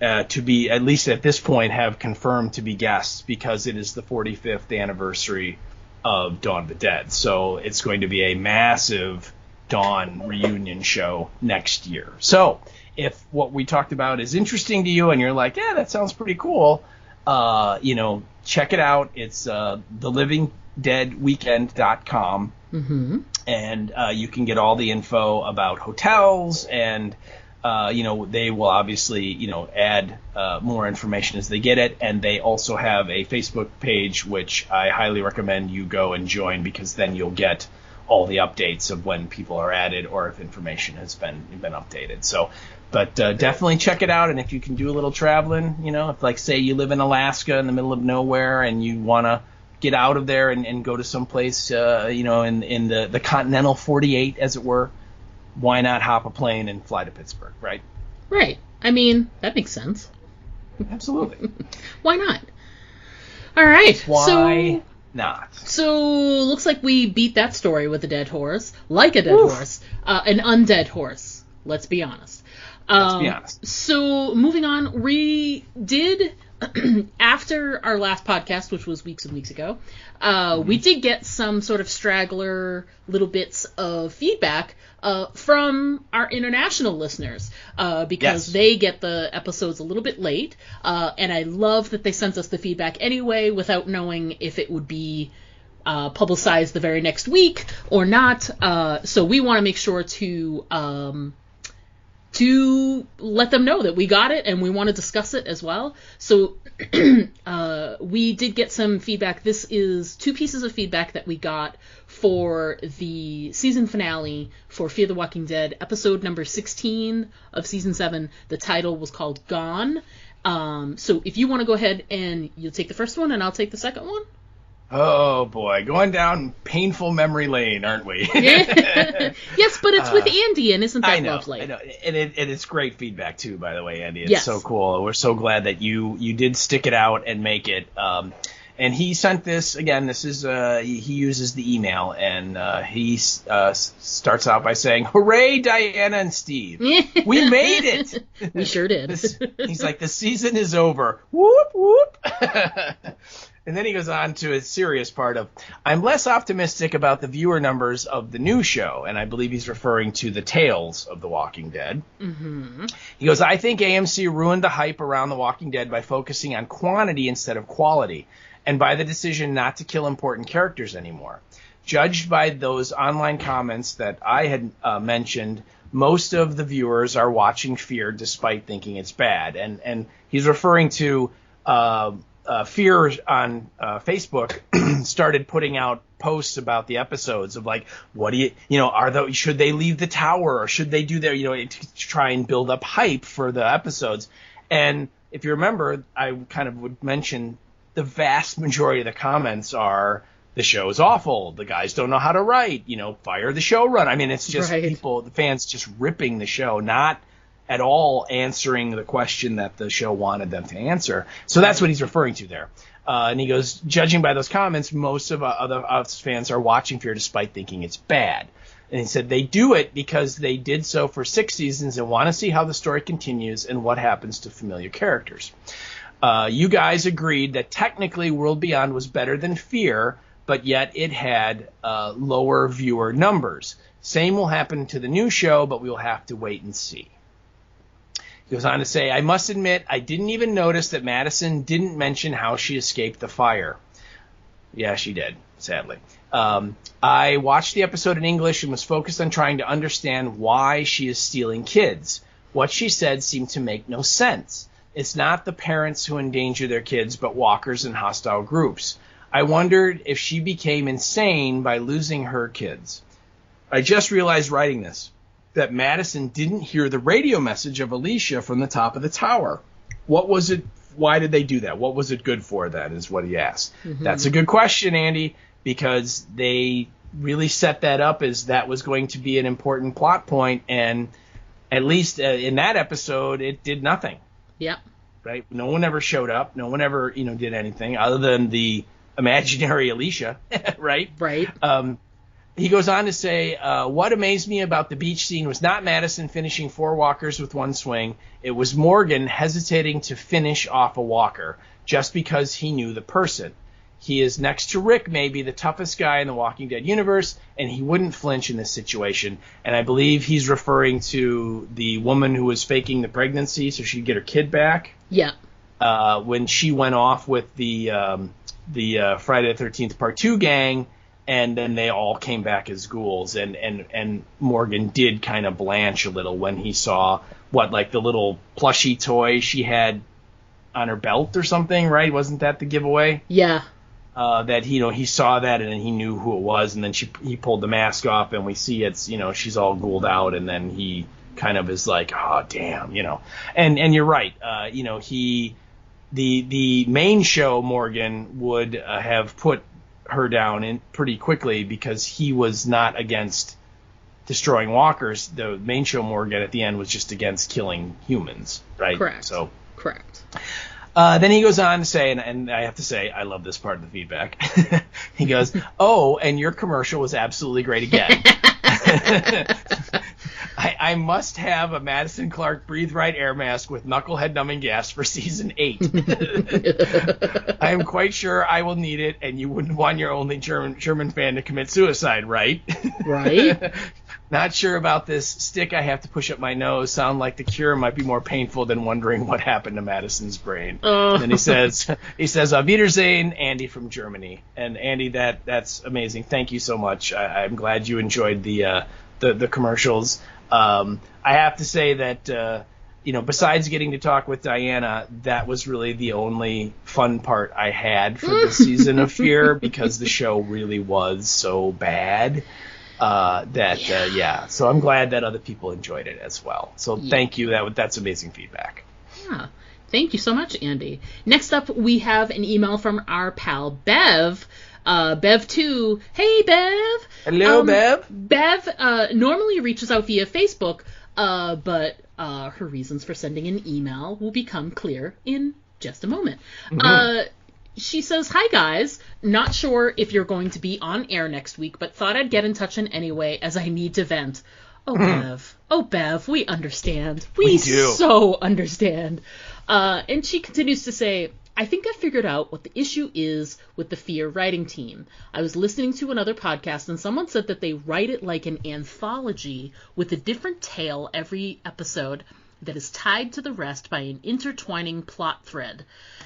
to be, at least at this point, have confirmed to be guests because it is the 45th anniversary of Dawn of the Dead. So it's going to be a massive Dawn reunion show next year. So if what we talked about is interesting to you and you're like, yeah, that sounds pretty cool, check it out. It's thelivingdeadweekend.com. And you can get all the info about hotels, and they will obviously add more information as they get it. And they also have a Facebook page, which I highly recommend you go and join, because then you'll get all the updates of when people are added or if information has been updated. So, but definitely check it out. And if you can do a little traveling, if, like, say you live in Alaska in the middle of nowhere and you want to get out of there and go to some place, in the continental 48, as it were, why not hop a plane and fly to Pittsburgh, right? Right. I mean, that makes sense. Absolutely. Why not? All right. Why not? So, looks like we beat that story with a dead horse. Like a dead horse. An undead horse. Let's be honest. So, moving on, we did... after our last podcast, which was weeks and weeks ago, we did get some sort of straggler little bits of feedback from our international listeners, because they get the episodes a little bit late, and I love that they sent us the feedback anyway without knowing if it would be publicized the very next week or not. So we want to make sure to let them know that we got it and we want to discuss it as well. So we did get some feedback. This is two pieces of feedback that we got for the season finale for Fear the Walking Dead, episode number 16 of season 7. The title was called Gone. So if you want to go ahead and you'll take the first one and I'll take the second one. Oh boy, going down painful memory lane, aren't we? Yes, but it's with Andy, and isn't that lovely? I know, and it's great feedback too, by the way, Andy. It's so cool. We're so glad that you did stick it out and make it. And he sent this again. This is he uses the email, and he starts out by saying, "Hooray, Diana and Steve! We made it. We sure did." He's like, the season is over. Whoop whoop. And then he goes on to a serious part of, I'm less optimistic about the viewer numbers of the new show, and I believe he's referring to the Tales of the Walking Dead. He goes, I think AMC ruined the hype around The Walking Dead by focusing on quantity instead of quality, and by the decision not to kill important characters anymore. Judged by those online comments that I had mentioned, most of the viewers are watching Fear despite thinking it's bad. And he's referring to... Fear on Facebook started putting out posts about the episodes of like, what do should they leave the tower, or should they do their, to try and build up hype for the episodes. And if you remember, I kind of would mention the vast majority of the comments are, the show is awful, the guys don't know how to write, fire the showrunner. I mean, it's just people, the fans just ripping the show, not at all answering the question that the show wanted them to answer. So that's what he's referring to there. And he goes, judging by those comments, most of us fans are watching Fear despite thinking it's bad. And he said they do it because they did so for 6 seasons and want to see how the story continues and what happens to familiar characters. You guys agreed that technically World Beyond was better than Fear, but yet it had lower viewer numbers. Same will happen to the new show, but we will have to wait and see. He goes on to say, I must admit, I didn't even notice that Madison didn't mention how she escaped the fire. Yeah, she did, sadly. I watched the episode in English and was focused on trying to understand why she is stealing kids. What she said seemed to make no sense. It's not the parents who endanger their kids, but walkers and hostile groups. I wondered if she became insane by losing her kids. I just realized writing this that Madison didn't hear the radio message of Alicia from the top of the tower. What was it? Why did they do that? What was it good for then, is what he asked. Mm-hmm. That's a good question, Andy, because they really set that up as that was going to be an important plot point, and at least in that episode, it did nothing. Yeah. Right? No one ever showed up. No one ever, did anything other than the imaginary Alicia, right? Right. He goes on to say, what amazed me about the beach scene was not Madison finishing 4 walkers with one swing. It was Morgan hesitating to finish off a walker just because he knew the person. He is next to Rick, maybe the toughest guy in the Walking Dead universe, and he wouldn't flinch in this situation. And I believe he's referring to the woman who was faking the pregnancy so she'd get her kid back. Yeah. When she went off with the Friday the 13th Part 2 gang, and then they all came back as ghouls, and Morgan did kind of blanch a little when he saw the little plushie toy she had on her belt or something, right? Wasn't that the giveaway? Yeah. That he saw that and then he knew who it was, and then he pulled the mask off and we see it's she's all ghouled out, and then he kind of is like, oh damn, and you're right, the main show Morgan would have put her down in pretty quickly because he was not against destroying walkers. The main show Morgan at the end was just against killing humans, right? Correct. So correct. Then he goes on to say, and I have to say, I love this part of the feedback. He goes, oh, and your commercial was absolutely great again. I must have a Madison Clark Breathe Right air mask with knucklehead numbing gas for season 8. I am quite sure I will need it, and you wouldn't want your only German fan to commit suicide, right? Right. Not sure about this stick I have to push up my nose. Sound like the cure might be more painful than wondering what happened to Madison's brain. And then he says, Auf Wiedersehen, Andy from Germany. And Andy, that's amazing. Thank you so much. I'm glad you enjoyed the commercials. I have to say that, besides getting to talk with Dianna, that was really the only fun part I had for this season of Fear, because the show really was so bad. So I'm glad that other people enjoyed it as well. So thank you. That's amazing feedback. Yeah. Thank you so much, Andy. Next up, we have an email from our pal Bev. Bev2. Hey, Bev. Hello, Bev. Bev normally reaches out via Facebook, but her reasons for sending an email will become clear in just a moment. Mm-hmm. She says, hi, guys. Not sure if you're going to be on air next week, but thought I'd get in touch in anyway, as I need to vent. Oh, Bev, we understand. We do. So understand. And she continues to say, I think I figured out what the issue is with the Fear writing team. I was listening to another podcast, and someone said that they write it like an anthology with a different tale every episode that is tied to the rest by an intertwining plot thread.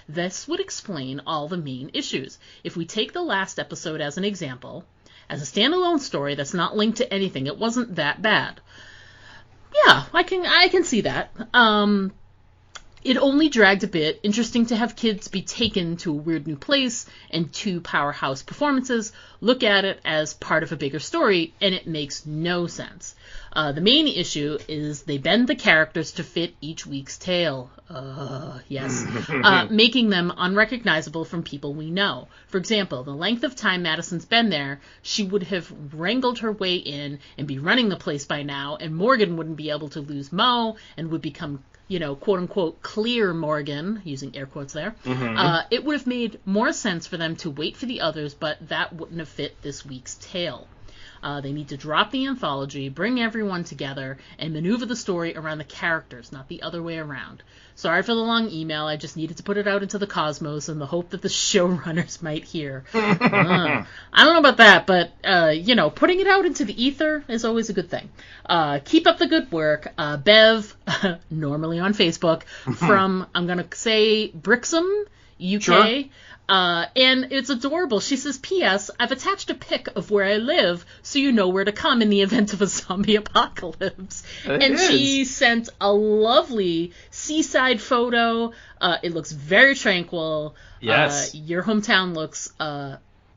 This would explain all the main issues. If we take the last episode as an example, as a standalone story that's not linked to anything, it wasn't that bad. Yeah, I can see that. It only dragged a bit. Interesting to have kids be taken to a weird new place and 2 powerhouse performances. Look at it as part of a bigger story, and it makes no sense. The main issue is they bend the characters to fit each week's tale. Yes. Making them unrecognizable from people we know. For example, the length of time Madison's been there, she would have wrangled her way in and be running the place by now, and Morgan wouldn't be able to lose Mo and would become, quote-unquote, clear Morgan, using air quotes there. It would have made more sense for them to wait for the others, but that wouldn't have fit this week's tale. They need to drop the anthology, bring everyone together, and maneuver the story around the characters, not the other way around. Sorry for the long email. I just needed to put it out into the cosmos in the hope that the showrunners might hear. I don't know about that, but, putting it out into the ether is always a good thing. Keep up the good work. Bev, normally on Facebook, from, I'm going to say, Brixham, UK. Sure. And it's adorable. She says, P.S. I've attached a pic of where I live so you know where to come in the event of a zombie apocalypse. She sent a lovely seaside photo. It looks very tranquil. Yes. Your hometown looks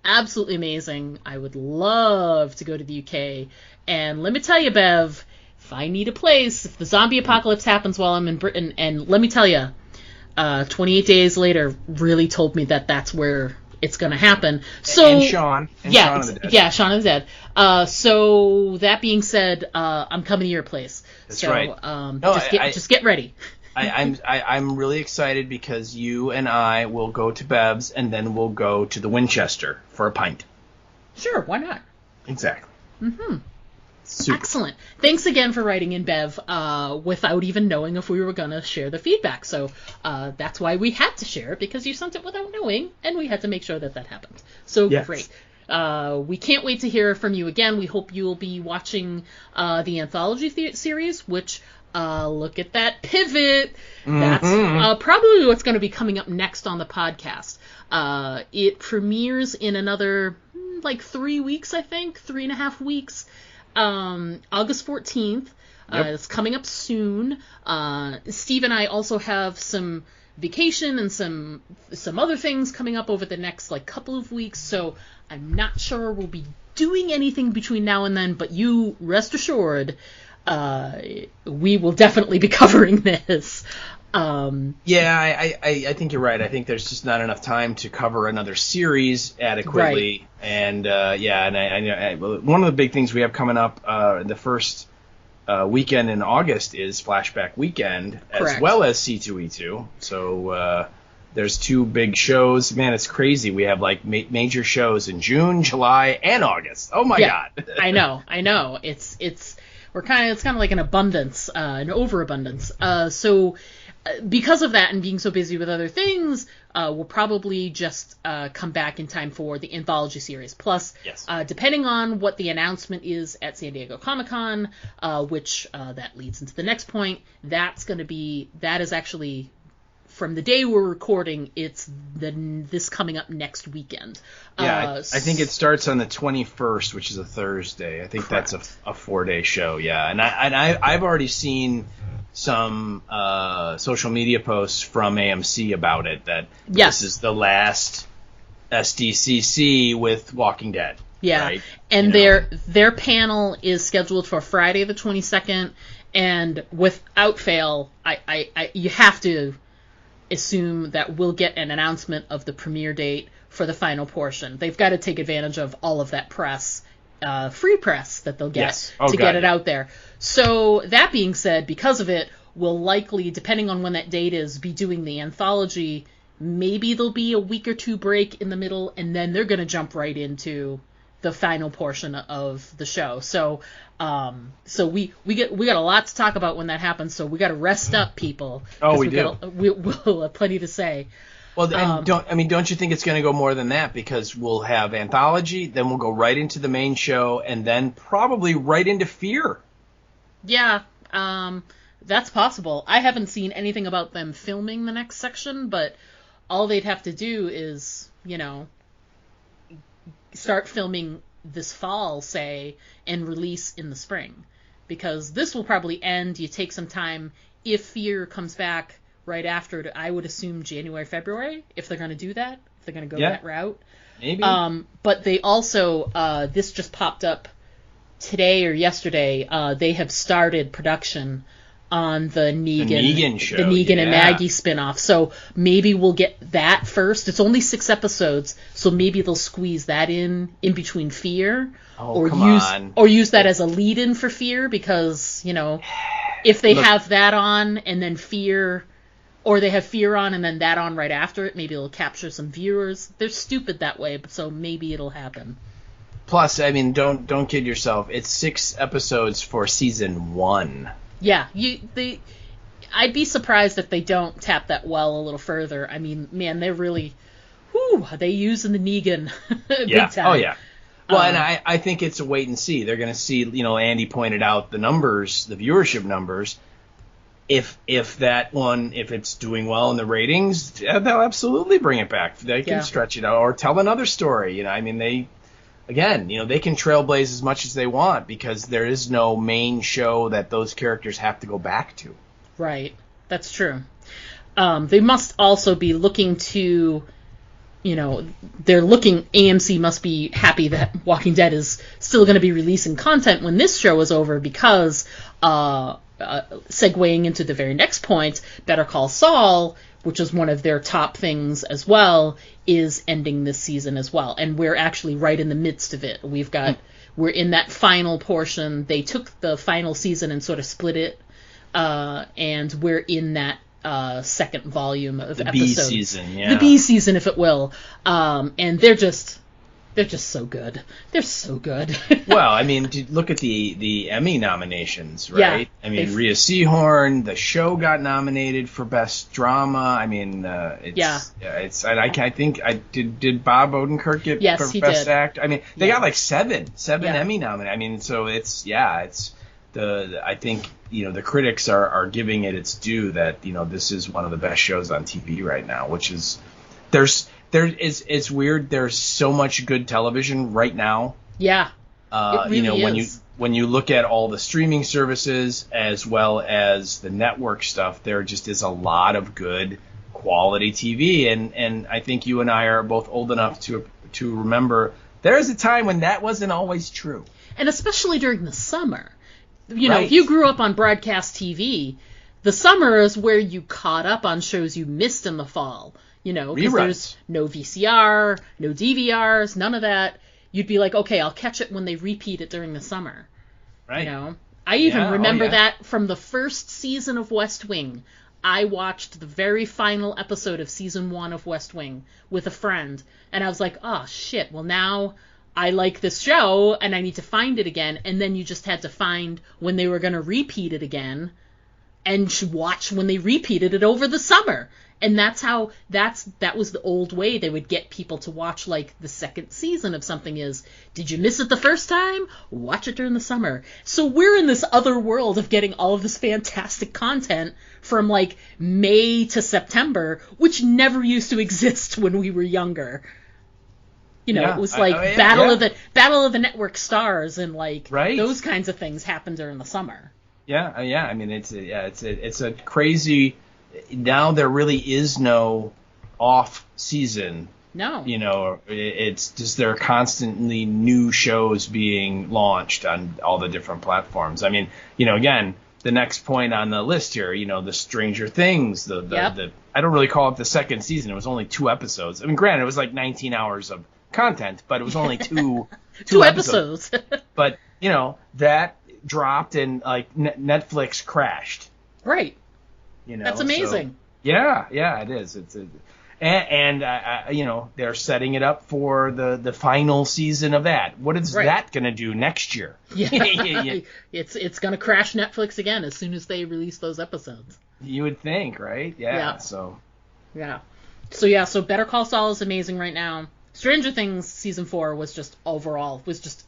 absolutely amazing. I would love to go to the UK. And let me tell you, Bev, if I need a place, if the zombie apocalypse happens while I'm in Britain, and let me tell you, 28 Days Later really told me that that's where it's going to happen. So, and Shaun. Shaun of the Dead. Yeah, Shaun of the Dead. So that being said, I'm coming to your place. That's right. Just get ready. I'm really excited because you and I will go to Bev's and then we'll go to the Winchester for a pint. Sure, why not? Exactly. Mm-hmm. Super. Excellent. Thanks again for writing in, Bev, without even knowing if we were going to share the feedback. So that's why we had to share it, because you sent it without knowing, and we had to make sure that happened. So yes. Great. We can't wait to hear from you again. We hope you'll be watching the anthology series, which, look at that pivot. That's probably what's going to be coming up next on the podcast. It premieres in another, 3 weeks, I think, 3.5 weeks. August 14th. It's coming up soon. Steve and I also have some vacation and some other things coming up over the next couple of weeks, so I'm not sure we'll be doing anything between now and then, but you rest assured we will definitely be covering this. I think you're right. I think there's just not enough time to cover another series adequately. Right. And I one of the big things we have coming up the first weekend in August is Flashback Weekend. Correct. As well as C2E2. So there's 2 big shows. Man, it's crazy. We have major shows in June, July, and August. Oh my God. I know. It's kind of like an abundance, an overabundance. So because of that and being so busy with other things, we'll probably just come back in time for the anthology series. Plus, yes. Depending on what the announcement is at San Diego Comic-Con, which that leads into the next point, that is actually, from the day we're recording, it's this coming up next weekend. Yeah, I think it starts on the 21st, which is a Thursday. I think correct. That's a 4-day show, yeah. And I've already seen some social media posts from AMC about it, that yes. This is the last SDCC with Walking Dead. Yeah, right? And their panel is scheduled for Friday the 22nd, and without fail, I you have to assume that we'll get an announcement of the premiere date for the final portion. They've got to take advantage of all of that press, free press that they'll get get it out there. So that being said, because of it, we'll likely, depending on when that date is, be doing the anthology. Maybe there'll be a week or 2 break in the middle, and then they're going to jump right into the final portion of the show. So we got a lot to talk about when that happens. So we got to rest up, people. Oh, we do. We'll have plenty to say. Well, and don't you think it's going to go more than that? Because we'll have anthology, then we'll go right into the main show, and then probably right into Fear. Yeah, that's possible. I haven't seen anything about them filming the next section, but all they'd have to do is, start filming this fall, say, and release in the spring. Because this will probably end, you take some time, if Fear comes back right after it. I would assume January, February, if they're going to do that, if they're going to go Yeah. that route. Maybe. But they also, this just popped up today or yesterday, they have started production on the Negan show. The Negan and yeah. Maggie spinoff. So maybe we'll get that first. It's only 6 episodes, so maybe they'll squeeze that in between Fear, or use that as a lead-in for Fear, because, you know, if they have that on and then Fear, or they have Fear on and then that on right after it, maybe it'll capture some viewers. They're stupid that way, but so maybe it'll happen. Plus, I mean, don't kid yourself. It's 6 episodes for season 1. Yeah, I'd be surprised if they don't tap that well a little further. I mean, man, they're really, they using the Negan big time. Oh, yeah. Well, and I think it's a wait and see. They're going to see, you know, Andy pointed out the numbers, the viewership numbers. If that one, if it's doing well in the ratings, they'll absolutely bring it back. They can stretch it out or tell another story. You know, I mean, they can trailblaze as much as they want, because there is no main show that those characters have to go back to. Right. That's true. They must also be looking to, you know, AMC must be happy that Walking Dead is still going to be releasing content when this show is over, because, segueing into the very next point, Better Call Saul, which is one of their top things as well, is ending this season as well. And we're actually right in the midst of it. We're in that final portion. They took the final season and sort of split it, and we're in that second volume of episodes. B season, yeah. The B season, if it will. And they're just so good. They're so good. Well, I mean, look at the Emmy nominations, right? Yeah, I mean, Rhea Seehorn, the show got nominated for Best Drama. I mean, I think did Bob Odenkirk get for Best Act? I mean, they got like seven Emmy nominations. I mean, so I think, you know, the critics are giving it its due that, you know, this is one of the best shows on TV right now, which is it's weird. There's so much good television right now. Yeah. It really you know, is. when you look at all the streaming services as well as the network stuff, there just is a lot of good quality TV, and I think you and I are both old enough to remember there is a time when that wasn't always true. And especially during the summer. You know, if you grew up on broadcast TV, the summer is where you caught up on shows you missed in the fall. You know, because there's no VCR, no DVRs, none of that. You'd be like, okay, I'll catch it when they repeat it during the summer. Right. You know, I even remember that from the first season of West Wing. I watched the very final episode of season 1 of West Wing with a friend, and I was like, oh shit, well now I like this show and I need to find it again. And then you just had to find when they were going to repeat it again and watch when they repeated it over the summer. And that was the old way they would get people to watch, like, the second season of something is, did you miss it the first time? Watch it during the summer. So we're in this other world of getting all of this fantastic content from, like, May to September, which never used to exist when we were younger. You know, it was like Battle of the Network Stars and, like, those kinds of things happened during the summer. Yeah. I mean, it's a crazy. Now there really is no off season. No. You know, it's just there are constantly new shows being launched on all the different platforms. I mean, you know, again, the next point on the list here, you know, the Stranger Things, the I don't really call it the second season. It was only 2 episodes. I mean, granted, it was like 19 hours of content, but it was only two episodes. But, you know, that dropped and, like, Netflix crashed. Right. You know, that's amazing. So, yeah, it is. And you know, they're setting it up for the final season of that. What is that going to do next year? Yeah. It's going to crash Netflix again as soon as they release those episodes. You would think, right? Yeah. So Better Call Saul is amazing right now. Stranger Things season 4 was just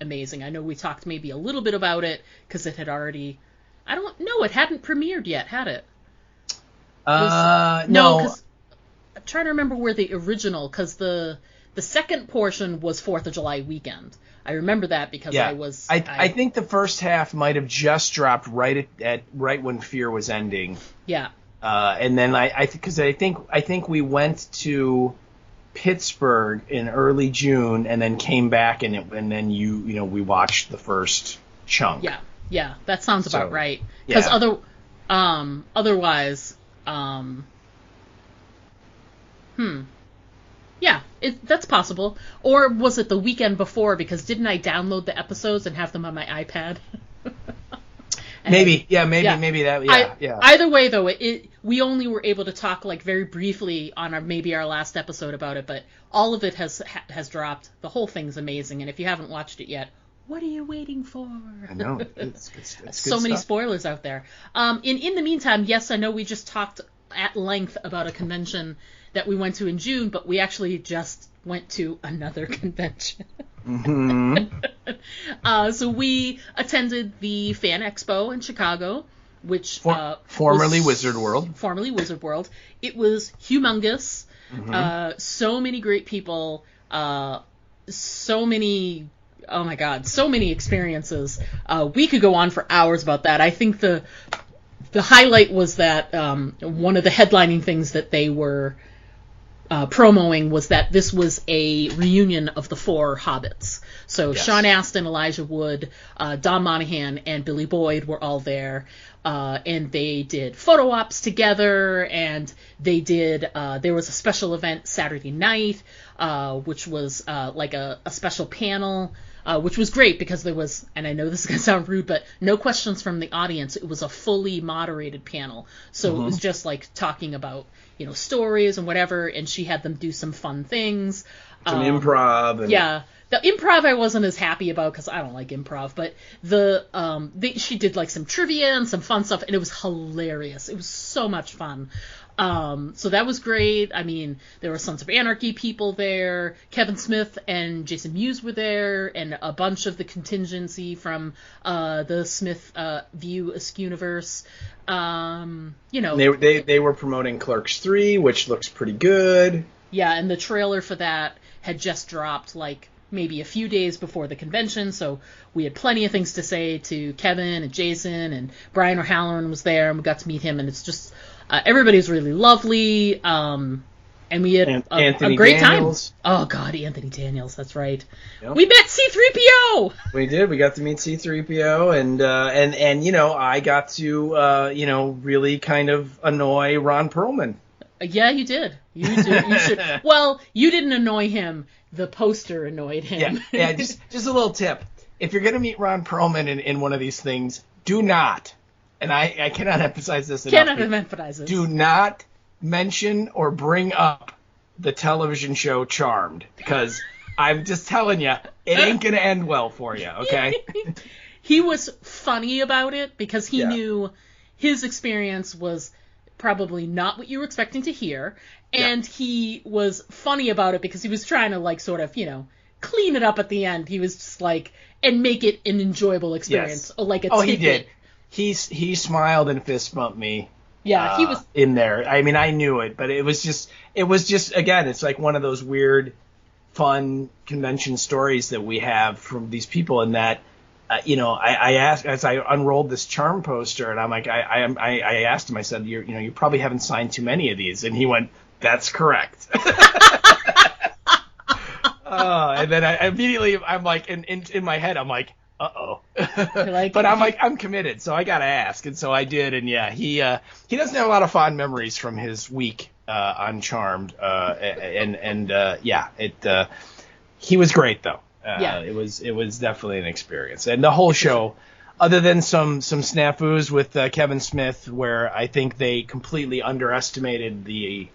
amazing. I know we talked maybe a little bit about it because it had already. I don't know. It hadn't premiered yet, had it? No. Because I'm trying to remember where the original, because the second portion was 4th of July weekend. I remember that because I think the first half might have just dropped right when Fear was ending. Yeah. And then I think we went to Pittsburgh in early June and then came back and then we watched the first chunk. Yeah, that sounds about right. Yeah. Because otherwise, yeah, that's possible. Or was it the weekend before? Because didn't I download the episodes and have them on my iPad? Maybe that. Yeah. Either way, though, we only were able to talk like very briefly on our last episode about it, but all of it has dropped. The whole thing's amazing, and if you haven't watched it yet, what are you waiting for? I know. It's good so many stuff. spoilers out there. In the meantime, yes, I know we just talked at length about a convention that we went to in June, but we actually just went to another convention. Mm-hmm. So we attended the Fan Expo in Chicago, which formerly Wizard World. Formerly Wizard World. It was humongous. Mm-hmm. So many great people. So many experiences. We could go on for hours about that. I think the highlight was that one of the headlining things that they were promoing was that this was a reunion of the 4 Hobbits. So yes. Sean Astin, Elijah Wood, Don Monahan, and Billy Boyd were all there. And they did photo ops together, and they did, there was a special event Saturday night, which was like a special panel, which was great because there was, and I know this is going to sound rude, but no questions from the audience. It was a fully moderated panel. So It was just like talking about, stories and whatever, and she had them do some fun things. Some improv. Yeah. The improv I wasn't as happy about because I don't like improv, but she did like some trivia and some fun stuff, and it was hilarious. It was so much fun. So that was great. I mean, there were Sons of Anarchy people there. Kevin Smith and Jason Mewes were there, and a bunch of the contingency from the Smith View Askewniverse. They were promoting Clerks 3, which looks pretty good. Yeah, and the trailer for that had just dropped like maybe a few days before the convention, so we had plenty of things to say to Kevin and Jason, and Brian O'Halloran was there, and we got to meet him, and it's just everybody's really lovely, and we had a great Daniels. time. Oh God, Anthony Daniels, that's right. Yep. We met C-3PO. We did. We got to meet C-3PO, and I got to really kind of annoy Ron Perlman. Yeah, you did. You should. Well, you didn't annoy him. The poster annoyed him. Yeah. Just a little tip. If you're gonna meet Ron Perlman in one of these things, do not. And I cannot emphasize this enough. Do not mention or bring up the television show Charmed, because I'm just telling you, it ain't gonna end well for you. Okay. He was funny about it because he knew his experience was probably not what you were expecting to hear, and he was funny about it because he was trying to like sort of clean it up at the end. He was just like, and make it an enjoyable experience, or like a tidbit. He did. He smiled and fist bumped me. Yeah, he was in there. I mean, I knew it, but it was just again, it's like one of those weird, fun convention stories that we have from these people, in that. I asked, as I unrolled this Charm poster, and I'm like, I asked him, I said, you probably haven't signed too many of these, and he went, that's correct. And then I immediately, I'm like, in my head, I'm like, uh-oh. But I'm like, I'm committed, so I gotta ask, and so I did, and yeah, he doesn't have a lot of fond memories from his week on Charmed, he was great though. It was definitely an experience, and the whole show, other than some snafus with Kevin Smith, where I think they completely underestimated the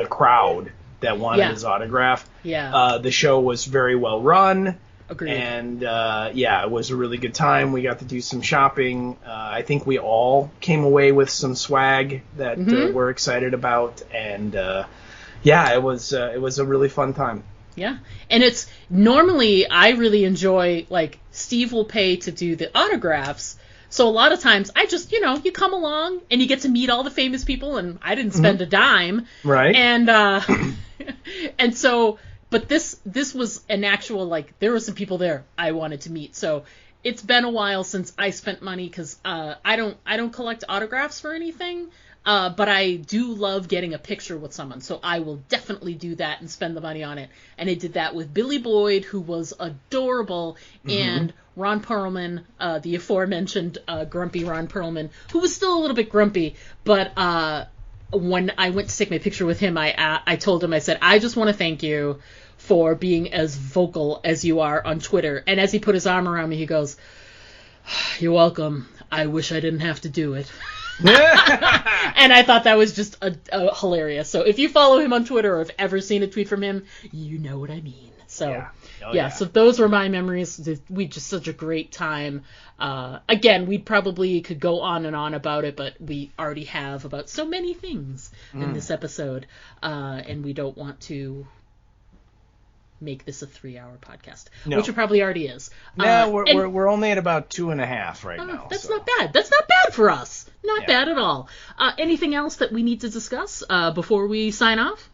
crowd that wanted his autograph. Yeah. The show was very well run. Agreed. And it was a really good time. We got to do some shopping. I think we all came away with some swag that we're excited about, and it was a really fun time. Yeah, and it's normally I really enjoy, like, Steve will pay to do the autographs, so a lot of times I just, you come along and you get to meet all the famous people, and I didn't spend a dime. Right. And and so, but this was an actual, like, there were some people there I wanted to meet, so it's been a while since I spent money because I don't collect autographs for anything. But I do love getting a picture with someone, so I will definitely do that and spend the money on it. And I did that with Billy Boyd, who was adorable, and Ron Perlman, the aforementioned grumpy Ron Perlman, who was still a little bit grumpy. But when I went to take my picture with him, I told him, I said, I just want to thank you for being as vocal as you are on Twitter. And as he put his arm around me, he goes, "You're welcome. I wish I didn't have to do it." And I thought that was just hilarious. So if you follow him on Twitter or have ever seen a tweet from him, you know what I mean. So yeah. So those were my memories. We just such a great time. Again, we probably could go on and on about it, but we already have about so many things in this episode, and we don't want to make this a 3-hour podcast, which it probably already is. No, we're only at about 2.5 right now. That's not bad. That's not bad for us. Not bad at all. Anything else that we need to discuss before we sign off?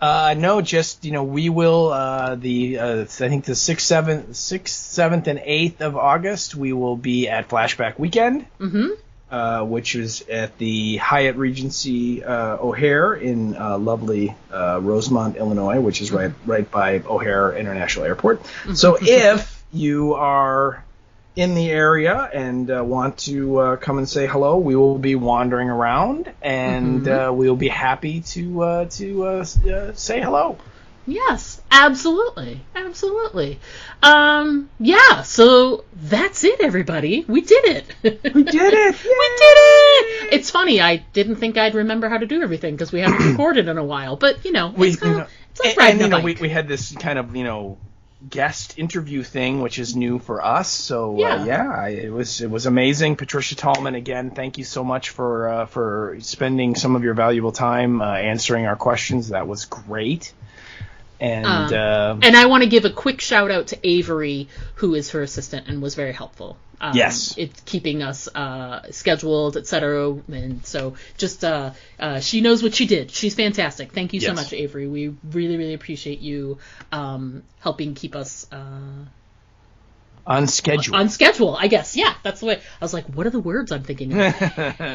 No, just, we will, I think the 6th, 7th, and 8th of August, we will be at Flashback Weekend, which is at the Hyatt Regency O'Hare in lovely Rosemont, Illinois, which is right by O'Hare International Airport. So if you are in the area and want to come and say hello, we will be wandering around, and we will be happy to say hello. Yes, absolutely. So that's it, everybody. We did it. We did it. It's funny. I didn't think I'd remember how to do everything because we haven't recorded in a while. But it's like riding a bike. We had this kind of guest interview thing, which is new for us. So it was amazing. Patricia Tallman, again, thank you so much for spending some of your valuable time answering our questions. That was great. And I want to give a quick shout out to Avery, who is her assistant and was very helpful. Yes. It's keeping us scheduled, etc. And so just she knows what she did. She's fantastic. Thank you so much, Avery. We really, really appreciate you helping keep us on schedule. On schedule, I guess. Yeah, that's the way. I was like, what are the words I'm thinking of?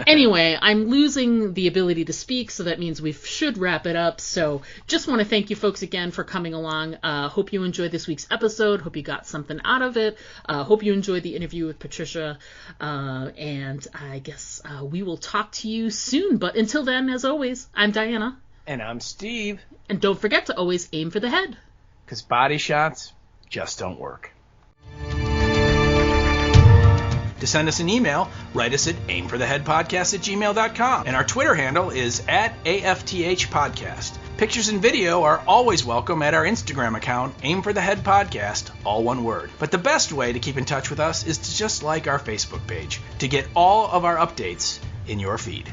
Anyway, I'm losing the ability to speak, so that means we should wrap it up. So just want to thank you folks again for coming along. Hope you enjoyed this week's episode. Hope you got something out of it. Hope you enjoyed the interview with Patricia. And I guess we will talk to you soon. But until then, as always, I'm Diana. And I'm Steve. And don't forget to always aim for the head. Because body shots just don't work. To send us an email, write us at aimfortheheadpodcast@gmail.com. And our Twitter handle is @AFTH Podcast. Pictures and video are always welcome at our Instagram account, Aim for the Head Podcast, all one word. But the best way to keep in touch with us is to just like our Facebook page to get all of our updates in your feed.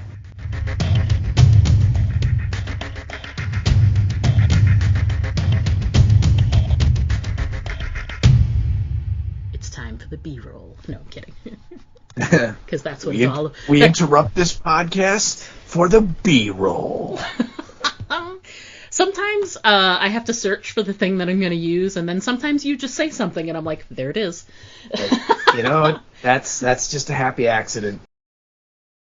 It's time for the B-roll. No, I'm kidding. Because that's what it's all about. We interrupt this podcast for the B-roll. Sometimes I have to search for the thing that I'm going to use, and then sometimes you just say something, and I'm like, there it is. That's just a happy accident.